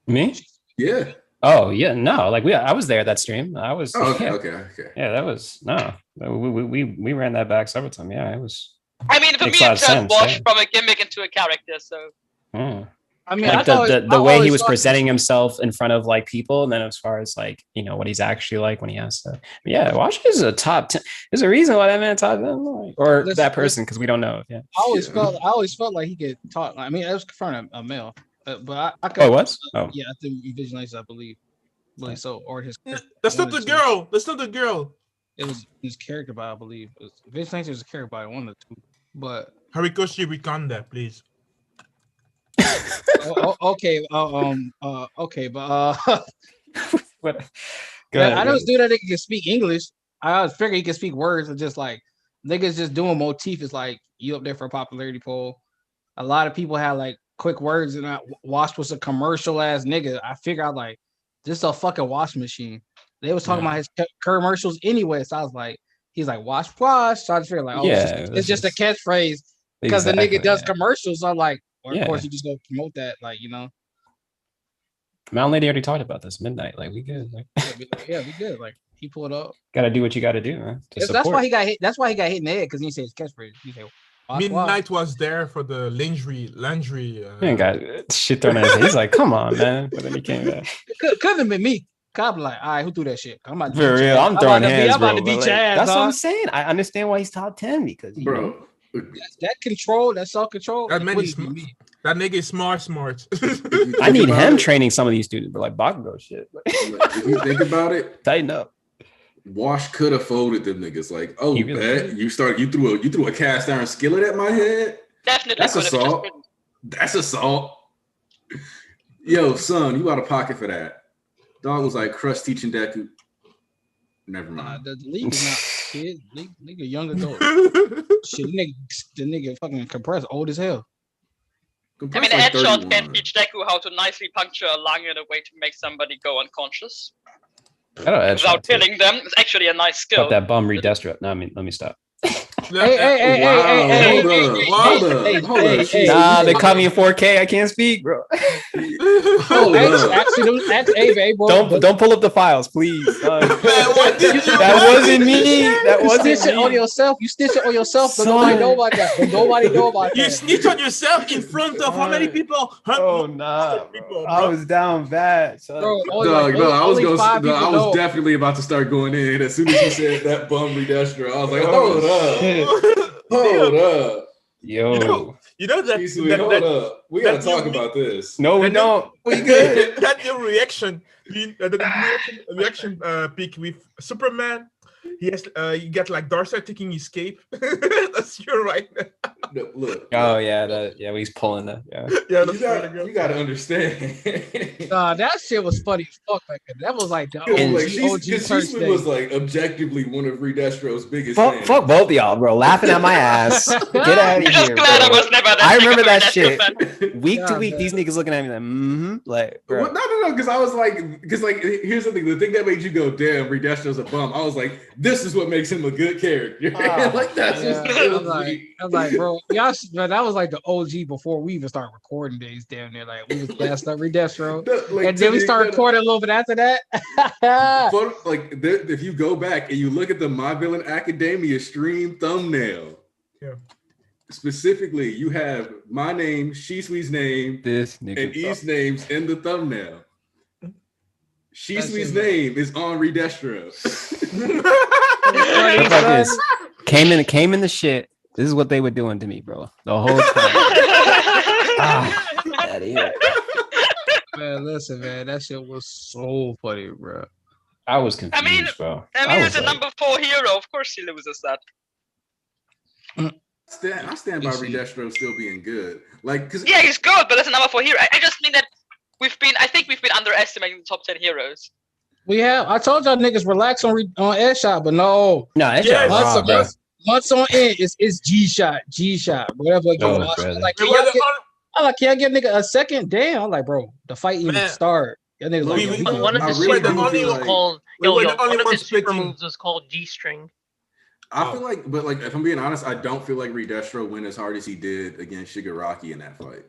Speaker 6: Me?
Speaker 1: Yeah.
Speaker 6: Oh yeah, no. Like I was there at that stream. I was.
Speaker 1: Oh, okay,
Speaker 6: yeah.
Speaker 1: Okay.
Speaker 6: Yeah, that was no. We ran that back several times. Yeah, it was.
Speaker 5: I mean, for me, it turned Wash from a gimmick into a character. So.
Speaker 4: I mean,
Speaker 6: like the way he was presenting himself in front of like people, and then as far as like what he's actually like when he has to. Yeah, Wash is a top 10. There's a reason why that man top 10, or that person, because we don't know. Yeah.
Speaker 4: I always felt like he could talk. I mean, I was confronting a male. But I
Speaker 6: could, it was? Oh.
Speaker 4: Yeah, I think he visualized, I believe so, or his.
Speaker 3: That's not the girl. That's not the girl.
Speaker 4: It was his character, but I believe Vigilante was a character by one of the two. But
Speaker 3: Harikoshi, recon that, please.
Speaker 4: okay. Okay, but
Speaker 6: What?
Speaker 4: I know this dude that nigga can speak English. I always figure he can speak words, and just like niggas just doing motif is like you up there for a popularity poll. A lot of people have like quick words, and Wash was a commercial ass nigga. I figure out like this is a fucking wash machine. They was talking about his commercials anyway, so I was like, he's like wash. So I just figured like, oh, it's just a catchphrase because the nigga does commercials. So I'm like, well, of course you just go promote that, like
Speaker 6: Mountain Lady already talked about this. Midnight, like we good. Like,
Speaker 4: we good. Like he pulled up.
Speaker 6: Gotta do what you gotta do, man.
Speaker 4: That's why he got hit. That's why he got hit in the head because he said his catchphrase. He said,
Speaker 3: Midnight was there for the laundry.
Speaker 6: He ain't got shit thrown at his head. He's like, come on, man. But then he came back.
Speaker 4: Couldn't have been me. Cobb like, all right, who threw that shit? I'm about to
Speaker 6: for real. I'm throwing hands,
Speaker 4: I'm about to beat your ass.
Speaker 6: That's what I'm saying. I understand why he's top 10 because
Speaker 1: bro,
Speaker 4: that control, that self-control.
Speaker 3: That nigga is smart.
Speaker 6: I need him training some of these students, but like Bakugo shit.
Speaker 1: If you think about it,
Speaker 6: tighten up.
Speaker 1: Wash could have folded them niggas. Like, oh, you threw a cast iron skillet at my head.
Speaker 5: Definitely,
Speaker 1: that's assault. That's assault. Yo, son, you out of pocket for that. Dog was like, Crush teaching Deku. Never mind.
Speaker 4: The league is not kid. League a young adult. Shit, the nigga fucking compressed old as hell.
Speaker 5: I mean, Headshot can teach Deku how to nicely puncture a lung in a way to make somebody go unconscious. Without killing them. It's actually a nice skill.
Speaker 6: Got that bum Redestro. No, I mean, let me stop.
Speaker 4: Hey,
Speaker 6: nah, they caught me in 4K. I can't speak, bro.
Speaker 4: Actually, bro.
Speaker 6: Don't pull up the files, please. That wasn't me. That wasn't
Speaker 4: you snitch on yourself. You snitch on yourself, but nobody know about that. But nobody know about that.
Speaker 3: You snitch on yourself in front of how many people?
Speaker 6: Oh nah, I was down bad.
Speaker 1: Bro, I was definitely about to start going in as soon as you said that bum Redestro. I was like, hold up. Hold up.
Speaker 6: Yo.
Speaker 3: You know that,
Speaker 1: hold up. We gotta talk about this.
Speaker 6: No, we don't. We good.
Speaker 3: That your reaction. The reaction pic with Superman. He has you get like Darkseid taking his cape. That's your right now.
Speaker 1: No, look.
Speaker 6: Oh yeah, he's pulling that. Yeah.
Speaker 1: You gotta understand.
Speaker 4: That shit was funny as fuck back then. That was like the
Speaker 1: OG was like objectively one of Redestro's biggest fans.
Speaker 6: Fuck both of y'all, bro. Laughing at my ass. Get out of here, bro. I remember that shit. Week to week, these niggas looking at me like, bro.
Speaker 1: Well, no, because I was like, here's the thing that made you go, damn, Redestro's a bum. I was like, this is what makes him a good character. Like that's
Speaker 4: I'm like, bro, y'all, that was like the OG before we even started recording days down there. Like we was gassed up Redestro, and then we started recording a little bit after that.
Speaker 1: If you go back and you look at the My Villain Academia stream thumbnail, specifically, you have my name, Shisui's name, and E's names in the thumbnail. Shisui's name is on Redestro.
Speaker 6: Came in the shit. This is what they were doing to me, bro. The whole time.
Speaker 4: Man, listen, man, that shit was so funny, bro.
Speaker 6: I was confused, bro.
Speaker 5: I mean, it's a number 4 hero. Of course, he loses that.
Speaker 1: I stand by Redestro still being good.
Speaker 5: He's good, but that's a number 4 hero. I just mean that I think we've been underestimating the top 10 heroes.
Speaker 4: We have. I told y'all niggas relax on Headshot, but no.
Speaker 6: No, Headshot.
Speaker 4: Months on end is G-Shot, whatever. I'm like, can I give nigga a second? Damn, I'm like, bro, the fight even start.
Speaker 2: One of his super moves was called. One of his super moves was called G-string.
Speaker 1: I feel like, but if I'm being honest, I don't feel like Redestro went as hard as he did against Shigaraki in that fight.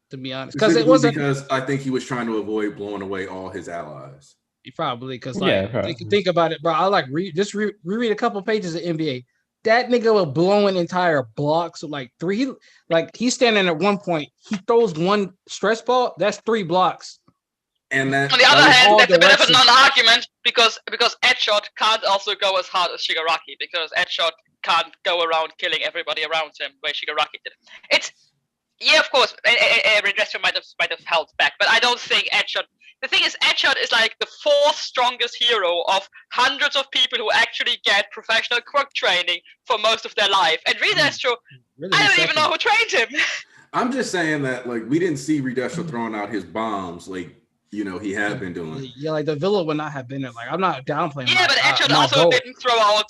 Speaker 4: To be honest,
Speaker 1: because I think he was trying to avoid blowing away all his allies.
Speaker 4: Probably because think about it, bro. I reread a couple pages of NBA. That nigga was blowing entire blocks of like 3. Like he's standing at one point, he throws one stress ball. That's 3 blocks.
Speaker 1: And
Speaker 5: on the other hand, that's a bit of a non-argument because Headshot can't also go as hard as Shigaraki because Headshot can't go around killing everybody around him where Shigaraki did. Of course, Redestro might have held back, but I don't think Headshot
Speaker 7: the thing is, Edgeshot is like the 4th strongest hero of hundreds of people who actually get professional quirk training for most of their life. And Redestro,
Speaker 4: Really
Speaker 7: I don't
Speaker 4: second.
Speaker 7: even know who trained him.
Speaker 1: I'm just saying that like we didn't see Redestro throwing out his bombs like he had been doing.
Speaker 4: Yeah, like the villa would not have been there. Like I'm not downplaying.
Speaker 7: Yeah, but Edgeshot also didn't throw out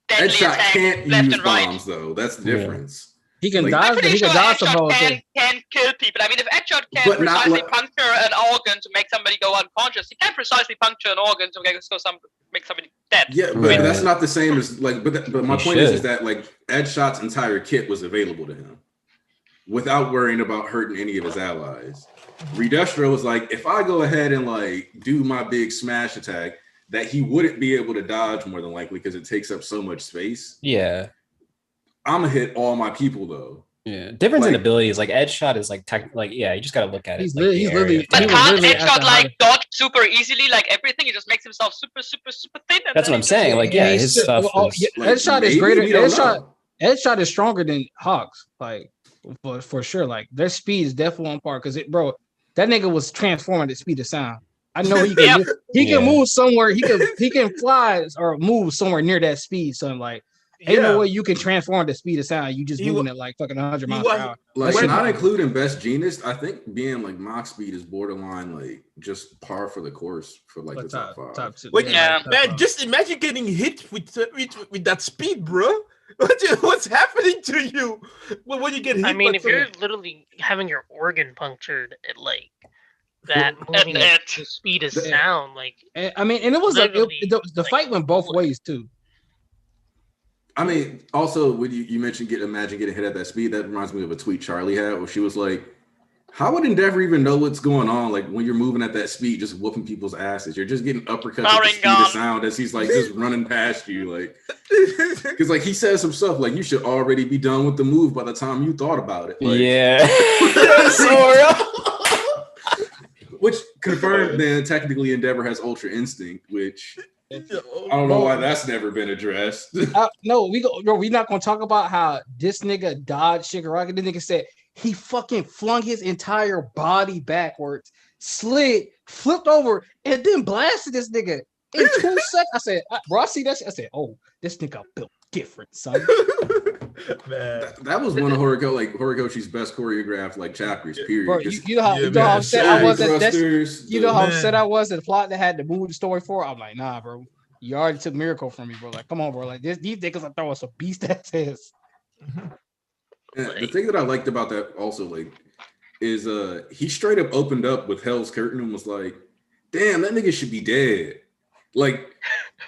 Speaker 7: deadly
Speaker 1: Edgeshot
Speaker 7: attacks
Speaker 1: can't
Speaker 7: left
Speaker 1: use
Speaker 7: and right.
Speaker 1: bombs though. That's the difference.
Speaker 4: He can
Speaker 1: Like,
Speaker 4: dodge.
Speaker 7: I'm pretty
Speaker 4: He
Speaker 7: sure
Speaker 4: can dodge some
Speaker 7: Edgeshot
Speaker 4: bullshit.
Speaker 7: can kill people. I mean, if Edgeshot can
Speaker 1: But not
Speaker 7: precisely
Speaker 1: like-
Speaker 7: puncture an organ to make somebody go unconscious, he can precisely puncture an organ to make somebody dead.
Speaker 1: Yeah, but
Speaker 6: Right.
Speaker 1: that's not the same as like. But my
Speaker 6: He
Speaker 1: point is
Speaker 6: should.
Speaker 1: that like Edshot's entire kit was available to him, without worrying about hurting any of his allies. Redestro was like, if I go ahead and like do my big smash attack, that he wouldn't be able to dodge more than likely because it takes up so much space.
Speaker 6: Yeah.
Speaker 1: I'm gonna hit all my people though.
Speaker 6: Yeah. Difference in
Speaker 1: Like-
Speaker 6: abilities, like Edgeshot is like yeah, you just gotta look at it.
Speaker 4: He's
Speaker 6: like,
Speaker 4: li-
Speaker 6: the
Speaker 4: he's
Speaker 6: area.
Speaker 4: literally-
Speaker 7: But
Speaker 4: He was
Speaker 7: can't
Speaker 4: literally at
Speaker 7: Edgeshot
Speaker 4: the
Speaker 7: like dodge super easily, like everything? He just makes himself super thin. And
Speaker 6: That's
Speaker 7: then
Speaker 6: what I'm
Speaker 7: he
Speaker 6: saying. Like, yeah,
Speaker 4: he's
Speaker 6: his
Speaker 4: still-
Speaker 6: stuff
Speaker 4: well,
Speaker 6: is
Speaker 4: yeah,
Speaker 1: Like,
Speaker 4: Edshot is
Speaker 1: maybe,
Speaker 4: greater.
Speaker 1: we don't
Speaker 4: Edshot
Speaker 1: know.
Speaker 4: Edshot is stronger than Hawks. Like, for sure. Like their speed is definitely on par. Because bro, that nigga was transforming at the speed of sound. I know he can. He can
Speaker 6: Yeah.
Speaker 4: move somewhere. He can fly or move somewhere near that speed. So I'm like, ain't no way you can transform at the speed of sound. You just
Speaker 3: He
Speaker 4: moving
Speaker 3: wa-
Speaker 4: at like fucking 100
Speaker 3: he
Speaker 4: miles per
Speaker 3: was-
Speaker 4: hour.
Speaker 1: Like
Speaker 3: When-
Speaker 1: not including best genius, I think being like Mach speed is borderline like just par for the course for like the top five.
Speaker 4: Top two.
Speaker 3: Wait,
Speaker 7: Yeah.
Speaker 4: top
Speaker 3: Man,
Speaker 4: five.
Speaker 3: just imagine getting hit with that speed, bro. What's happening to you when you get hit?
Speaker 2: I mean,
Speaker 3: by
Speaker 2: if you're
Speaker 3: something?
Speaker 2: literally having your organ punctured at like that,
Speaker 7: At
Speaker 2: moving
Speaker 7: that.
Speaker 2: at the speed of
Speaker 1: The-
Speaker 2: sound, like
Speaker 4: And, I mean, and it was like
Speaker 2: Literally,
Speaker 4: the
Speaker 2: like,
Speaker 4: fight went both
Speaker 2: bullet.
Speaker 4: ways too.
Speaker 1: I mean, also when you mentioned imagine getting hit at that speed, that reminds me of a tweet Charlie had where she was like, how would Endeavor even know what's going on? Like when you're moving at that speed, just whooping people's asses. You're just getting uppercuts at the speed
Speaker 7: Sharingan.
Speaker 1: of sound as he's like just running past you. Like, because like he says himself, like you should already be done with the move by the time you thought about it. Like,
Speaker 6: yeah.
Speaker 1: which confirmed then technically Endeavor has Ultra Instinct, which I don't know why that's never been addressed.
Speaker 4: No, we're not gonna talk about how this nigga dodged Shigaraki. This nigga said he fucking flung his entire body backwards, slid, flipped over, and then blasted this nigga in 2 seconds. I said, bro, I see that shit. I said, oh, this nigga built different, son.
Speaker 3: Man.
Speaker 1: That was one of Horikoshi's best choreographed like chapters. Period.
Speaker 4: Bro,
Speaker 1: Just
Speaker 4: you know how
Speaker 3: Yeah,
Speaker 4: how
Speaker 3: man.
Speaker 4: upset I was
Speaker 1: shoulder
Speaker 4: at that.
Speaker 1: thrusters,
Speaker 4: You know how
Speaker 3: Man.
Speaker 4: upset I was at the plot that had to move the story for. I'm like, nah, bro. You already took Miracle from me, bro. Like, come on, bro. Like these niggas are throwing some beast ass ass.
Speaker 1: And the thing that I liked about that also like is he straight up opened up with Hell's Curtain and was like, damn, that nigga should be dead. Like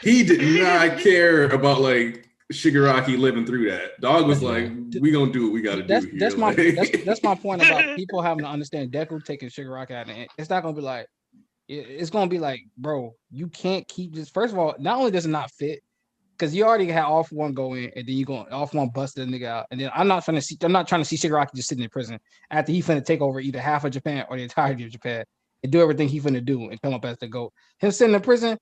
Speaker 1: he did not care about like Shigaraki living through that. Dog was like, we gonna do what we gotta do here.
Speaker 4: That's my
Speaker 1: Like-
Speaker 4: that's my point about people having to understand Deku taking Shigaraki out. And it's not gonna be like it's gonna be like, bro, you can't keep this. First of all, not only does it not fit, because you already had All For One go in, and then you go All For One bust the nigga out, and then I'm not trying to see Shigaraki just sitting in prison after he finna take over either half of Japan or the entirety of Japan and do everything he finna do and come up as the GOAT. Him sitting in prison,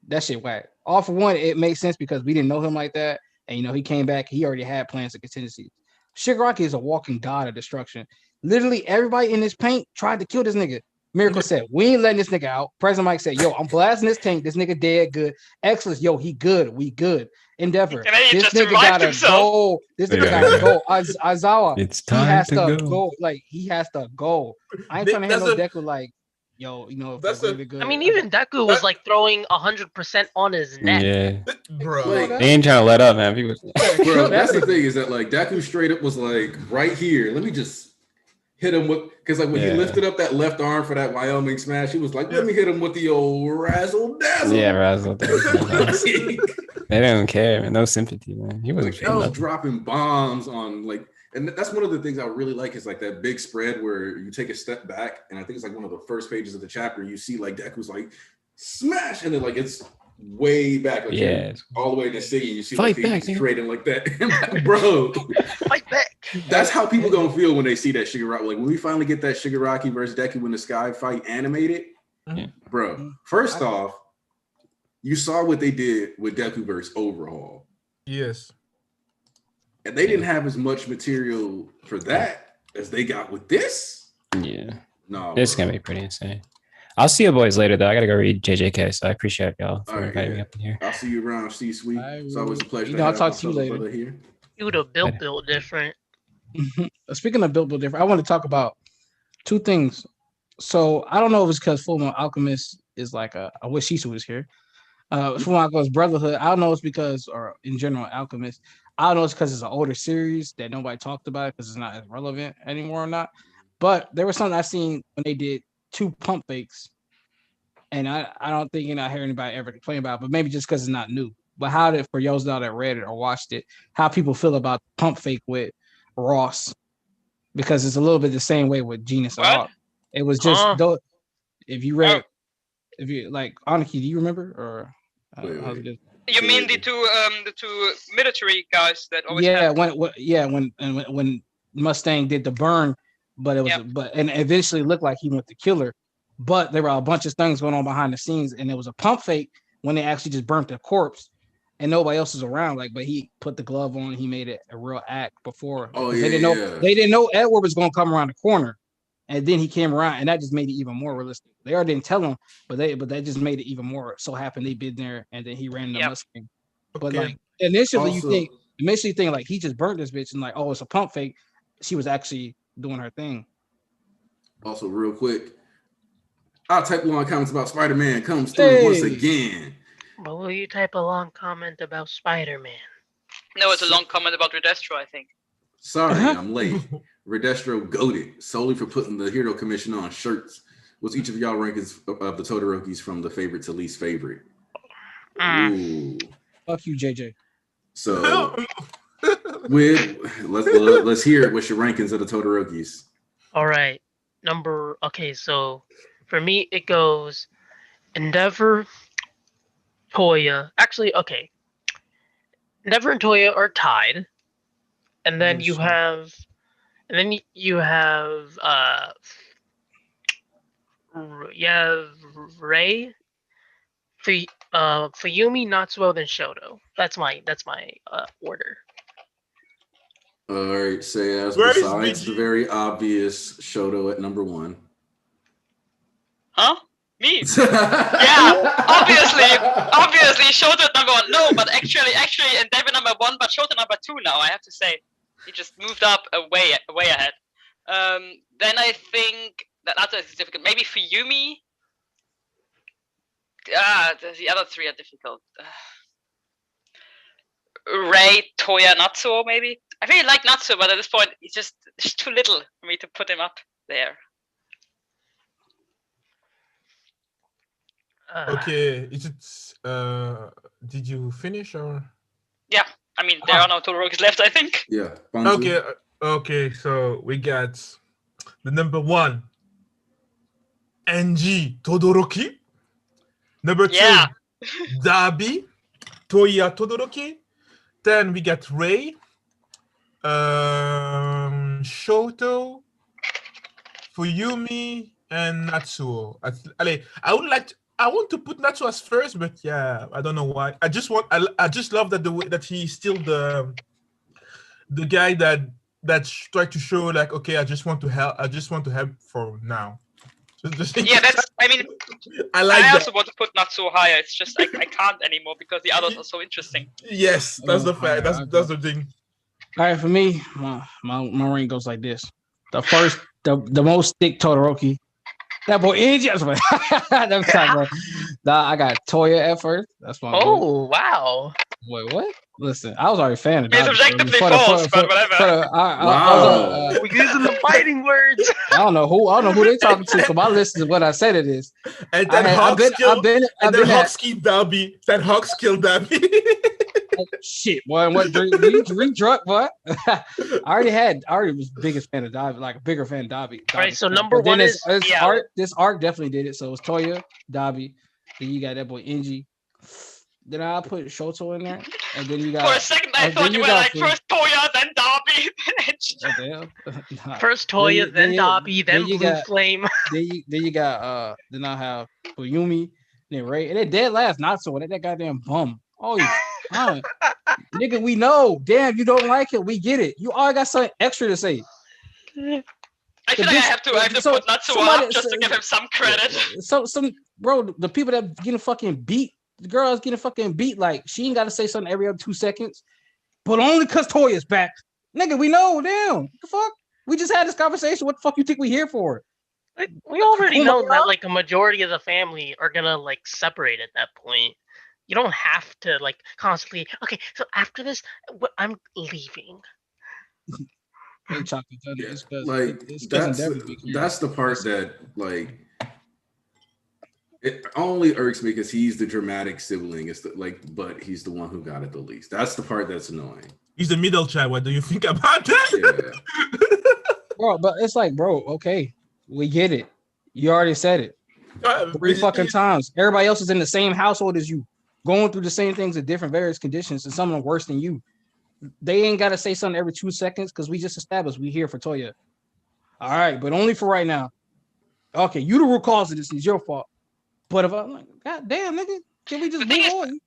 Speaker 4: that shit whack. All For One, it makes sense because we didn't know him like that, and he came back, he already had plans and contingencies. Shigaraki is a walking god of destruction. Literally everybody in this paint tried to kill this nigga. Miracle said, we ain't letting this nigga out. President Mike said, yo, I'm blasting this tank. This nigga dead good. Excellence, yo, he good. We good. Endeavor,
Speaker 7: And then he
Speaker 4: this
Speaker 7: just
Speaker 4: nigga
Speaker 7: revived
Speaker 4: gotta
Speaker 7: himself.
Speaker 4: go. This nigga
Speaker 6: Yeah.
Speaker 4: gotta go. Aizawa,
Speaker 6: It's
Speaker 4: he
Speaker 6: time
Speaker 4: has
Speaker 6: to
Speaker 4: to
Speaker 6: go.
Speaker 4: go. Like, he has to go. I ain't
Speaker 3: Nick,
Speaker 4: trying to handle
Speaker 3: that's
Speaker 4: Deku like, yo, if
Speaker 3: That's
Speaker 4: we're
Speaker 3: a-
Speaker 4: really good.
Speaker 2: I mean, even Deku was like throwing 100% on his neck.
Speaker 6: Yeah.
Speaker 3: Bro.
Speaker 1: Like,
Speaker 6: They ain't trying to let up, man. People
Speaker 1: Bro, that's the thing is that like Deku straight up was like right here. Let me just hit him with because like when he
Speaker 6: Yeah.
Speaker 1: lifted up that left arm for that Wyoming smash, he was like, let me hit him with the old razzle dazzle.
Speaker 6: Yeah, Razzle. They don't care, man. No sympathy, man. He wasn't
Speaker 1: I
Speaker 6: feeling
Speaker 1: was
Speaker 6: nothing.
Speaker 1: dropping bombs on like, and that's one of the things I really like is like that big spread where you take a step back, and I think it's like one of the first pages of the chapter. You see like Deku's like smash, and then like it's way back, like
Speaker 6: Yeah.
Speaker 1: you're all the way in the city. And you see
Speaker 6: Fight
Speaker 1: like
Speaker 6: back,
Speaker 1: he's
Speaker 6: nigga.
Speaker 1: trading like that, bro.
Speaker 2: Fight back.
Speaker 1: That's how people gonna feel when they see that Shigaraki. Like when we finally get that Shigaraki versus Deku in the sky fight animated,
Speaker 6: Yeah.
Speaker 1: bro. First off, you saw what they did with Deku versus Overhaul,
Speaker 3: Yes.
Speaker 1: and they didn't have as much material for that as they got with this.
Speaker 6: Yeah.
Speaker 1: No,
Speaker 6: This is
Speaker 1: bro.
Speaker 6: gonna be pretty insane. I'll see you boys later, though. I gotta go read JJK, so I appreciate y'all for
Speaker 1: All right,
Speaker 6: inviting me up in here.
Speaker 1: I'll see you around, C-Suite. It's always a pleasure.
Speaker 4: I'll talk to you later.
Speaker 1: Here.
Speaker 2: You would have built different.
Speaker 4: Speaking of built different, I want to talk about two things. So I don't know if it's because Fullmetal Alchemist is like I wish Shisu was here. Fullmetal Alchemist Brotherhood. I don't know it's because, or in general, Alchemist. I don't know it's because it's an older series that nobody talked about because it's not as relevant anymore or not. But there was something I seen when they did 2 pump fakes, and I don't think I hear anybody ever complain about it, but maybe just because it's not new. But how did, for y'all that read it or watched it, how people feel about pump fake with Ross? Because it's a little bit the same way with Genus and Hawk. It was just though. If you read, if you like, Aniki, do you remember or?
Speaker 7: You mean the two military guys that always?
Speaker 4: When Mustang did the burn, but it was and eventually looked like he went to kill her, but there were a bunch of things going on behind the scenes, and it was a pump fake when they actually just burnt the corpse, and nobody else was around. Like, but he put the glove on, he made it a real act before. They didn't know Edward was gonna come around the corner, and then he came around, and that just made it even more realistic. They already didn't tell him, but that just made it even more. So happened they'd been there, and then he ran the Mustang. But like initially, you think like he just burnt this bitch, and like, oh, it's a pump fake. She was actually doing her thing.
Speaker 1: Also, real quick, I'll type long comments about Spider-Man comes through once again.
Speaker 2: But will you type a long comment about Spider-Man?
Speaker 7: No, it's a long comment about Redestro, I think.
Speaker 1: Sorry, I'm late. Redestro goated solely for putting the Hero Commission on shirts. What's each of y'all rankings of the Todorokis from the favorite to least favorite? Ooh.
Speaker 4: Fuck you, JJ.
Speaker 1: So, let's hear it. What's your rankings of the Todorokis?
Speaker 2: All right. So for me, it goes Endeavor, Toya. Actually, okay. Endeavor and Toya are tied. And then you have Ray, Fuyumi, Natsuo, then Shoto. That's my order.
Speaker 1: All right, Sayas, besides the very obvious Shoto at number 1.
Speaker 7: Huh? Me? Yeah, obviously Shoto at number 1. No, but actually Endeavor number 1, but Shoto number 2 now, I have to say. He just moved up way ahead. Then I think that's difficult. Maybe Fuyumi. The other 3 are difficult. Ray, Toya, Natsuo, maybe. I really like Natsuo, but at this point, it's just too little for me to put him up there.
Speaker 3: Okay, is it? Did you finish or?
Speaker 7: Yeah, I mean there are no Todorokis left, I think.
Speaker 1: Yeah.
Speaker 3: Okay. So we got the number 1, NG Todoroki. Number 2, Dabi, Toya Todoroki. Then we got Ray, Shoto, Fuyumi, and Natsuo. I want to put Natsuo as first, but yeah, I don't know why. I just love that he's still the guy that tried to show like, okay, I just want to help for now.
Speaker 7: Yeah, I also want to put Natsuo higher. It's just I can't anymore because the others are so interesting.
Speaker 3: Yes, that's the fact. That's the thing.
Speaker 4: All right, for me, my rank goes like this: the first, the most thick Todoroki. That boy Angie. I got Toya at first. That's my.
Speaker 2: Oh wow!
Speaker 4: Wait, what? Listen, I was already a fan of
Speaker 7: that. It's objectively false, but whatever.
Speaker 2: We're using the fighting words.
Speaker 4: I don't know who they talking to. So my list is what I said it is.
Speaker 3: And then Hawks killed Dabi. Then Hawks killed Dabi.
Speaker 4: Oh, shit, boy! What drink drunk, boy? I already was biggest fan of Dabi, like a bigger fan of Dabi.
Speaker 2: All right, so number 1 is
Speaker 4: this arc definitely did it. So it's Toya, Dabi. Then you got that boy Inji. Then I put Shoto in there, and then you got.
Speaker 7: For a second, I thought you were like first Toya, then Dabi, then
Speaker 2: First Toya, then Dabi, then Blue Flame.
Speaker 4: Then you got then I have Fuyumi, then Ray, and then dead last Natsuo. That goddamn bum. Oh, nigga, we know. Damn, you don't like it. We get it. You all got something extra to say.
Speaker 7: I feel like I have to put Natsuo up just to give him some credit.
Speaker 4: Some bro, the people that getting fucking beat, the girls getting fucking beat, like she ain't got to say something every other 2 seconds, but only cause Toya's back, nigga. We know, damn, what the fuck. We just had this conversation. What the fuck you think we here for?
Speaker 2: Like, we already know that like a majority of the family are gonna like separate at that point. You don't have to like constantly. Okay, so after this, I'm leaving.
Speaker 4: Hey, Chocolate Thunder,
Speaker 1: yeah, like that's the part that like it only irks me because he's the dramatic sibling. It's but he's the one who got it the least. That's the part that's annoying.
Speaker 3: He's the middle child. What do you think about that?
Speaker 1: Yeah.
Speaker 4: Bro, but it's like, bro, okay, we get it. You already said it 3 fucking times. Everybody else is in the same household as you, going through the same things at different various conditions, and some of them worse than you. They ain't got to say something every 2 seconds because we just established we here for Toya. All right, but only for right now. Okay, you the root cause of this. It's your fault. But if I'm like, God damn, nigga, can we just move on?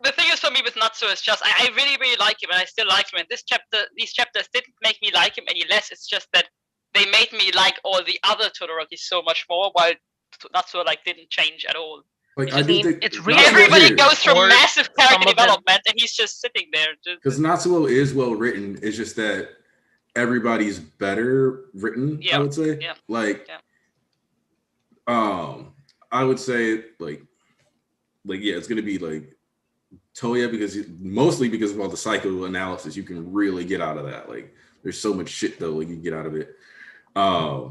Speaker 7: The thing is for me with Natsuo is just I really, really like him and I still like him. And these chapters didn't make me like him any less. It's just that they made me like all the other Todoroki so much more, while Natsuo like didn't change at all.
Speaker 1: Like I do think
Speaker 2: it's really
Speaker 7: everybody goes through massive character development, and he's just sitting there.
Speaker 1: Because Natsuo is well written. It's just that everybody's better written. I would say.
Speaker 7: Yeah.
Speaker 1: Like, I would say like yeah, it's gonna be like Toya mostly because of all the psychoanalysis you can really get out of that. Like, there's so much shit though like you can get out of it. I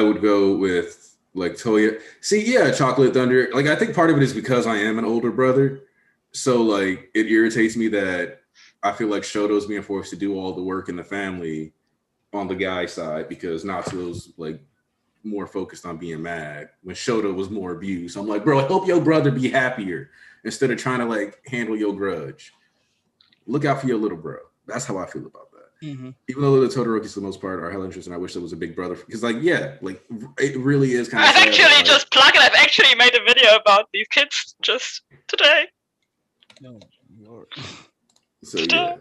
Speaker 1: would go with. Like Toya, Chocolate Thunder. Like I think part of it is because I am an older brother, so like it irritates me that I feel like Shoto's being forced to do all the work in the family on the guy side because Natsuo's like more focused on being mad when Shoto was more abused. I'm like, bro, I hope your brother be happier instead of trying to like handle your grudge. Look out for your little bro. That's how I feel about that.
Speaker 4: Mm-hmm.
Speaker 1: Even though the Todorokis for the most part are hell interested, I wish there was a big brother because, like, it really is kind of.
Speaker 7: I've actually just plugged it. I've actually made a video about these kids just today.
Speaker 4: No,
Speaker 1: so yeah,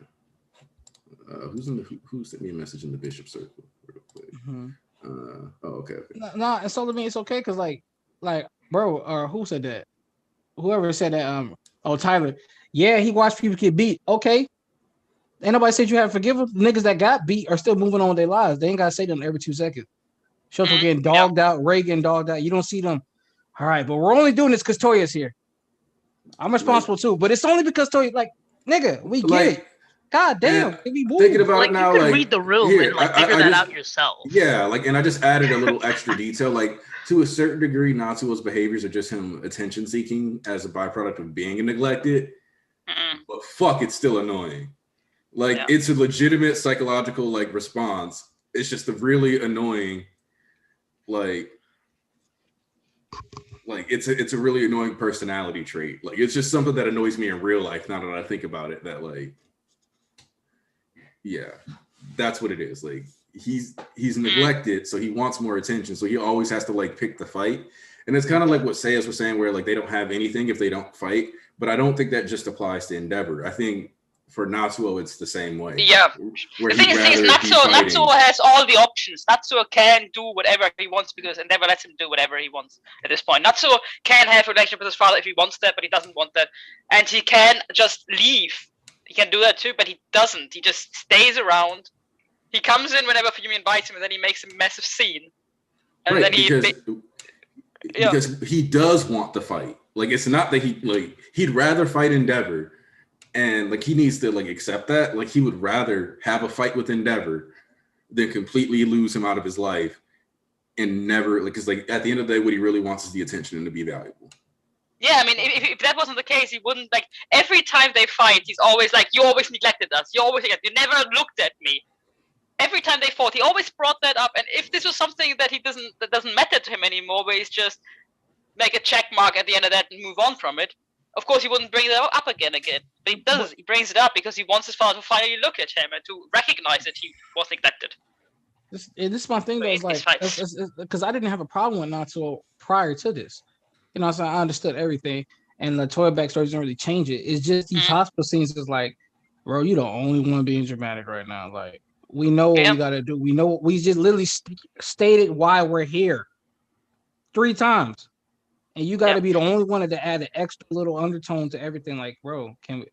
Speaker 1: who sent me a message in the Bishop Circle? Real quick.
Speaker 4: Mm-hmm.
Speaker 1: Okay.
Speaker 4: No, it's all I mean. It's okay because, like, bro, or who said that? Whoever said that? Tyler. Yeah, he watched people get beat. Okay. Ain't nobody said you have to forgive them. Niggas that got beat are still moving on with their lives. They ain't got to say them every 2 seconds. Shoto getting dogged out, Ray getting dogged out. You don't see them. All right, but we're only doing this because Toya's here. I'm responsible too, but it's only because Toya, like, nigga, we get it. God damn.
Speaker 1: Thinking about
Speaker 2: like,
Speaker 1: it now,
Speaker 2: you can
Speaker 1: like,
Speaker 2: read the room and like figure that out yourself.
Speaker 1: Yeah, like, and I just added a little extra detail. Like, to a certain degree, Natsuo's behaviors are just him attention seeking as a byproduct of being neglected. But fuck, it's still annoying. Like, it's a legitimate psychological like response. It's just a really annoying, like it's a really annoying personality trait. Like, it's just something that annoys me in real life. Now that I think about it, that like, yeah, that's what it is. Like, he's neglected, so he wants more attention. So he always has to like pick the fight. And it's kind of like what Sayas was saying, where like they don't have anything if they don't fight. But I don't think that just applies to Endeavor. I think for Natsuo, it's the same way.
Speaker 7: Yeah. The thing is Natsuo has all the options. Natsuo can do whatever he wants because Endeavor lets him do whatever he wants at this point. Natsuo can have a relationship with his father if he wants that, but he doesn't want that. And he can just leave. He can do that too, but he doesn't. He just stays around. He comes in whenever Fumi invites him, and then he makes a massive scene. And then
Speaker 1: because he does want to fight. Like, it's not that he'd rather fight Endeavor, and like he needs to like accept that. Like, he would rather have a fight with Endeavor than completely lose him out of his life and never, like, because like at the end of the day, what he really wants is the attention and to be valuable.
Speaker 7: Yeah, I mean, if that wasn't the case, he wouldn't, like, every time they fight, he's always like, you always neglected us. You never looked at me. Every time they fought, he always brought that up. And if this was something that doesn't matter to him anymore, where he's just make a check mark at the end of that and move on from it, of course he wouldn't bring that up again. But he does. He brings it up because he wants his father to finally look at him and to recognize that he was neglected.
Speaker 4: This is my thing, though, is like, because I didn't have a problem with Natsuo prior to this. You know what I'm saying? I understood everything. And the Toya backstory doesn't really change it. It's just these hospital scenes is like, bro, you the only one being dramatic right now. Like, We know what we gotta do. We know we just literally stated why we're here 3 times, and you got to be the only one to add an extra little undertone to everything. Like, bro, can we,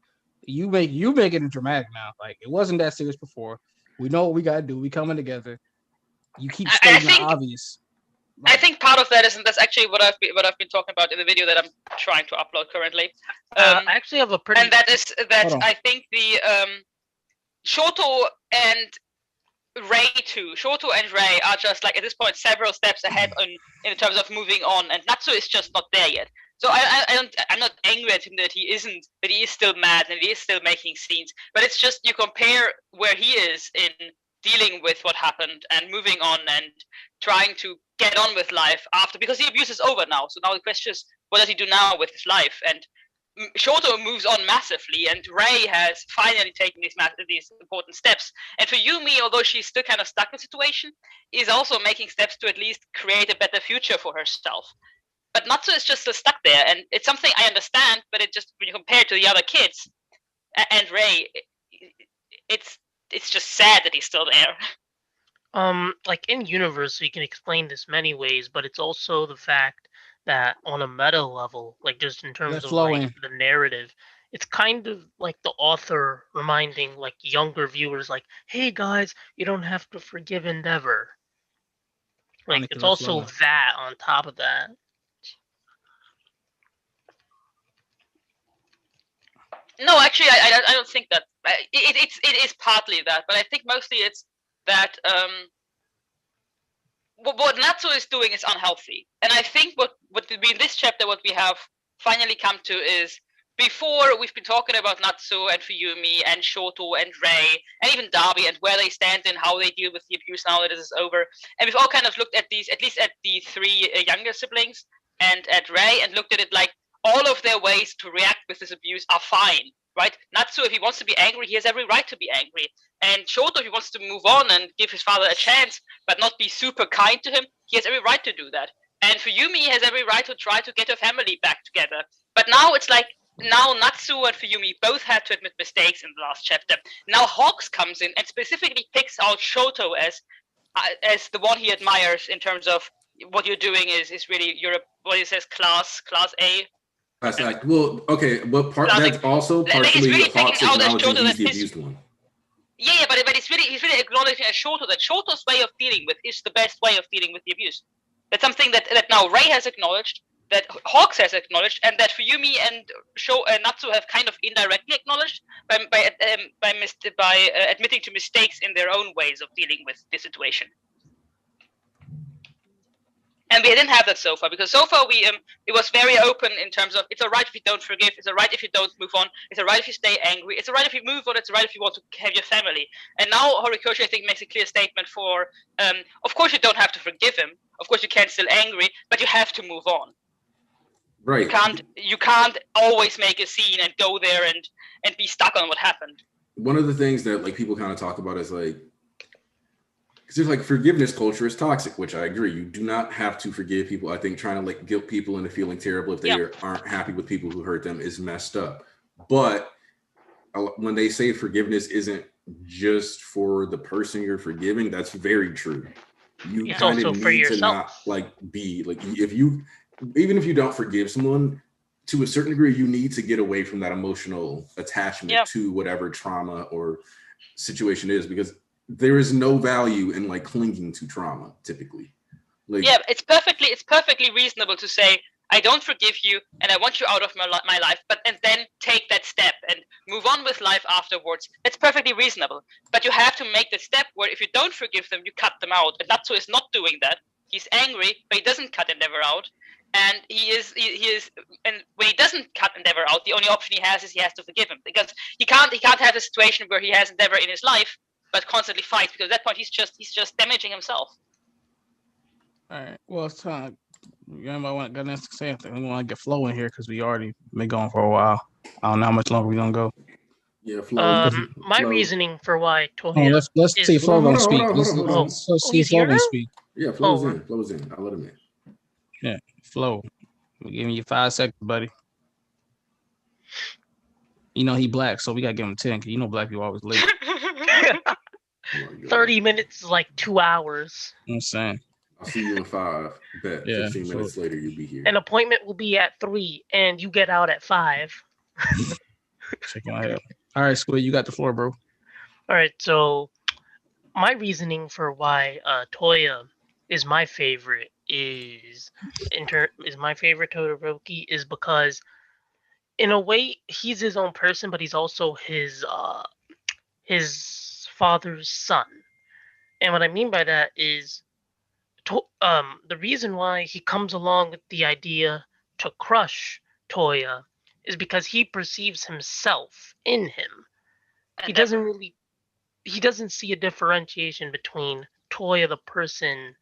Speaker 4: you make it dramatic now? Like, it wasn't that serious before. We know what we gotta do. We coming together. You keep stating the obvious.
Speaker 7: I think part of that is, and that's actually what I've been talking about in the video that I'm trying to upload currently.
Speaker 2: I actually have a pretty.
Speaker 7: And that is that I think the Shoto and Ray too. Shoto and Ray are just like at this point several steps ahead in terms of moving on, and Natsu is just not there yet. So I'm not angry at him that he is still mad and he is still making scenes. But it's just you compare where he is in dealing with what happened and moving on and trying to get on with life after, because the abuse is over now. So now the question is, what does he do now with his life? And Shoto moves on massively, and Ray has finally taken these important steps. And for Yumi, although she's still kind of stuck in the situation, is also making steps to at least create a better future for herself. But Natsu is just still stuck there, and it's something I understand, but it just, when you compare it to the other kids and Ray, it's just sad that he's still there.
Speaker 2: Like in universe, you can explain this many ways, but it's also the fact that on a meta level, like just in terms of like the narrative, it's kind of like the author reminding like younger viewers, like, "Hey guys, you don't have to forgive Endeavor." Like it's also that on top of that.
Speaker 7: No, actually, I don't think that. It is partly that, but I think mostly it's that what Natsu is doing is unhealthy. And I think what in this chapter, what we have finally come to is, before we've been talking about Natsu and Fuyumi and Shoto and Ray and even Darby and where they stand and how they deal with the abuse now that this is over. And we've all kind of looked at these, at least at the 3 younger siblings and at Ray, and looked at it like all of their ways to react with this abuse are fine, right? Natsu, if he wants to be angry, he has every right to be angry. And Shoto, if he wants to move on and give his father a chance, but not be super kind to him, he has every right to do that. And Fuyumi has every right to try to get her family back together. But now it's like, now Natsu and Fuyumi both had to admit mistakes in the last chapter. Now Hawks comes in and specifically picks out Shoto as the one he admires in terms of what you're doing is really what he says class A.
Speaker 1: That's like, well, okay, but that's also partially really Hawks acknowledging he's the abused one.
Speaker 7: Yeah, but he's really acknowledging as Shoto that Shoto's way of dealing with is the best way of dealing with the abuse. That's something that now Ray has acknowledged, that Hawks has acknowledged, and that Fuyumi and Natsu have kind of indirectly acknowledged by admitting to mistakes in their own ways of dealing with the situation. And we didn't have that so far, because so far it was very open in terms of, it's all right if you don't forgive, it's all right if you don't move on, it's all right if you stay angry, it's all right if you move on, it's all right if you want to have your family. And now Horikoshi, I think, makes a clear statement for, of course you don't have to forgive him, of course you can't still angry, but you have to move on.
Speaker 1: Right.
Speaker 7: You can't always make a scene and go there and be stuck on what happened.
Speaker 1: One of the things that like people kind of talk about is like, because there's like forgiveness culture is toxic, which I agree. You do not have to forgive people. I think trying to like guilt people into feeling terrible if they aren't happy with people who hurt them is messed up. But when they say forgiveness isn't just for the person you're forgiving, that's very true. You kind of need to not like be like, even if you don't forgive someone, to a certain degree, you need to get away from that emotional attachment to whatever trauma or situation is, because there is no value in like clinging to trauma typically. Like,
Speaker 7: yeah, it's perfectly reasonable to say, I don't forgive you and I want you out of my life, and then take that step and move on with life afterwards. It's perfectly reasonable. But you have to make the step where if you don't forgive them, you cut them out. And Natsu is not doing that. He's angry, but he doesn't cut Endeavor out. And and when he doesn't cut Endeavor out, the only option he has is he has to forgive him, because he can't have a situation where he has Endeavor in his life but constantly fights, because at that point he's just damaging himself.
Speaker 4: All right. Well, it's time. Anybody got anything to say? I think we want to get Flo in here because we already been going for a while. I don't know how much longer we're gonna go.
Speaker 1: Yeah, Flo.
Speaker 2: My reasoning for why Tohiro.
Speaker 4: Let's see if Flo gonna speak. Let's see if Flo gonna speak.
Speaker 1: Yeah, Flo's in. I'll let him in.
Speaker 4: Yeah, Flo. We're giving you 5 seconds, buddy. You know he black, so we gotta give him 10 because you know black people always late.
Speaker 2: 30 minutes is like 2 hours.
Speaker 4: I'm saying.
Speaker 1: I'll see you in 5. Bet.
Speaker 4: Yeah,
Speaker 1: 15 minutes later, you'll be here.
Speaker 2: An appointment will be at 3, and you get out at 5.
Speaker 4: Shaking my head. All right, Squid, you got the floor, bro.
Speaker 2: All right, so my reasoning for why Toya is my favorite is my favorite Todoroki is because in a way he's his own person, but he's also his father's son. And what I mean by that is the reason why he comes along with the idea to crush Toya is because he perceives himself in him. He doesn't see a differentiation between Toya the person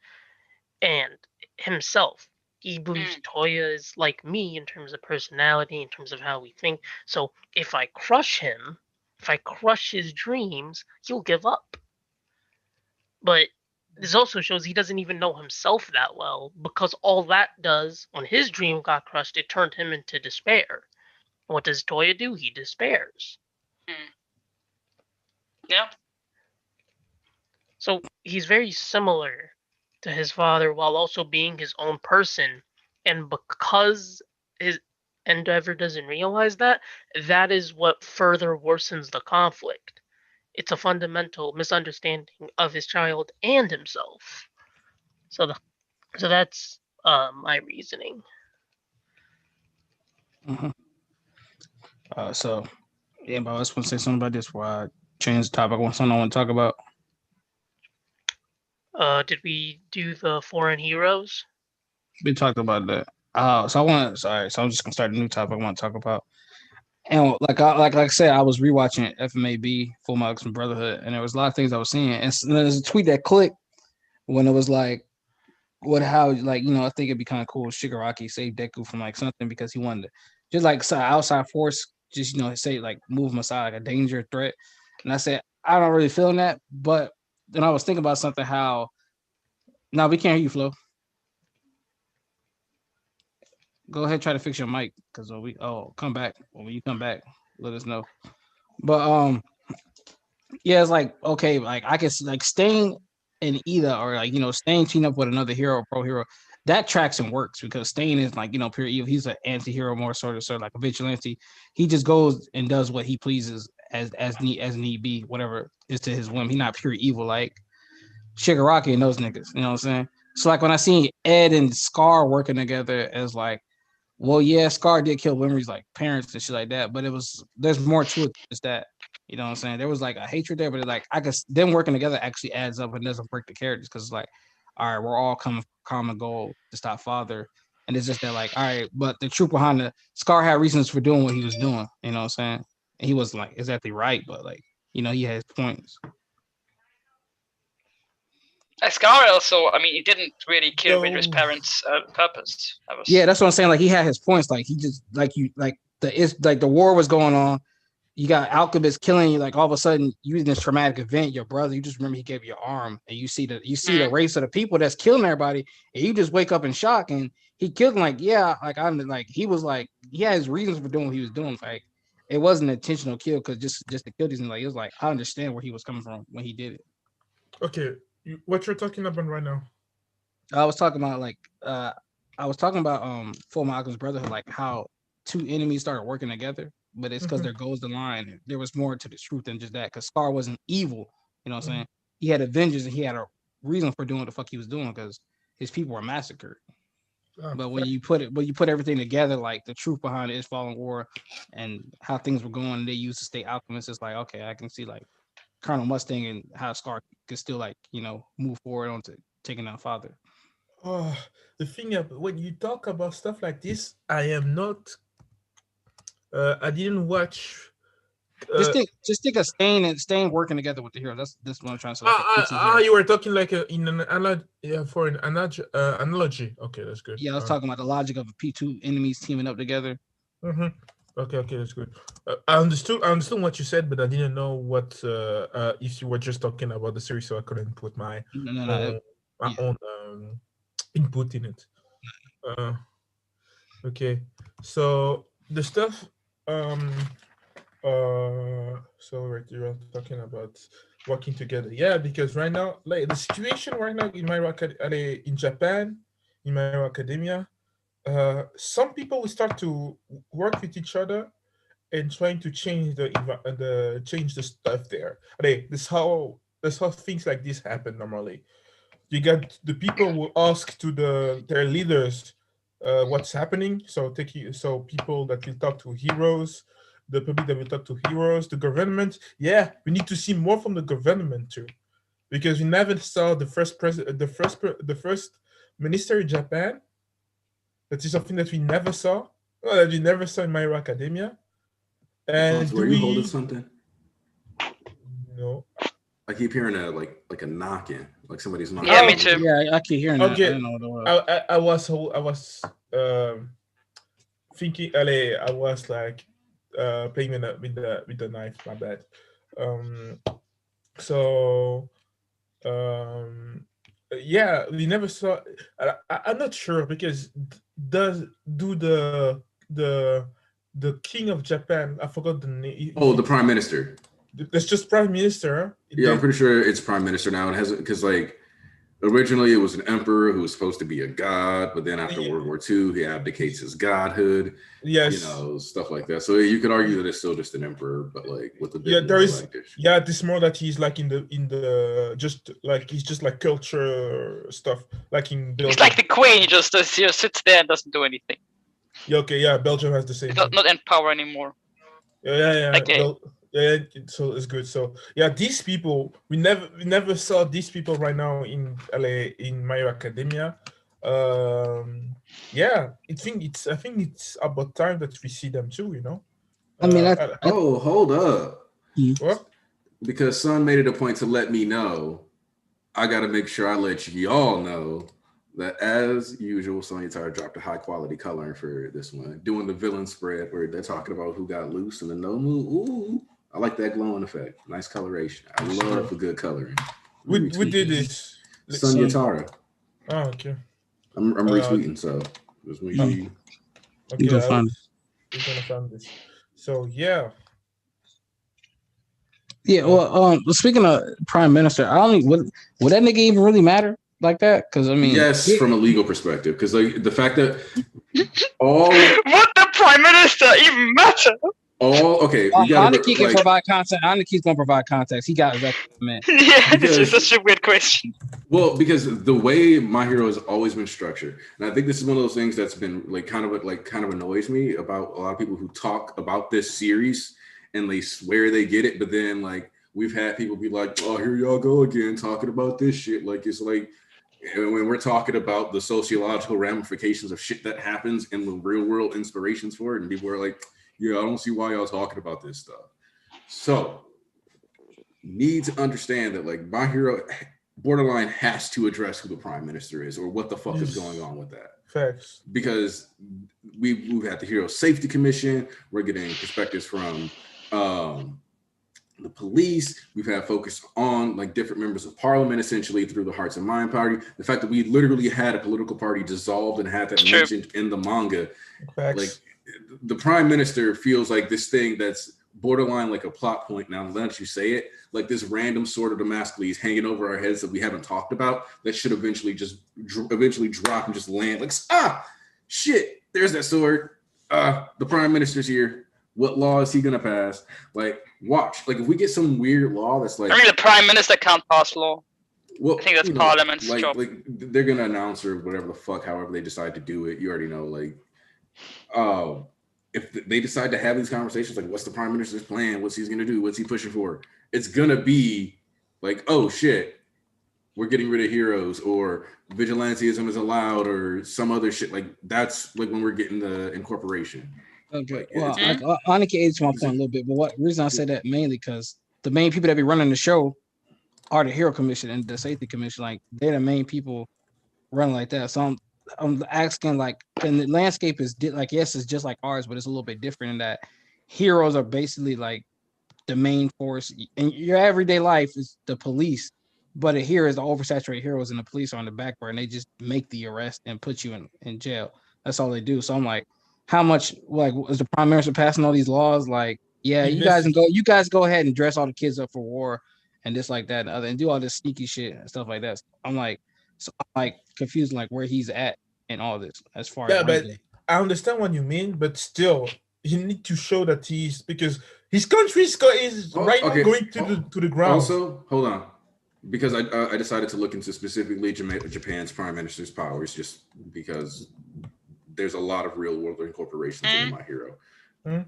Speaker 2: and himself. He believes Toya is like me in terms of personality, in terms of how we think. So if I crush him, if I crush his dreams, he'll give up. But this also shows he doesn't even know himself that well, because all that does, when his dream got crushed, it turned him into despair. What does Toya do? He despairs.
Speaker 7: Yeah.
Speaker 2: So he's very similar to his father while also being his own person. And because his Endeavor doesn't realize that, that is what further worsens the conflict. It's a fundamental misunderstanding of his child and himself. So that's my reasoning.
Speaker 4: So, yeah, but I just want to say something about this before I change the topic. Something I want to talk about.
Speaker 2: Did we do the foreign heroes?
Speaker 4: We talked about that. So I'm just gonna start a new topic I want to talk about. And like I said, I was rewatching FMAB, Full Metal Brotherhood, and there was a lot of things I was seeing. And there's a tweet that clicked when it was like, I think it'd be kind of cool if Shigaraki saved Deku from like something because he wanted to just like outside force, just say like move him aside, like a danger threat. And I said, I don't really feel that, but then I was thinking about something no, we can't hear you, Flo. Go ahead, try to fix your mic because come back. When you come back, let us know. But yeah, it's like okay, like I guess like Stain and Ida or like Stain teaming up with another hero, pro hero, that tracks and works because Stain is like pure evil. He's an anti-hero, more sort of like a vigilante. He just goes and does what he pleases as need be, whatever is to his whim. He's not pure evil like Shigaraki and those niggas. You know what I'm saying? So like when I see Ed and Scar working together as like, well, yeah, Scar did kill Winry's like parents and shit like that, but there's more to it than just that. You know what I'm saying? There was like a hatred there, but like I guess them working together actually adds up and doesn't break the characters because it's like, all right, we're all coming common goal to stop father. And it's just that like, all right, but the truth behind the Scar had reasons for doing what he was doing, you know what I'm saying? And he wasn't like exactly right, but like, he had his points.
Speaker 7: Scar also, I mean, he didn't really kill Winry's parents on purpose.
Speaker 4: Yeah, that's what I'm saying. Like he had his points. Like he just the war was going on. You got Alchemist killing you. Like all of a sudden, using this traumatic event, your brother. You just remember he gave you your arm, and you see the race of the people that's killing everybody, and you just wake up in shock. And he killed them. Like he was like he had his reasons for doing what he was doing. Like it wasn't an intentional kill because just to kill these. And like it was like I understand where he was coming from when he did it.
Speaker 3: Okay. What you're talking about right now?
Speaker 4: I was talking about Full Metal Brotherhood, like how two enemies started working together, but it's because their goals aligned. There was more to the truth than just that. Because Scar wasn't evil, you know what I'm saying? He had a vengeance and he had a reason for doing what the fuck he was doing because his people were massacred. But when you put everything together, like the truth behind it is Fallen War and how things were going, they used to stay alchemists. It's like okay, I can see like Colonel Mustang and how Scar could still like move forward onto taking out father.
Speaker 3: Oh, the thing when you talk about stuff like this, I am not. I didn't watch.
Speaker 4: Just think of Stain working together with the hero. That's what I'm trying to say.
Speaker 3: You were talking like in an analogy. Okay, that's good.
Speaker 4: Yeah, I was talking about the logic of P2 enemies teaming up together.
Speaker 3: Okay, that's good. I understood what you said, but I didn't know what if you were just talking about the series, so I couldn't put my own input in it. Okay, so the stuff So you were talking about working together. Yeah, because right now, like the situation right now in My Hero in Japan, in My Hero Academia, some people will start to work with each other and trying to change the stuff there. This how things like this happen normally. You got the people will ask to their leaders what's happening. So people that will talk to heroes, the public that will talk to heroes, the government. Yeah, we need to see more from the government too, because we never saw the first president, the first minister in Japan. That is something that we never saw. That we never saw in My Hero Academia. And
Speaker 1: Were you holding something?
Speaker 3: No.
Speaker 1: I keep hearing a knocking, like somebody's knocking.
Speaker 7: Yeah, me too.
Speaker 4: Yeah, I keep hearing that.
Speaker 3: Okay.
Speaker 4: I don't know what it was.
Speaker 3: I was thinking. I was like playing with the knife. My bad. So yeah, we never saw. I'm not sure because do the king of Japan? I forgot the name.
Speaker 1: Oh, the prime minister.
Speaker 3: That's just prime minister.
Speaker 1: Yeah, I'm pretty sure it's prime minister now. It has because like originally it was an emperor who was supposed to be a god, but then after World War II, he abdicates his godhood.
Speaker 3: Yes,
Speaker 1: you know, stuff like that. So you could argue that it's still just an emperor, but like with the
Speaker 3: this more that he's like in the just like he's just like culture stuff like in Belgium.
Speaker 7: It's like the queen, he just sits there and doesn't do anything.
Speaker 3: Yeah, okay, yeah, Belgium has the same.
Speaker 7: Not in power anymore.
Speaker 3: Yeah.
Speaker 7: Okay.
Speaker 3: Yeah, so it's good. So yeah, these people we never saw these people right now in LA in My Hero Academia. Yeah, I think it's about time that we see them too. You know.
Speaker 4: I mean,
Speaker 1: hold up.
Speaker 3: What?
Speaker 1: Because Son made it a point to let me know. I got to make sure I let y'all know that as usual, Son Yatara dropped a high quality coloring for this one, doing the villain spread where they're talking about who got loose and the no move. Ooh. I like that glowing effect. Nice coloration. I love a good coloring.
Speaker 3: We did this.
Speaker 1: Son Yatara.
Speaker 3: Oh, okay.
Speaker 1: I'm retweeting, so just make sure you.
Speaker 3: Okay, we're gonna find this. So yeah.
Speaker 4: Yeah. Well, speaking of prime minister, I don't would that nigga even really matter like that? Because I mean,
Speaker 1: yes, from a legal perspective, because like the fact that all
Speaker 7: what the prime minister even matter?
Speaker 4: Anarchy can provide context. Anarchy's gonna provide context. He got recommend.
Speaker 7: Yeah, this is such a weird question.
Speaker 1: Well, because the way My Hero has always been structured, and I think this is one of those things that's been kind of annoys me about a lot of people who talk about this series and they swear they get it, but then like we've had people be like, "Oh, here y'all go again talking about this shit." Like it's like when we're talking about the sociological ramifications of shit that happens and the real world inspirations for it, and people are like, yeah, I don't see why y'all talking about this stuff. So, need to understand that like My Hero borderline has to address who the prime minister is or what the fuck is going on with that.
Speaker 3: Facts.
Speaker 1: Because we've had the Hero Safety Commission. We're getting perspectives from the police. We've had focus on like different members of parliament, essentially through the Hearts and Mind Party. The fact that we literally had a political party dissolved and had that mentioned in the manga.
Speaker 3: Facts.
Speaker 1: Like the prime minister feels like this thing that's borderline like a plot point. Now that you say it, like this random sword of Damascus hanging over our heads that we haven't talked about that should eventually drop and just land. Like shit, there's that sword. The prime minister's here. What law is he gonna pass? Like, watch. Like, if we get some weird law that's like,
Speaker 7: I mean, the prime minister can't pass law.
Speaker 1: Well,
Speaker 7: I think that's Parliament's job.
Speaker 1: Like they're gonna announce or whatever the fuck, however they decide to do it. You already know, like. If they decide to have these conversations, like what's the prime minister's plan? What's he going to do? What's he pushing for? It's going to be like, oh shit, we're getting rid of heroes or vigilantism is allowed or some other shit. Like that's like when we're getting the incorporation.
Speaker 4: Okay. Well, Anarchy aids my point a little bit, but what reason I say that mainly because the main people that be running the show are the Hero Commission and the Safety Commission. Like they're the main people running like that. So I'm asking, like, and the landscape is like, yes, it's just like ours, but it's a little bit different in that heroes are basically like the main force. In your everyday life is the police, but here is the oversaturated heroes and the police are on the back burner and they just make the arrest and put you in jail. That's all they do. So I'm like, how much, like, is the prime minister passing all these laws? Like, Yeah, you guys go ahead and dress all the kids up for war and this like that and other and do all this sneaky shit and stuff like that. I'm like confused like where he's at and all this as far as
Speaker 3: but I understand what you mean, but still, you need to show that because his country is now going to the ground.
Speaker 1: Also, hold on, because I decided to look into specifically Japan's prime minister's powers, just because there's a lot of real world incorporations in My Hero.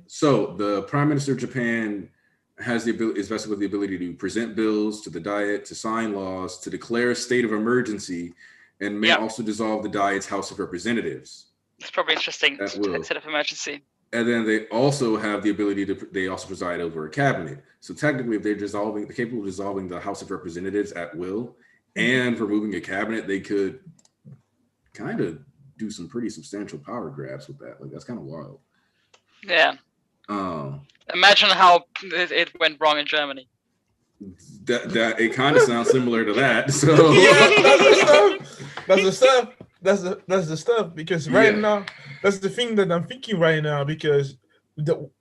Speaker 1: So the prime minister of Japan is vested with the ability to present bills to the Diet, to sign laws, to declare a state of emergency, and may also dissolve the Diet's House of Representatives.
Speaker 7: It's probably interesting. State of emergency.
Speaker 1: And then they also have the ability they also preside over a cabinet. So technically, if they're capable of dissolving the House of Representatives at will and removing a cabinet, they could kind of do some pretty substantial power grabs with that. Like, that's kind of wild.
Speaker 7: Yeah. Imagine how it went wrong in Germany.
Speaker 1: That it kind of sounds similar to that. So
Speaker 3: that's the stuff. Because right now, that's the thing that I'm thinking right now. Because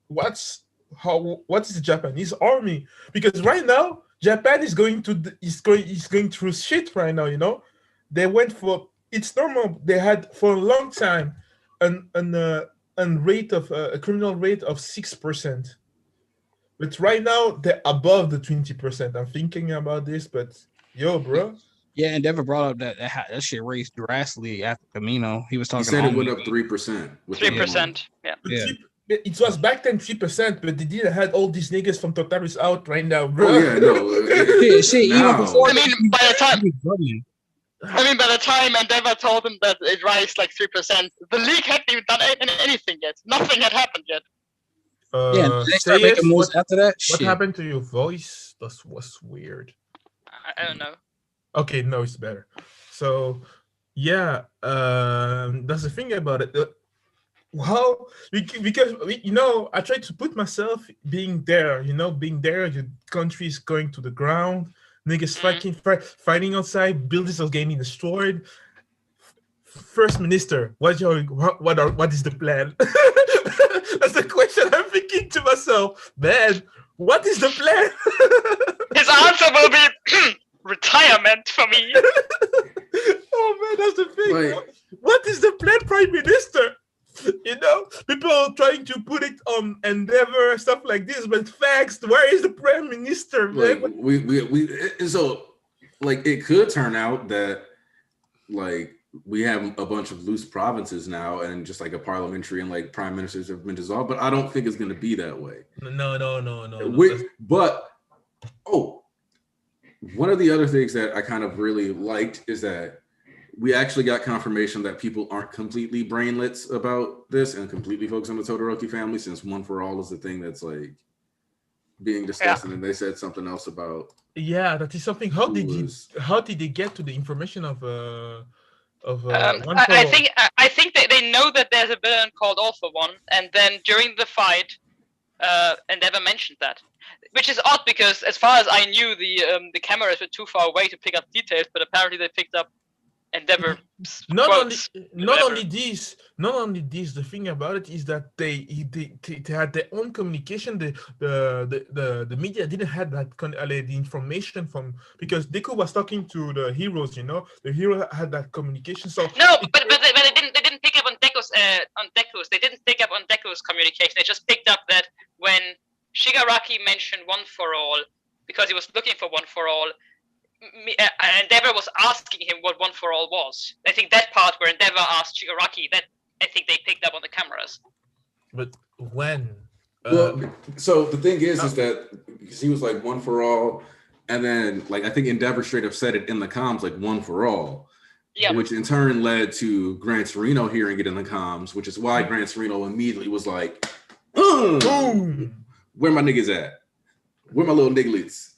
Speaker 3: what's the Japanese army? Because right now, Japan is going through shit right now. You know, they went for it's normal. They had for a long time a criminal rate of 6%, but right now they're above the 20%. I'm thinking about this, but yo, bro.
Speaker 4: Yeah, and Dever brought up that shit raised drastically after Camino. He was talking.
Speaker 1: He said it went up 3%.
Speaker 7: 3%. Yeah.
Speaker 3: It was back then 3%, but they didn't had all these niggas from Totaris out right now, bro.
Speaker 1: Oh yeah, no.
Speaker 4: Shit, even before.
Speaker 7: I mean, by the time Endeavor told him that it rised like 3%, the league hadn't even done anything yet. Nothing had happened yet.
Speaker 4: They started making moves after that.
Speaker 3: What happened to your voice? That was weird.
Speaker 7: I don't know.
Speaker 3: Okay, no, it's better. So, yeah, that's the thing about it. Well, because I try to put myself being there. Your country is going to the ground. Niggas fighting outside. Buildings are getting destroyed. First Minister, what is the plan? That's the question I'm thinking to myself. Man, what is the plan?
Speaker 7: His answer will be retirement for me.
Speaker 3: Oh man, that's the thing. What is the plan, Prime Minister? People are trying to put it on Endeavor, stuff like this, but facts, where is the Prime Minister, man?
Speaker 1: It could turn out that we have a bunch of loose provinces now, and just like a parliamentary and prime ministers have been dissolved, but I don't think it's going to be that way.
Speaker 3: No.
Speaker 1: One of the other things that I kind of really liked is that we actually got confirmation that people aren't completely brainlets about this and completely focused on the Todoroki family, since One for All is the thing that's being discussed. And then they said something else about
Speaker 3: that is something. How did they get to the information of
Speaker 7: I think they know that there's a villain called All for One, and then during the fight Endeavor mentioned that, which is odd because as far as I knew the cameras were too far away to pick up details, but apparently they picked up Endeavor.
Speaker 3: Not only this. The thing about it is that they had their own communication. The media didn't have that the information from, because Deku was talking to the heroes. The hero had that communication. So
Speaker 7: no, but they didn't pick up on Deku's. They didn't pick up on Deku's communication. They just picked up that when Shigaraki mentioned One for All, because he was looking for One for All, Endeavor was asking him what One for All was. I think that part where Endeavor asked Shigaraki, that I think they picked up on the cameras.
Speaker 3: But when?
Speaker 1: So the thing is that he was like One for All, and then I think Endeavor straight up said it in the comms One for All, which in turn led to Gran Torino hearing it in the comms, which is why Gran Torino immediately was like,
Speaker 3: boom,
Speaker 1: where my niggas at? Where my little nigglets?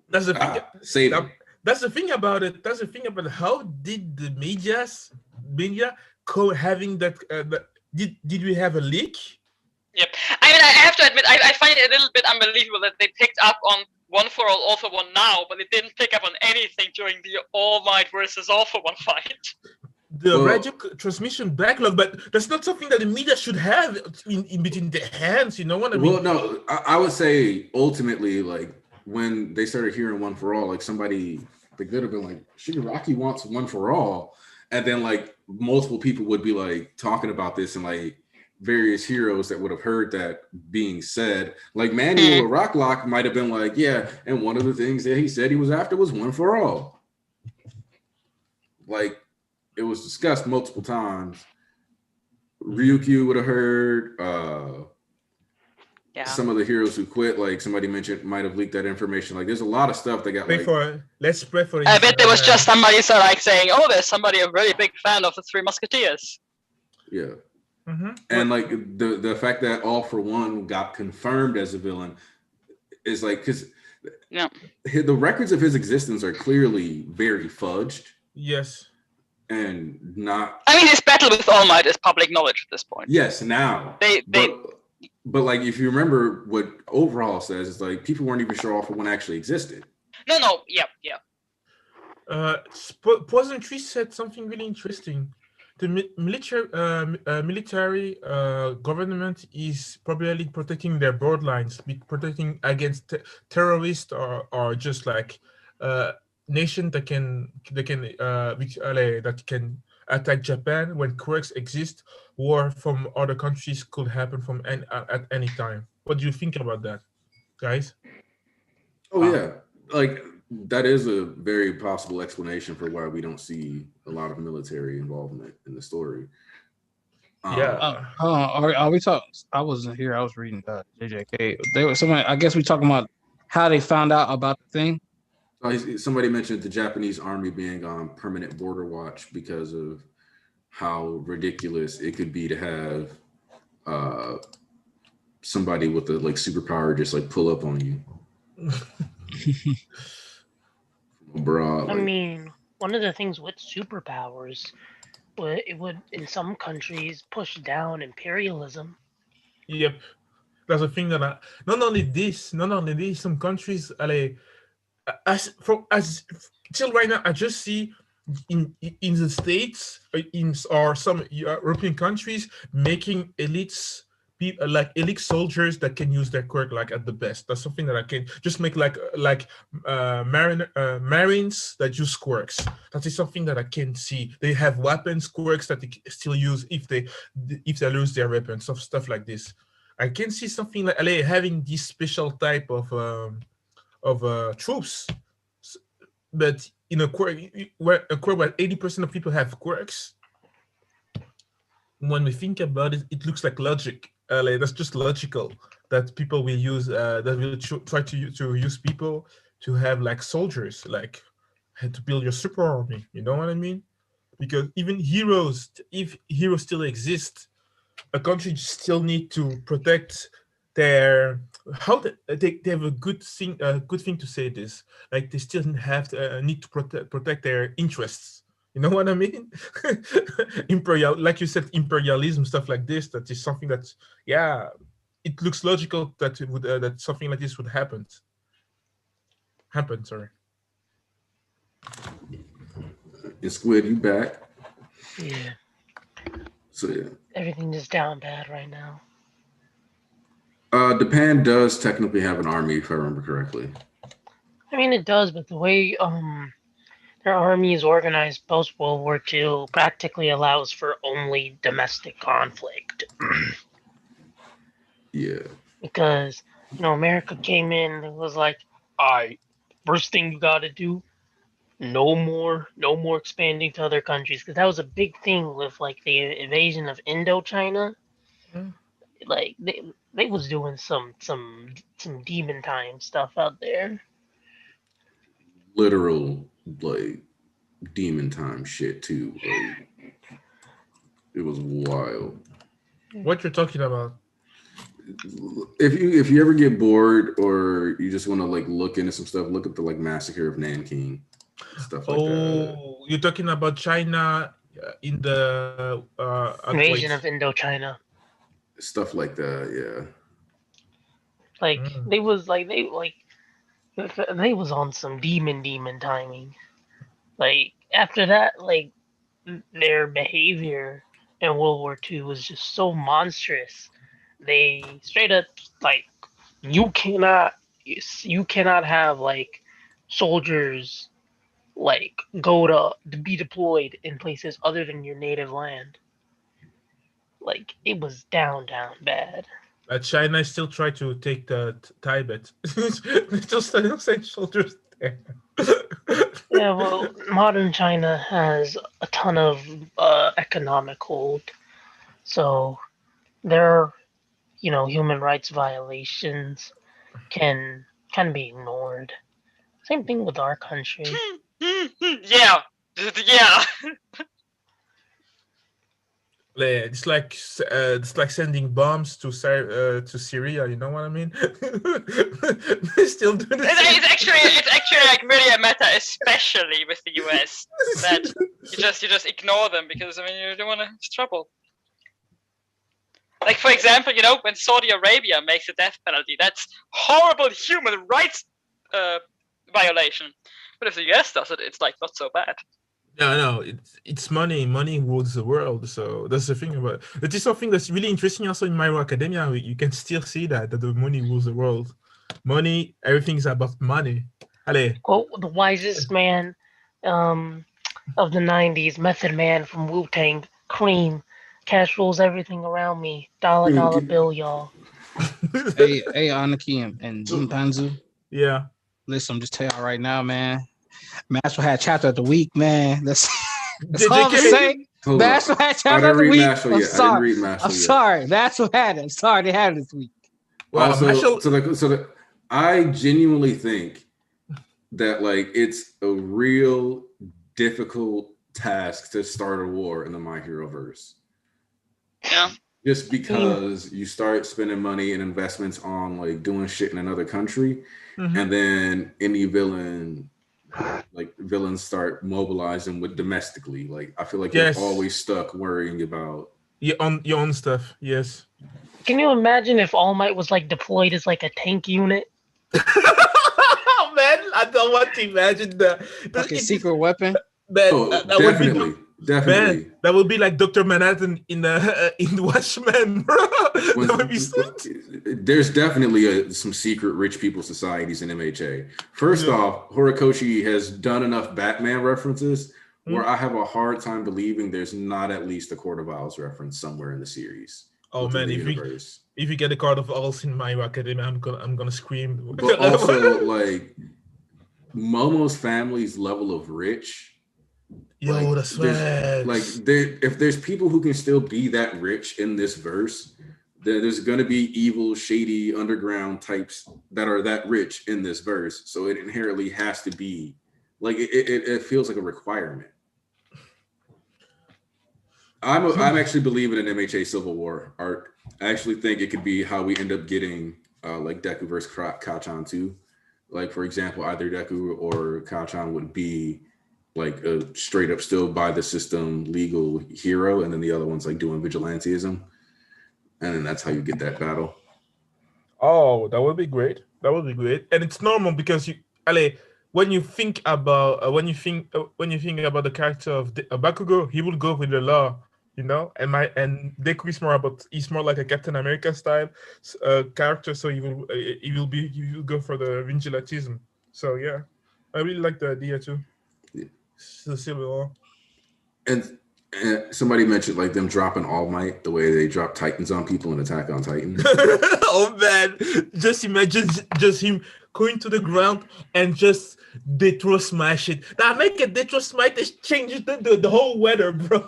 Speaker 3: That's the thing.
Speaker 1: Save them.
Speaker 3: That's the thing about it. That's the thing about how did the media having that? Did we have a leak?
Speaker 7: Yep. I mean, I have to admit, I find it a little bit unbelievable that they picked up on One for All for One now, but they didn't pick up on anything during the All Might versus All for One fight.
Speaker 3: the radio transmission backlog, but that's not something that the media should have in between their hands. You know what I mean?
Speaker 1: Well, no, I would say ultimately, like when they started hearing One for All, like somebody they could have been like, Shigaraki wants One for All, and then like multiple people would be like talking about this and like various heroes that would have heard that being said. Like Manuel or Rocklock might have been like, yeah, and one of the things that he said he was after was One for All. Like it was discussed multiple times. Ryukyu would have heard. Some of the heroes who quit, like somebody mentioned, might have leaked that information. Like there's a lot of stuff that got
Speaker 3: let's pray for it.
Speaker 7: I bet there was just somebody like saying, "Oh, there's somebody a really big fan of the Three Musketeers."
Speaker 1: Yeah. And like the fact that All for One got confirmed as a villain is like because the records of his existence are clearly very fudged.
Speaker 3: Yes.
Speaker 1: And not.
Speaker 7: I mean, his battle with All Might is public knowledge at this point.
Speaker 1: Yes, now. But like, if you remember what Overhaul says, it's like people weren't even sure All for One actually existed.
Speaker 7: No, yeah.
Speaker 3: Poison Tree said something really interesting. The military government is probably protecting their borderlines, protecting against terrorists or just like nation that can attack Japan when quirks exist. War from other countries could happen at any time. What do you think about that, guys?
Speaker 1: Oh yeah, like that is a very possible explanation for why we don't see a lot of military involvement in the story.
Speaker 4: Are we talking? I wasn't here. I was reading JJK. There was somebody. I guess we talking about how they found out about the thing.
Speaker 1: Somebody mentioned the Japanese army being on permanent border watch because of how ridiculous it could be to have somebody with a like superpower just like pull up on you. Abroad,
Speaker 2: I mean, one of the things with superpowers, it would in some countries push down imperialism.
Speaker 3: Yep, that's a thing that not only this, some countries, as till right now, I just see in the States, or some European countries making elites. Like elite soldiers that can use their quirk like at the best. That's something that I can just make like Marines that use quirks. That is something that I can see. They have weapons quirks that they still use if they lose their weapons, stuff like this. I can see something like having this special type of troops, but in a quirk where 80% of people have quirks. When we think about it, it looks like logic. That's just logical that people will use that will try to use people to have like soldiers, like to build your super army. You know what I mean? Because even heroes, if heroes still exist, a country still need to protect their they have a good thing to say this. Like they still have to, need to protect their interests. You know what I mean? Like you said, imperialism, stuff like this. That is something that, it looks logical that it would that something like this would happen. Sorry.
Speaker 1: And Squid, you back?
Speaker 2: Yeah.
Speaker 1: So yeah.
Speaker 2: Everything is down bad right now.
Speaker 1: Japan does technically have an army, if I remember correctly.
Speaker 2: I mean, it does, but the way their army is organized post World War II practically allows for only domestic conflict.
Speaker 1: Yeah.
Speaker 2: Because, America came in and was like, first thing you got to do, no more expanding to other countries. Because that was a big thing with, like, the invasion of Indochina.
Speaker 3: Mm.
Speaker 2: Like, they was doing some demon time stuff out there.
Speaker 1: Literal, like, demon time shit, too. Like, it was wild.
Speaker 3: What you're talking about?
Speaker 1: If you ever get bored or you just want to like look into some stuff, look at the like massacre of Nanking, stuff like that.
Speaker 3: Oh, you're talking about China in the
Speaker 2: Invasion of Indochina.
Speaker 1: Stuff like that, yeah.
Speaker 2: Like they was on some demon timing. Like after that, like their behavior in World War II was just so monstrous. They straight up like you cannot have like soldiers like go to be deployed in places other than your native land. Like it was down bad.
Speaker 3: China still try to take the Tibet. They still send soldiers there.
Speaker 2: Yeah, well, modern China has a ton of economic hold, so their human rights violations can be ignored. Same thing with our country.
Speaker 7: Yeah. Yeah.
Speaker 3: It's like sending bombs to Syria. You know what I mean? They still do the same.
Speaker 7: It's actually like really a matter, especially with the US, that you just ignore them because you don't want to have trouble. Like for example, when Saudi Arabia makes a death penalty, that's horrible human rights violation. But if the US does it, it's like not so bad.
Speaker 3: No, it's money. Money rules the world. So that's the thing about it. It is something that's really interesting also in My Hero Academia. You can still see that the money rules the world. Money, everything's about money. Allez.
Speaker 2: Quote the wisest man of the 90s, Method Man from Wu-Tang, Cream. Cash rules everything around me. Dollar bill, y'all.
Speaker 4: Hey, Anaki and Chimpanzee.
Speaker 3: Yeah.
Speaker 4: Listen, I'm just telling y'all right now, man. Mashal had chapter of the week, man. That's all I'm saying. Mashal had chapter of the week. I'm sorry. I'm sorry. That's what had it. I'm sorry they had it this week.
Speaker 3: Well,
Speaker 1: so I genuinely think that like it's a real difficult task to start a war in the My Hero verse.
Speaker 7: Yeah.
Speaker 1: Just because you start spending money and investments on like doing shit in another country, and then any villains start mobilizing with domestically. Like I feel like you're always stuck worrying about
Speaker 3: your own stuff. Yes.
Speaker 2: Can you imagine if All Might was like deployed as like a tank unit?
Speaker 3: Oh man, I don't want to imagine the
Speaker 4: secret weapon.
Speaker 3: Man,
Speaker 1: definitely. Man,
Speaker 3: that would be like Dr. Manhattan in Watchmen, bro. That would be
Speaker 1: there's definitely some secret rich people societies in MHA. First off, Horikoshi has done enough Batman references where I have a hard time believing there's not at least a Court of Owls reference somewhere in the series.
Speaker 3: Oh man, if you get a Court of Owls in My Hero Academia, I'm gonna scream.
Speaker 1: But also like Momo's family's level of rich.
Speaker 3: Yo, that's right.
Speaker 1: Like if there's people who can still be that rich in this verse, then there's gonna be evil, shady, underground types that are that rich in this verse. So it inherently has to be like it feels like a requirement. I'm actually believing in MHA Civil War art. I actually think it could be how we end up getting like Deku versus Kacchan too. Like for example, either Deku or Kacchan would be like a straight up still by the system legal hero, and then the other one's like doing vigilantism, and then that's how you get that battle.
Speaker 3: Oh, that would be great. And it's normal because when you think about when you think about the character of Bakugo, he will go with the law, and Deku is more like a Captain America style character, so he will go for the vigilantism. So yeah, I really like the idea too. The Civil War.
Speaker 1: And somebody mentioned like them dropping All Might the way they drop Titans on people in Attack on Titan.
Speaker 3: Oh man, just imagine just him going to the ground and just Detro smash it. Now make a Detro smash that changes the whole weather, bro.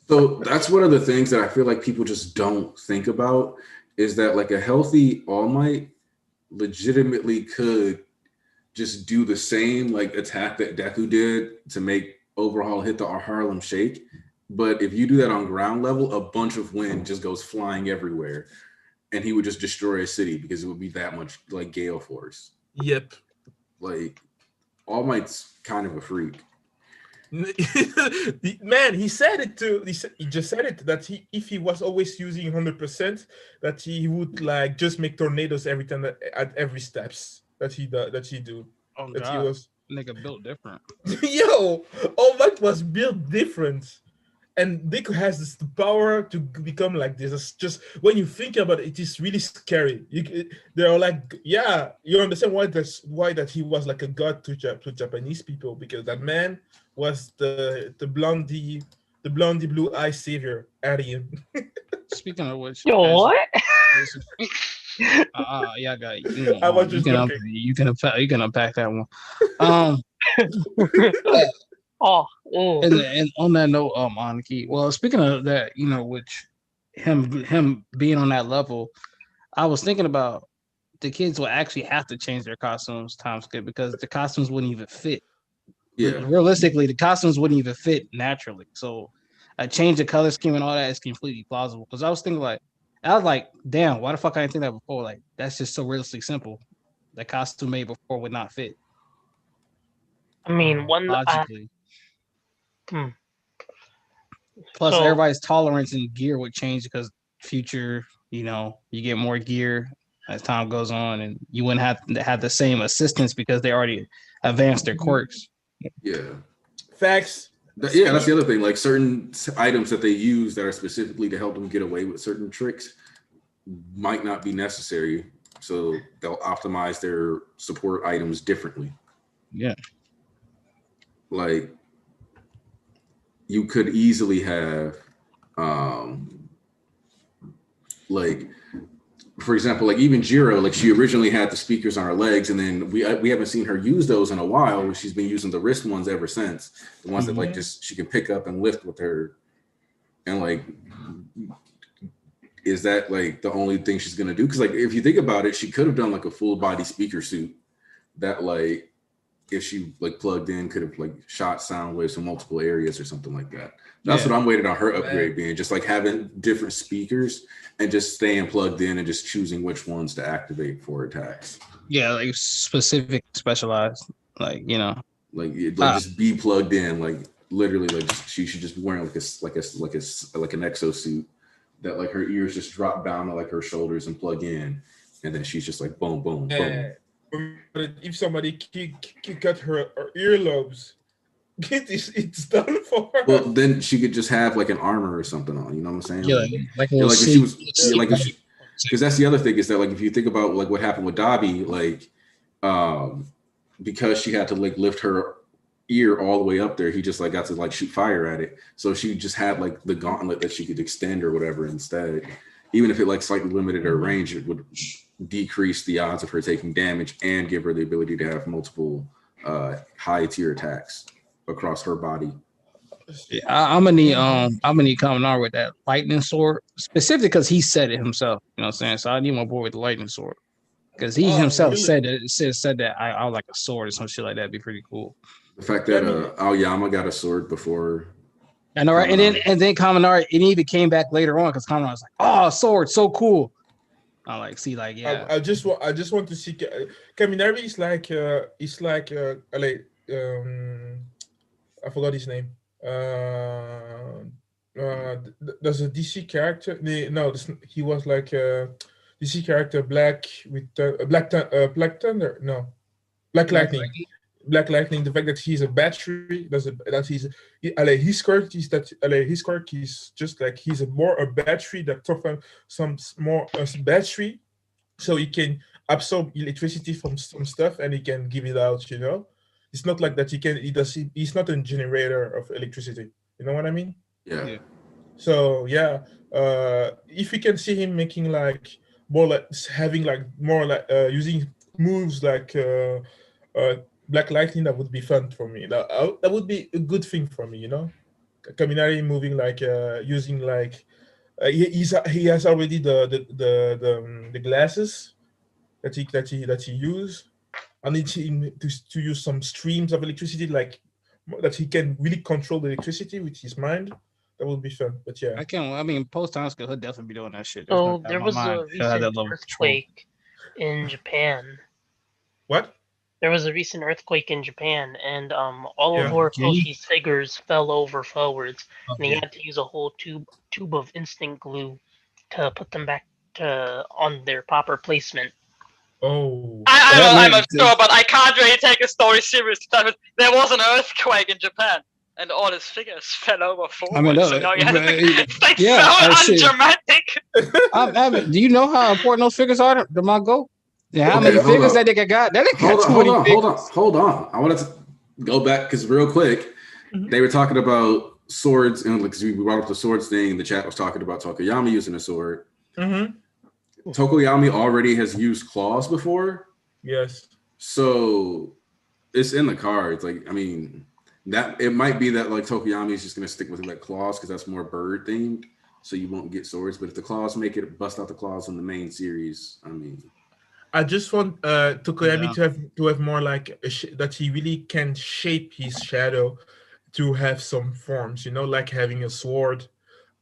Speaker 1: So that's one of the things that I feel like people just don't think about is that like a healthy All Might legitimately could just do the same like attack that Deku did to make Overhaul hit the Harlem Shake. But if you do that on ground level, a bunch of wind just goes flying everywhere and he would just destroy a city because it would be that much like gale force.
Speaker 3: Yep.
Speaker 1: Like All Might's kind of a freak.
Speaker 3: Man, he said it too. He just said it that if he was always using 100%, that he would like just make tornadoes every time at every steps that he do.
Speaker 4: Oh,
Speaker 3: that
Speaker 4: God.
Speaker 3: he was
Speaker 4: Nigga built different.
Speaker 3: Yo, All Might was built different. And Deku has this power to become like this. It's just when you think about it, it is really scary. They're like, yeah, you understand why that he was like a god to Japanese people, because that man was the blondie blue eye savior alien.
Speaker 4: Speaking of which,
Speaker 2: Yo, what?
Speaker 4: yeah, guy,
Speaker 3: I was just joking.
Speaker 4: you can unpack that one. And on that note, Aniki. Well, speaking of that, which him being on that level, I was thinking about the kids will actually have to change their costumes time skip because the costumes wouldn't even fit.
Speaker 1: Yeah.
Speaker 4: Realistically, the costumes wouldn't even fit naturally. So a change of color scheme and all that is completely plausible. Because I was like, damn, why the fuck I didn't think that before? Like, that's just so realistically simple. The costume made before would not fit.
Speaker 2: I mean,
Speaker 4: logically.
Speaker 2: Plus,
Speaker 4: everybody's tolerance in gear would change because future, you get more gear as time goes on, and you wouldn't have to have the same assistance because they already advanced their quirks.
Speaker 1: Yeah.
Speaker 3: Facts.
Speaker 1: That's the other thing. Like certain items that they use that are specifically to help them get away with certain tricks might not be necessary. So they'll optimize their support items differently.
Speaker 4: Yeah.
Speaker 1: Like you could easily have like, for example, like even Jiro, like she originally had the speakers on her legs, and then we haven't seen her use those in a while. She's been using the wrist ones ever since, the ones that like just she can pick up and lift with her. And like, is that like the only thing she's gonna do? Because like if you think about it, she could have done like a full body speaker suit that like if she like plugged in could have like shot sound waves from multiple areas or something like that. That's what I'm waiting on her upgrade being, just like having different speakers and just staying plugged in and just choosing which ones to activate for attacks.
Speaker 4: Yeah, like specific, specialized, like
Speaker 1: just be plugged in, like literally, like she should just be wearing like an exosuit that like her ears just drop down to like her shoulders and plug in, and then she's just like boom, boom, boom.
Speaker 3: But if somebody cut her earlobes, it's done for her.
Speaker 1: Well, then she could just have like an armor or something on. You know what I'm saying?
Speaker 4: Yeah,
Speaker 1: because that's the other thing is that like if you think about like what happened with Dabi, like because she had to like lift her ear all the way up there, he just like got to like shoot fire at it. So she just had like the gauntlet that she could extend or whatever instead. Even if it like slightly limited her range, it would decrease the odds of her taking damage and give her the ability to have multiple high tier attacks across her body.
Speaker 4: Yeah, I'm gonna need Kaminari with that lightning sword, specifically because he said it himself. You know what I'm saying? So I need my boy with the lightning sword because he himself said that I would like a sword or some shit like that. Would be pretty cool.
Speaker 1: The fact that Aoyama got a sword before.
Speaker 4: I know, right? And then Kaminari, it even came back later on because Kaminari was like, "Oh, sword, so cool." I like see, like, yeah.
Speaker 3: I just want to see Kaminari is like I forgot his name. There's a DC character. No, he was like a DC character, Black Thunder. No, Black Lightning. Black Lightning. The fact that he's a battery, his quirk is just like he's more a battery that offers some more battery, so he can absorb electricity from some stuff and he can give it out. It's not like that he's not a generator of electricity. You know what I mean?
Speaker 1: Yeah.
Speaker 3: So yeah, if we can see him making like more like having like more like using moves like Black Lightning, that would be fun for me. That would be a good thing for me. Kaminari moving like using like he has already the glasses that he use. I need him to use some streams of electricity, like that he can really control the electricity with his mind. That would be fun. But yeah,
Speaker 4: I mean, post time skill, he'll definitely be doing that shit.
Speaker 2: So there was a recent earthquake in Japan.
Speaker 3: What?
Speaker 2: There was a recent earthquake in Japan, and all of Horikoshi's figures fell over forwards, and he had to use a whole tube of instant glue to put them back on their proper placement.
Speaker 3: Oh.
Speaker 7: I'm not sure, but I can't really take a story seriously. There was an earthquake in Japan, and all his figures fell over forward. So now you have to it's like so undramatic.
Speaker 4: Do you know how important those figures are to my goal? Yeah, how many figures that nigga got? That nigga got too many figures.
Speaker 1: Hold on. I wanted to go back because real quick, they were talking about swords, and because we brought up the swords thing, the chat was talking about Tokoyami using a sword. Tokoyami already has used claws before.
Speaker 3: Yes.
Speaker 1: So it's in the cards. Like, I mean, that it might be that like Tokoyami is just gonna stick with like claws because that's more bird themed, so you won't get swords. But if the claws make it bust out the claws in the main series, I mean.
Speaker 3: I just want Tokoyami to have more like that he really can shape his shadow to have some forms, you know, like having a sword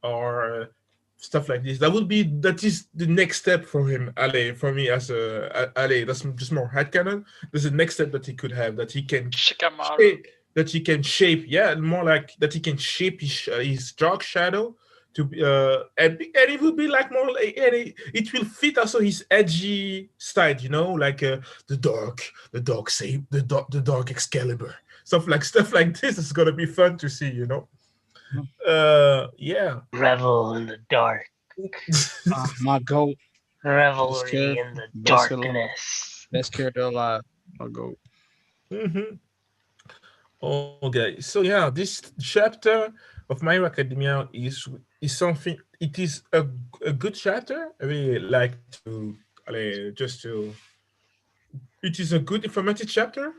Speaker 3: or stuff like this. That is the next step for him, Ale. For me as a Ale, that's just more headcanon. There's the next step that he could have, that he can shape, yeah, more like that he can shape his dark shadow to and it will be like more like, and it will fit also his edgy side, you know, like the dark Excalibur, stuff like this is gonna be fun to see, you know. Yeah,
Speaker 2: revel in the dark.
Speaker 4: My goat.
Speaker 2: Revelry in the darkness.
Speaker 4: Best character alive. My goat.
Speaker 3: Okay, so yeah, this chapter of My Hero Academia is something. It is a good chapter. I really like to just to. It is a good informative chapter,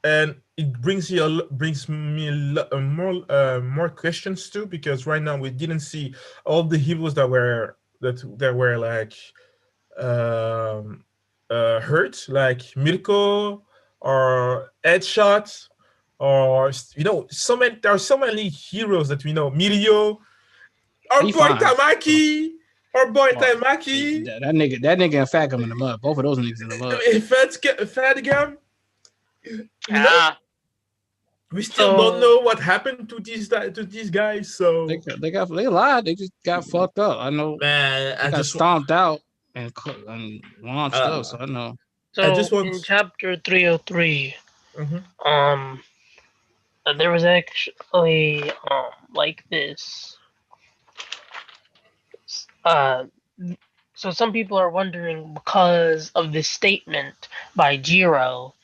Speaker 3: and it brings me more questions too, because right now we didn't see all the heroes that were like hurt, like Mirko or Headshot. Or you know, there are so many heroes that we know. Mirio, our boy Tamaki,
Speaker 4: That nigga and Fagum in the mud. Both of those niggas in the mud.
Speaker 3: Fadgam. We still don't know what happened to these guys. So
Speaker 4: they lied. They just got fucked up. I know.
Speaker 3: Man,
Speaker 4: I got stomped out and launched up. So I know.
Speaker 2: So in chapter 303, there was actually like this. So some people are wondering, because of this statement by Jiro,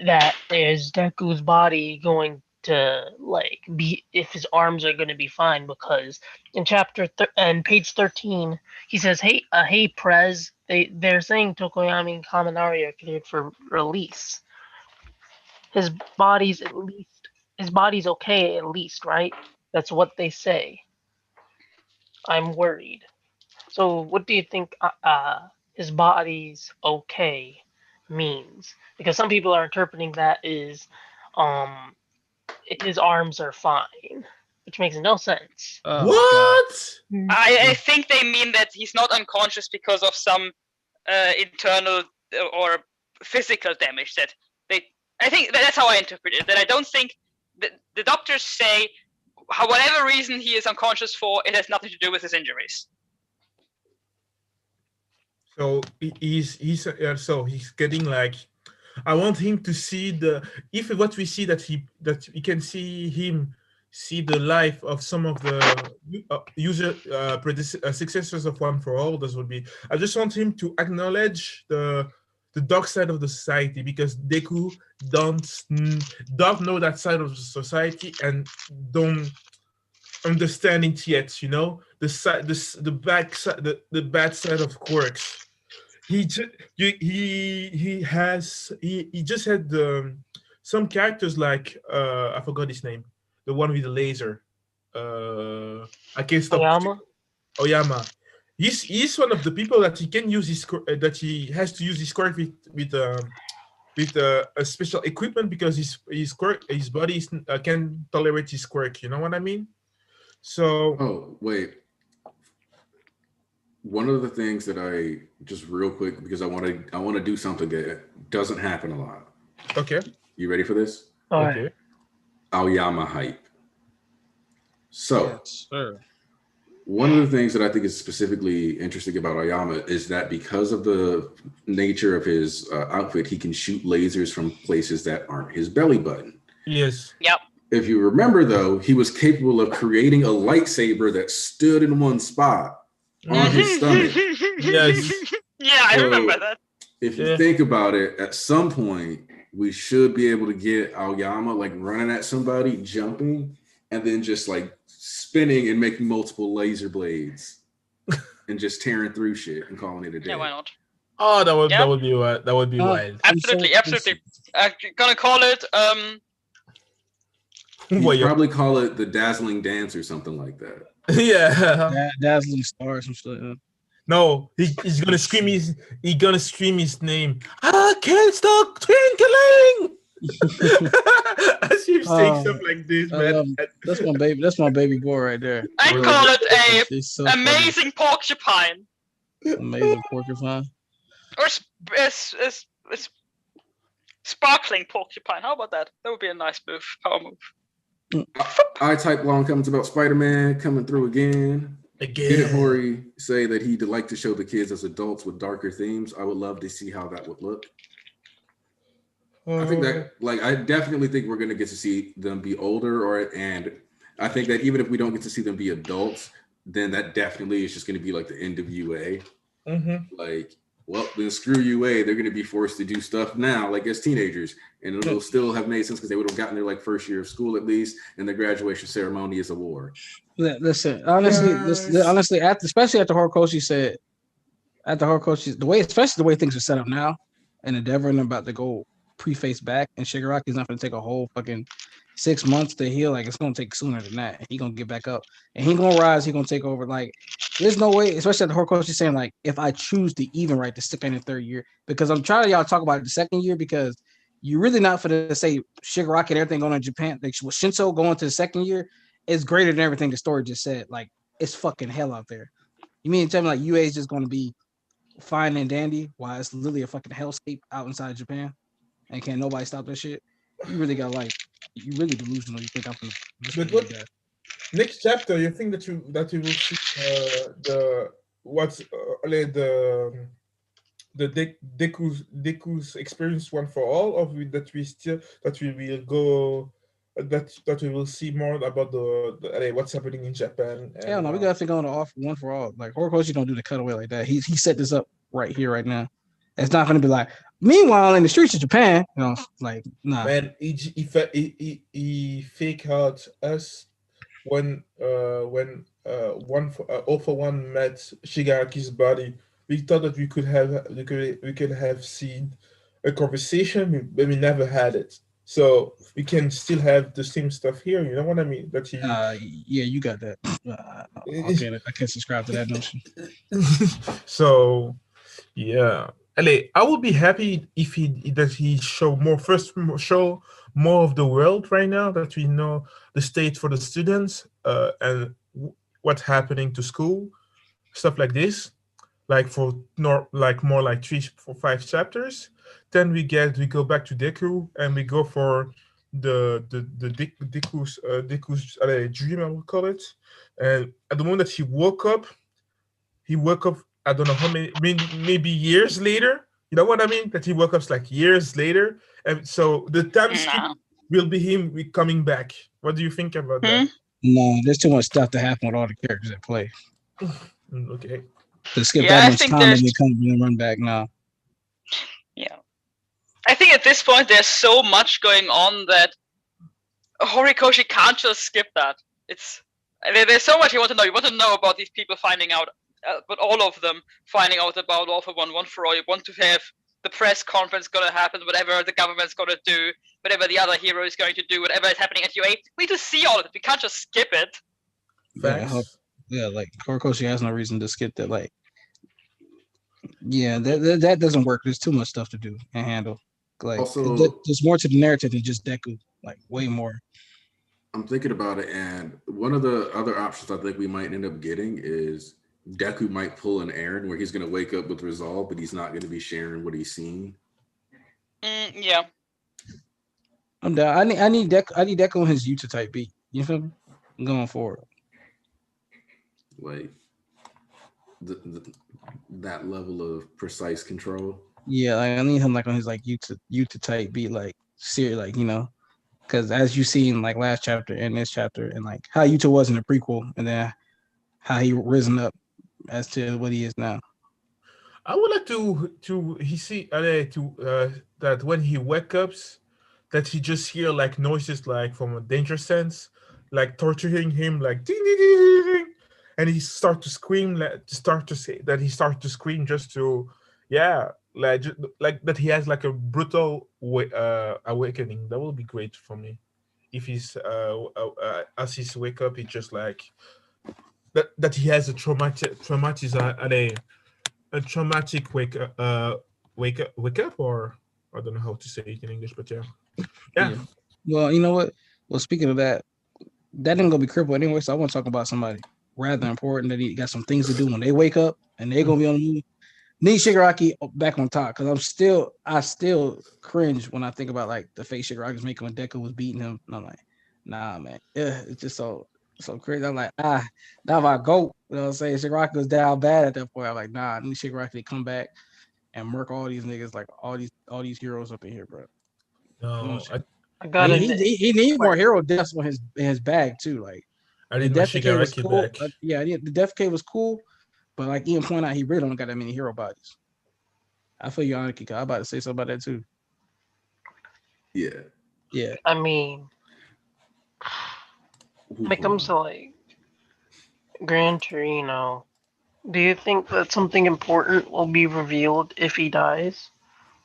Speaker 2: that is Deku's body going to like be, if his arms are going to be fine, because in and page 13 he says, hey Prez, they're saying Tokoyami and Kaminari are cleared for release. His body's okay at least, right? That's what they say. I'm worried. So what do you think his body's okay means? Because some people are interpreting that as his arms are fine, which makes no sense.
Speaker 3: What?
Speaker 7: I think they mean that he's not unconscious because of some internal or physical damage that I think that's how I interpret it. That I don't think the doctors say, whatever reason he is unconscious for, it has nothing to do with his injuries.
Speaker 3: So he's getting like, I want him to see what we see that we can see him see the life of some of the successors of One for All. This would be. I just want him to acknowledge the dark side of the society, because Deku don't know that side of the society and don't understand it yet. You know, the bad side of quirks. He just had some characters like I forgot his name, the one with the laser. I can't stop. Oyama. He's one of the people that he can use that he has to use his quirk with a special equipment, because his body can tolerate his quirk. You know what I mean? So.
Speaker 1: Oh wait. One of the things that I just real quick, because I want to do something that doesn't happen a lot.
Speaker 3: Okay.
Speaker 1: You ready for this?
Speaker 3: Okay.
Speaker 1: Aoyama hype. So,
Speaker 4: yes, sir.
Speaker 1: One of the things that I think is specifically interesting about Aoyama is that because of the nature of his outfit, he can shoot lasers from places that aren't his belly button.
Speaker 3: Yes.
Speaker 7: Yep.
Speaker 1: If you remember, though, he was capable of creating a lightsaber that stood in one spot on his stomach.
Speaker 3: Yes.
Speaker 7: Yeah, I remember that.
Speaker 1: If you think about it, at some point, we should be able to get Aoyama like running at somebody, jumping, and then just like spinning and making multiple laser blades and just tearing through shit and calling it a day.
Speaker 7: Yeah, why not?
Speaker 3: Oh, that would be wild.
Speaker 7: Absolutely. I'm gonna call it
Speaker 1: You'd probably call it the Dazzling Dance or something like that.
Speaker 3: Yeah.
Speaker 4: Dazzling Star or some shit.
Speaker 3: No, he's gonna scream his name. I can't stop twinkling. As you say stuff like this, man.
Speaker 4: That's my baby boy right there.
Speaker 7: I call it a amazing porcupine.
Speaker 4: Amazing porcupine.
Speaker 7: Or sparkling porcupine. How about that? That would be a nice move. Power move.
Speaker 1: I-Type long comments about Spider-Man coming through again. Did Hori say that he'd like to show the kids as adults with darker themes? I would love to see how that would look. I think that, like, I definitely think we're going to get to see them be older, and I think that even if we don't get to see them be adults, then that definitely is just going to be like the end of UA. Like, well, then screw UA. They're going to be forced to do stuff now, like as teenagers, and it'll still have made sense because they would have gotten their like first year of school at least, and their graduation ceremony is a war.
Speaker 4: Listen, honestly, especially after Horikoshi said, especially the way things are set up now, and Endeavor and about to go preface back, and Shigaraki's not going to take a whole fucking 6 months to heal. Like, it's going to take sooner than that. He going to get back up, and he going to rise. He going to take over. Like, there's no way, especially after Horikoshi saying, like, if I choose to even right to stick in the third year, because I'm trying to y'all talk about the second year, because you're really not for to say Shigaraki and everything going on in Japan. Like, Shinso going to the second year is greater than everything the story just said. Like, it's fucking hell out there. You mean to tell me like UA is just going to be fine and dandy while it's literally a fucking hellscape out inside of Japan, and can't nobody stop that shit? You really got you really delusional. You think I'm gonna?
Speaker 3: But what next chapter? You think that you will see Deku's experience one for all, or that we will see more about the what's happening in Japan?
Speaker 4: Hell no, we got to go on the off one for all. Like Horikoshi don't do the cutaway like that. He set this up right here, right now. It's not going to be like, meanwhile in the streets of Japan, like nah.
Speaker 3: Man, he fake out us when All for One met Shigaraki's body. We thought that we could have seen a conversation, but we never had it. So we can still have the same stuff here. You know what I mean? That he.
Speaker 4: Yeah, you got that. I can't subscribe to that notion.
Speaker 3: So, yeah. I would be happy if he show more of the world right now, that we know the state for the students and what's happening to school, stuff like this, like more like 3 or 5 chapters. Then we go back to Deku and we go for the Deku's dream, I would call it. And at the moment that he woke up. I don't know how many, maybe years later. You know what I mean? That he woke up like years later, and so the time skip will be him coming back. What do you think about that?
Speaker 4: No, there's too much stuff to happen with all the characters at play.
Speaker 3: Okay.
Speaker 4: To skip that much time and come and run back now.
Speaker 7: Yeah, I think at this point there's so much going on that Horikoshi can't just skip that. There's so much you want to know. You want to know about these people finding out. But all of them finding out about All for One for All. You want to have the press conference going to happen, whatever the government's going to do, whatever the other hero is going to do, whatever is happening at UA. We need to see all of it. We can't just skip it.
Speaker 4: Yeah, like Horikoshi has no reason to skip that. Like, yeah, that doesn't work. There's too much stuff to do and handle. Like, also, there's more to the narrative than just Deku. Like, way more.
Speaker 1: I'm thinking about it, and one of the other options I think we might end up getting is Deku might pull an Eren where he's going to wake up with resolve, but he's not going to be sharing what he's seen.
Speaker 7: Yeah.
Speaker 4: I'm down. I need Deku on his Yuta type beat. You feel me? I'm going forward.
Speaker 1: like that level of precise control.
Speaker 4: Yeah, like, I need him like on his like Yuta type beat, like serious, like because as you seen like last chapter and this chapter, and like how Yuta was in the prequel, and then how he risen up as to what he is now.
Speaker 3: I would like that when he wakes up, that he just hear like noises like from a danger sense, like torturing him, like ding, ding, ding, ding, ding. And he start to scream, he starts to scream just to, like that he has like a brutal awakening. That would be great for me. If he's as he's wake up, he just like that he has a traumatic wake up, or I don't know how to say it in English, but yeah.
Speaker 4: Well, you know what? Well, speaking of that ain't gonna be crippled anyway. So I want to talk about somebody rather important that he got some things to do when they wake up and they're gonna be on the move. Need Shigaraki back on top because I still cringe when I think about like the face Shigaraki's making when Deku was beating him. And I'm like, nah, man, yeah, it's just so crazy. I'm like, now my goat. You know what I'm saying? Shigaraki was down bad at that point. I'm like, nah, I need Shigaraki to come back and murk all these niggas, like all these heroes up in here, bro.
Speaker 3: No,
Speaker 2: I got it.
Speaker 4: He needs more hero deaths on his bag too. Like
Speaker 3: I
Speaker 4: the
Speaker 3: need my
Speaker 4: Death Decay was
Speaker 3: Shigaraki
Speaker 4: cool.
Speaker 3: back.
Speaker 4: The Death Decay was cool, but like Ian pointed out, he really don't got that many hero bodies. I feel you, Aniki. I'm about to say something about that too. Yeah.
Speaker 2: I mean, when it comes to like Gran Torino, do you think that something important will be revealed if he dies?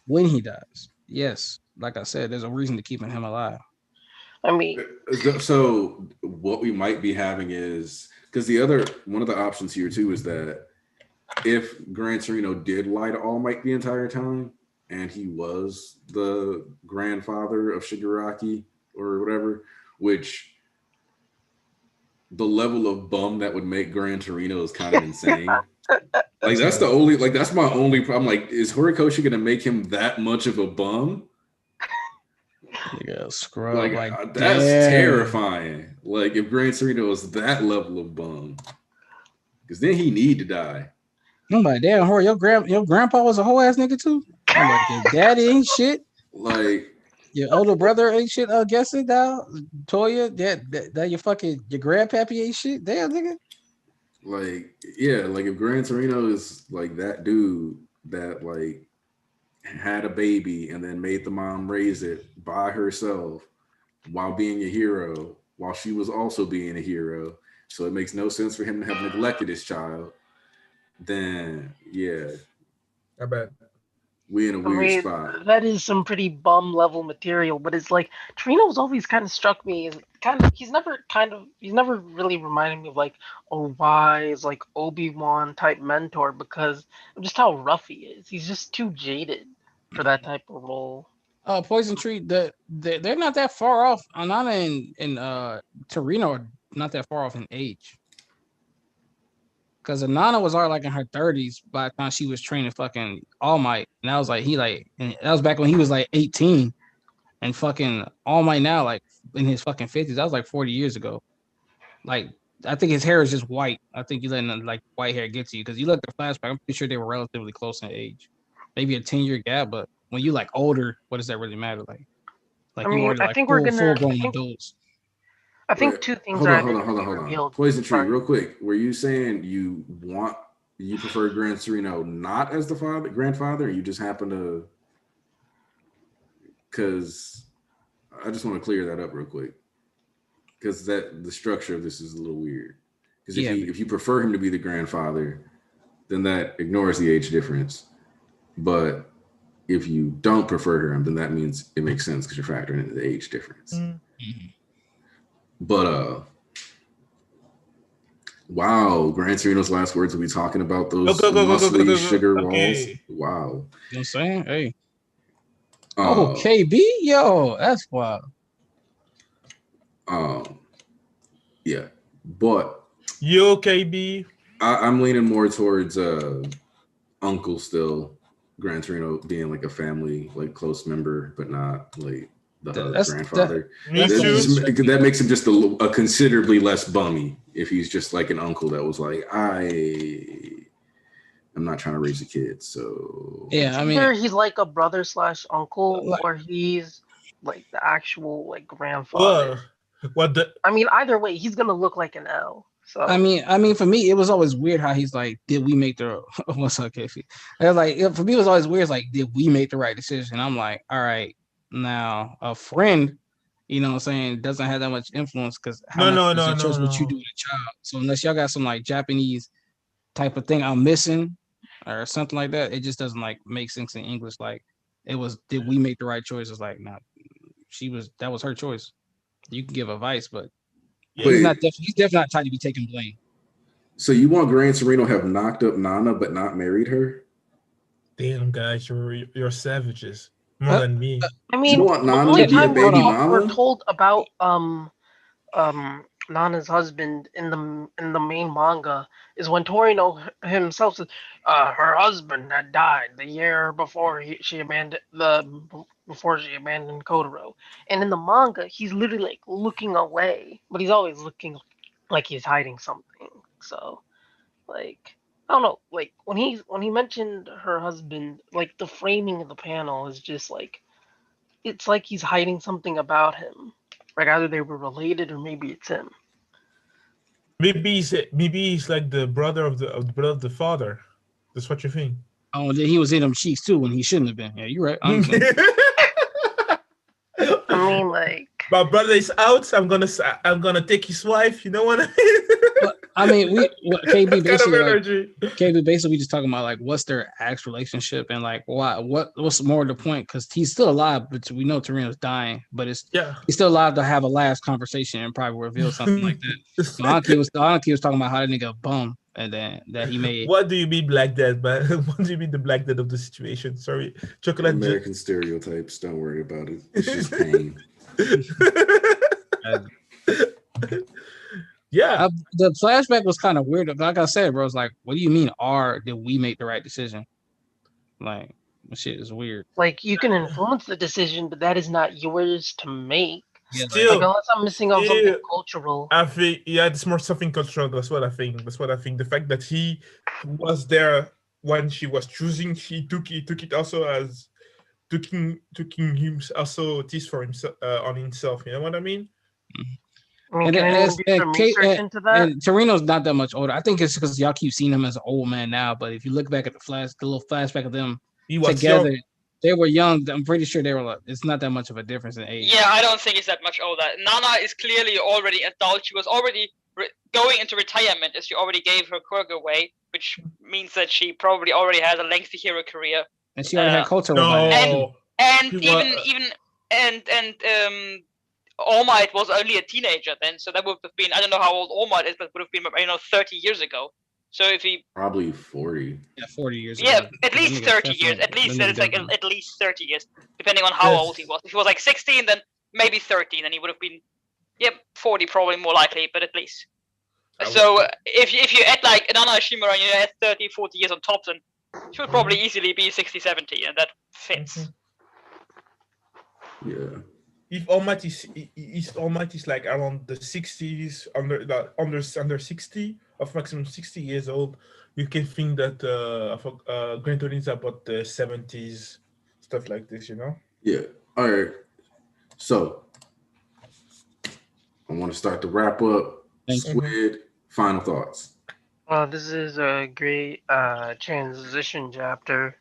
Speaker 4: When he dies, yes. Like I said, there's a reason to keeping him alive.
Speaker 2: I mean,
Speaker 1: so what we might be having is because one of the options here too is that if Gran Torino did lie to All Might the entire time, and he was the grandfather of Shigaraki or whatever, which the level of bum that would make Gran Torino is kind of insane. Like that's my only problem. Like, is Horikoshi gonna make him that much of a bum?
Speaker 4: Scrub,
Speaker 1: like that's terrifying. Like if Gran Torino is that level of bum, because then he need to die.
Speaker 4: I'm like, damn, Hori, your grandpa was a whole ass nigga too. I'm like, your daddy ain't shit.
Speaker 1: Like
Speaker 4: your older brother ain't shit. I'm guessing now, Toya, that your grandpappy ain't shit. Damn, nigga.
Speaker 1: Like, yeah, like if Gran Torino is like that dude that like had a baby and then made the mom raise it by herself while being a hero, while she was also being a hero, so it makes no sense for him to have neglected his child. Then
Speaker 3: I bet
Speaker 1: we in a weird spot.
Speaker 2: That is some pretty bum level material, but it's like Torino's always kind of struck me as he's never really reminded me of like a wise like Obi-Wan type mentor because of just how rough he is. He's just too jaded for that type of role.
Speaker 4: Poison Tree, they're not that far off. Anana and Torino are not that far off in age. Because Anana was already like in her 30s by the time she was training fucking All Might. And that was like, and that was back when he was like 18. And fucking All Might now, like in his fucking 50s. That was like 40 years ago. Like, I think his hair is just white. I think you're letting like white hair get to you. Because you look at the flashback, I'm pretty sure they were relatively close in age. Maybe a 10-year gap, but when you like older, what does that really matter? Like
Speaker 2: I mean, I think we're gonna
Speaker 4: full-grown adults.
Speaker 2: I think two things
Speaker 1: hold
Speaker 2: are
Speaker 1: on. Poison Tree, real quick. Were you saying you prefer Gran Torino not as the grandfather, or you just happen to? Because I just want to clear that up real quick. Because the structure of this is a little weird. Because if you prefer him to be the grandfather, then that ignores the age difference. But if you don't prefer him, then that means it makes sense because you're factoring in the age difference. Mm-hmm. But wow, Gran Torino's last words will be talking about those muscly sugar walls. Wow.
Speaker 4: You know what I'm saying? Hey. KB, yo, that's wild.
Speaker 1: Yeah. But
Speaker 3: yo, KB.
Speaker 1: I'm leaning more towards Uncle still. Gran Torino being like a family, like close member, but not like grandfather.
Speaker 3: That
Speaker 1: That makes him just a considerably less bummy if he's just like an uncle that was like, I'm not trying to raise a kid, so
Speaker 2: yeah. I mean, either he's like a brother / uncle, or he's like the actual like grandfather. I mean, either way, he's gonna look like an L. So
Speaker 4: I mean, for me, it was always weird how he's like, "Did we make the what's up, Casey?" I was like, for me, it was always weird. It's like, did we make the right decision? I'm like, all right, now a friend, you know what I'm saying, doesn't have that much influence because how much what you do with a child. So unless y'all got some like Japanese type of thing I'm missing or something like that, it just doesn't like make sense in English. Like it was, did we make the right choice? It's like, nah, that was her choice. You can give advice, but he's definitely not trying to be taking blame.
Speaker 1: So you want Gran Torino have knocked up Nana but not married her?
Speaker 3: Damn, guys, you're savages more than me.
Speaker 2: I mean, the only time we're told about Nana's husband in the main manga is when Torino himself says her husband had died the year before she abandoned Kotaro, and in the manga he's literally like looking away, but he's always looking like he's hiding something. So, like, I don't know, like when he mentioned her husband, like the framing of the panel is just like, it's like he's hiding something about him. Like either they were related or maybe it's him.
Speaker 3: Maybe he's like the brother of the father. That's what you think.
Speaker 4: Oh, then he was in them cheeks too when he shouldn't have been. Yeah, you're right.
Speaker 2: I mean, like,
Speaker 3: my brother is out. I'm gonna take his wife. You know what I mean?
Speaker 4: I mean, KB basically, KB basically, we just talking about like what's their actual relationship and like what's more the point, because he's still alive, but we know Torino's dying, but he's still alive to have a last conversation and probably reveal something like that. So Anki was talking about how that nigga bum and then that he made.
Speaker 3: What do you mean black dad, man? What do you mean the black dad of the situation? Sorry, chocolate.
Speaker 1: American stereotypes. Don't worry about it. It's just pain.
Speaker 3: Yeah,
Speaker 4: the flashback was kind of weird. Like I said, bro, it's like, what do you mean? Did we make the right decision? Like, shit is weird.
Speaker 2: Like, you can influence the decision, but that is not yours to make.
Speaker 3: Yeah, still,
Speaker 2: like, unless I'm missing out something cultural.
Speaker 3: I think it's more something cultural. That's what I think. The fact that he was there when she was choosing, he took it also as taking him also this for himself on himself. You know what I mean?
Speaker 2: Mm-hmm. And
Speaker 4: Torino's not that much older. I think it's because y'all keep seeing him as an old man now. But if you look back at the little flashback of them together, they were young. I'm pretty sure they were like, it's not that much of a difference in age.
Speaker 7: Yeah, I don't think it's that much older. Nana is clearly already adult. She was already going into retirement as she already gave her quirk away, which means that she probably already has a lengthy hero career.
Speaker 4: And she already had culture. No.
Speaker 7: All Might was only a teenager then, so that would have been, I don't know how old All Might is, but would have been 30 years ago. So if he
Speaker 1: probably 40.
Speaker 4: Yeah, 40 years
Speaker 7: ago.
Speaker 4: Yeah,
Speaker 7: at least 30 years. At least that is like at least 30 years, depending on how old he was. If he was like 16, then maybe 13, and he would have been 40 probably more likely, but at least. So if you add like Nana Shimura and you add 30, 40 years on top, then she would probably easily be 60, 70, and that fits.
Speaker 1: Yeah.
Speaker 3: If All Might is like around the 60s, under 60, of maximum 60 years old, you can think that Gran Torino is about the 70s, stuff like this, you know?
Speaker 1: Yeah. All right. So I want to start to wrap up. Squid, final thoughts.
Speaker 2: This is a great transition chapter.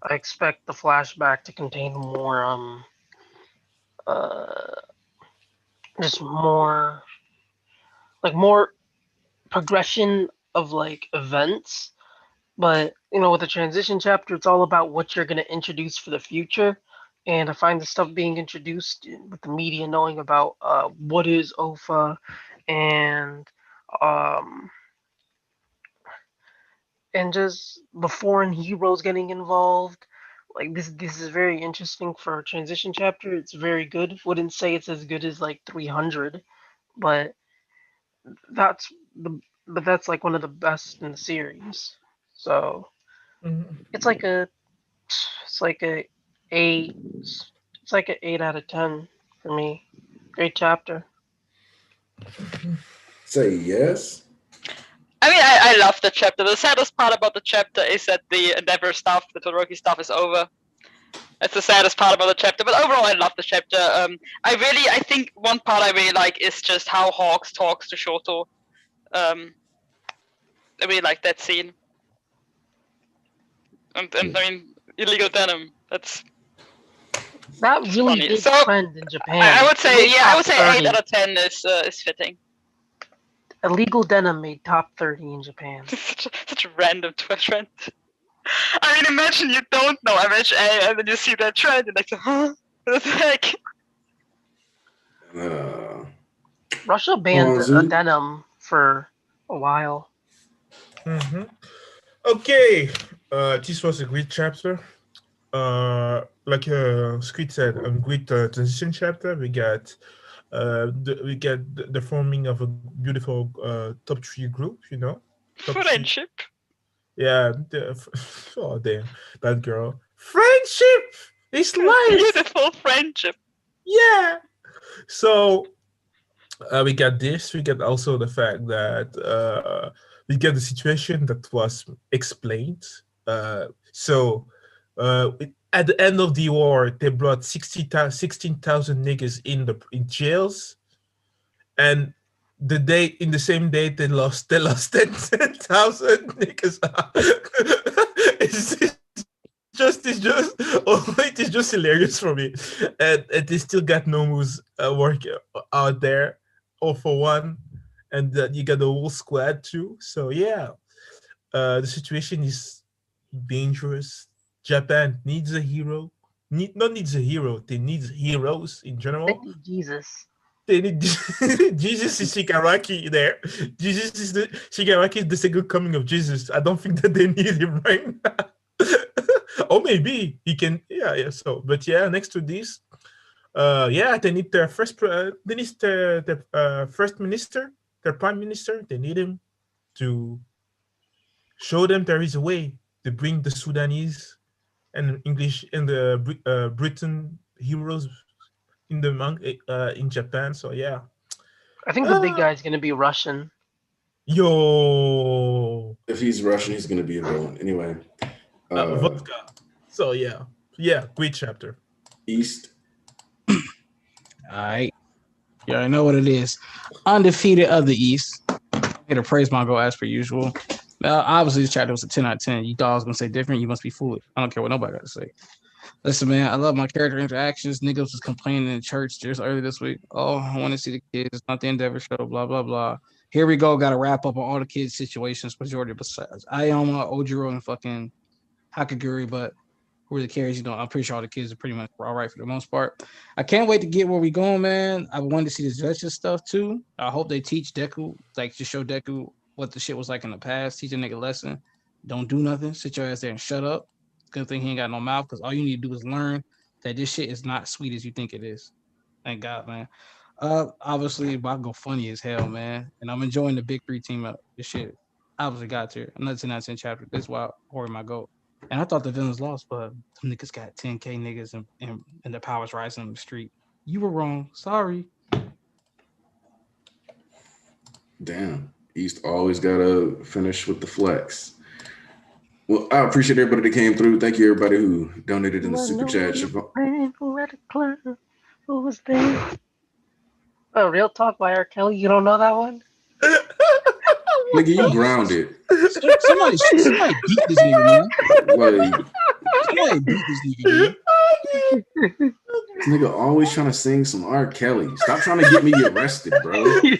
Speaker 2: I expect the flashback to contain more just more progression of like events, but with the transition chapter, it's all about what you're going to introduce for the future. And I find the stuff being introduced with the media knowing about what is OFA and just the foreign heroes getting involved. Like this is very interesting for a transition chapter. It's very good. Wouldn't say it's as good as like 300, but that's like one of the best in the series. So it's like a It's like an 8 out of 10 for me. Great chapter.
Speaker 1: Say yes.
Speaker 7: I mean, I love the chapter. The saddest part about the chapter is that the Endeavor stuff, the Todoroki stuff, is over. That's the saddest part about the chapter. But overall, I love the chapter. I think one part I really like is just how Hawks talks to Shoto. I really like that scene. And I mean, illegal denim. That's
Speaker 2: That really
Speaker 7: funny.
Speaker 2: big
Speaker 7: So,
Speaker 2: trend in Japan.
Speaker 7: I would say,
Speaker 2: Made
Speaker 7: I
Speaker 2: top
Speaker 7: would say
Speaker 2: 30.
Speaker 7: 8 out of 10 is fitting.
Speaker 2: Illegal denim made top 30 in Japan.
Speaker 7: Such a random trend. I mean, imagine you don't know MHA and then you see that trend and like, huh? What the heck?
Speaker 2: Russia banned denim for a while.
Speaker 3: Mm-hmm. Okay, this was a great chapter. Like Squid said, a great transition chapter. We got the forming of a beautiful top 3 group. You know, top
Speaker 7: Friendship.
Speaker 3: 3. Yeah. Oh damn, that girl. Friendship is life.
Speaker 7: Beautiful friendship.
Speaker 3: Yeah. So we got this. We get also the fact that we get the situation that was explained. So at the end of the war, they brought 16,000 niggas in jails, and in the same day they lost 10,000 niggas. It's just hilarious for me, and they still got Nomu's work out there, all for one, and you got the whole squad too. So yeah, the situation is dangerous. Japan needs a hero. Not needs a hero. They need heroes in general.
Speaker 2: They need Jesus.
Speaker 3: They need Jesus is Shigaraki there. Shigaraki is the second coming of Jesus. I don't think that they need him right now. Or maybe he can. Yeah. So, but yeah, next to this, they need their first. They need their first minister, their prime minister. They need him to show them there is a way to bring the Sudanese and English and the Britain heroes in the in Japan. So yeah,
Speaker 2: I think the big guy's gonna be Russian.
Speaker 3: Yo,
Speaker 1: if he's Russian, he's gonna be a villain anyway.
Speaker 3: Vodka. So yeah, great chapter.
Speaker 1: East.
Speaker 4: All right. Yeah, I know what it is. Undefeated of the East. I'm here to praise my goal as per usual. Now, obviously, this chapter was a 10 out of 10. You thought I was going to say different? You must be foolish. I don't care what nobody got to say. Listen, man, I love my character interactions. Niggas was complaining in church just earlier this week. Oh, I want to see the kids. It's not the Endeavor show, blah, blah, blah. Here we go. Got to wrap up on all the kids' situations, majority besides Ayama, Ojiro, and fucking Hakaguri, but who really cares? You know, I'm pretty sure all the kids are pretty much all right for the most part. I can't wait to get where we going, man. I wanted to see the Justice stuff, too. I hope they teach Deku, like, to show Deku what the shit was like in the past. Teach a nigga a lesson. Don't do nothing. Sit your ass there and shut up. Good thing he ain't got no mouth, because all you need to do is learn that this shit is not sweet as you think it is. Thank God, man. Obviously, Bakugo funny as hell, man. And I'm enjoying the big 3 team up. This shit obviously got to. Another 10 out of 10 chapter. This is why Hori my goat. And I thought the villains lost, but some niggas got 10K niggas and the powers rising on the street. You were wrong. Sorry.
Speaker 1: Damn. East always gotta finish with the flex. Well, I appreciate everybody that came through. Thank you, everybody who donated in the super chat.
Speaker 2: Who was there? Oh, Real Talk by R. Kelly. You don't know that one?
Speaker 1: Nigga, you grounded.
Speaker 4: Somebody beat this nigga, man.
Speaker 1: Like,
Speaker 4: Somebody beat this nigga, man.
Speaker 1: This nigga always trying to sing some R. Kelly. Stop trying to get me arrested, bro. We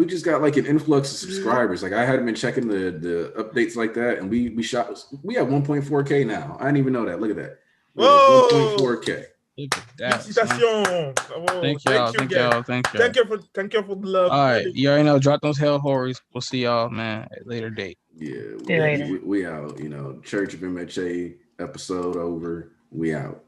Speaker 1: just got like an influx of subscribers. Like I hadn't been checking the updates like that, and we have 1.4K now. I didn't even know that. Look at that.
Speaker 3: Whoa,
Speaker 1: 1.4K.
Speaker 3: Thank you for the love.
Speaker 4: All right, you already know. Drop those hell horrors. We'll see y'all, man, at a later date.
Speaker 1: Yeah, we out. You know, Church of MHA episode over. We out.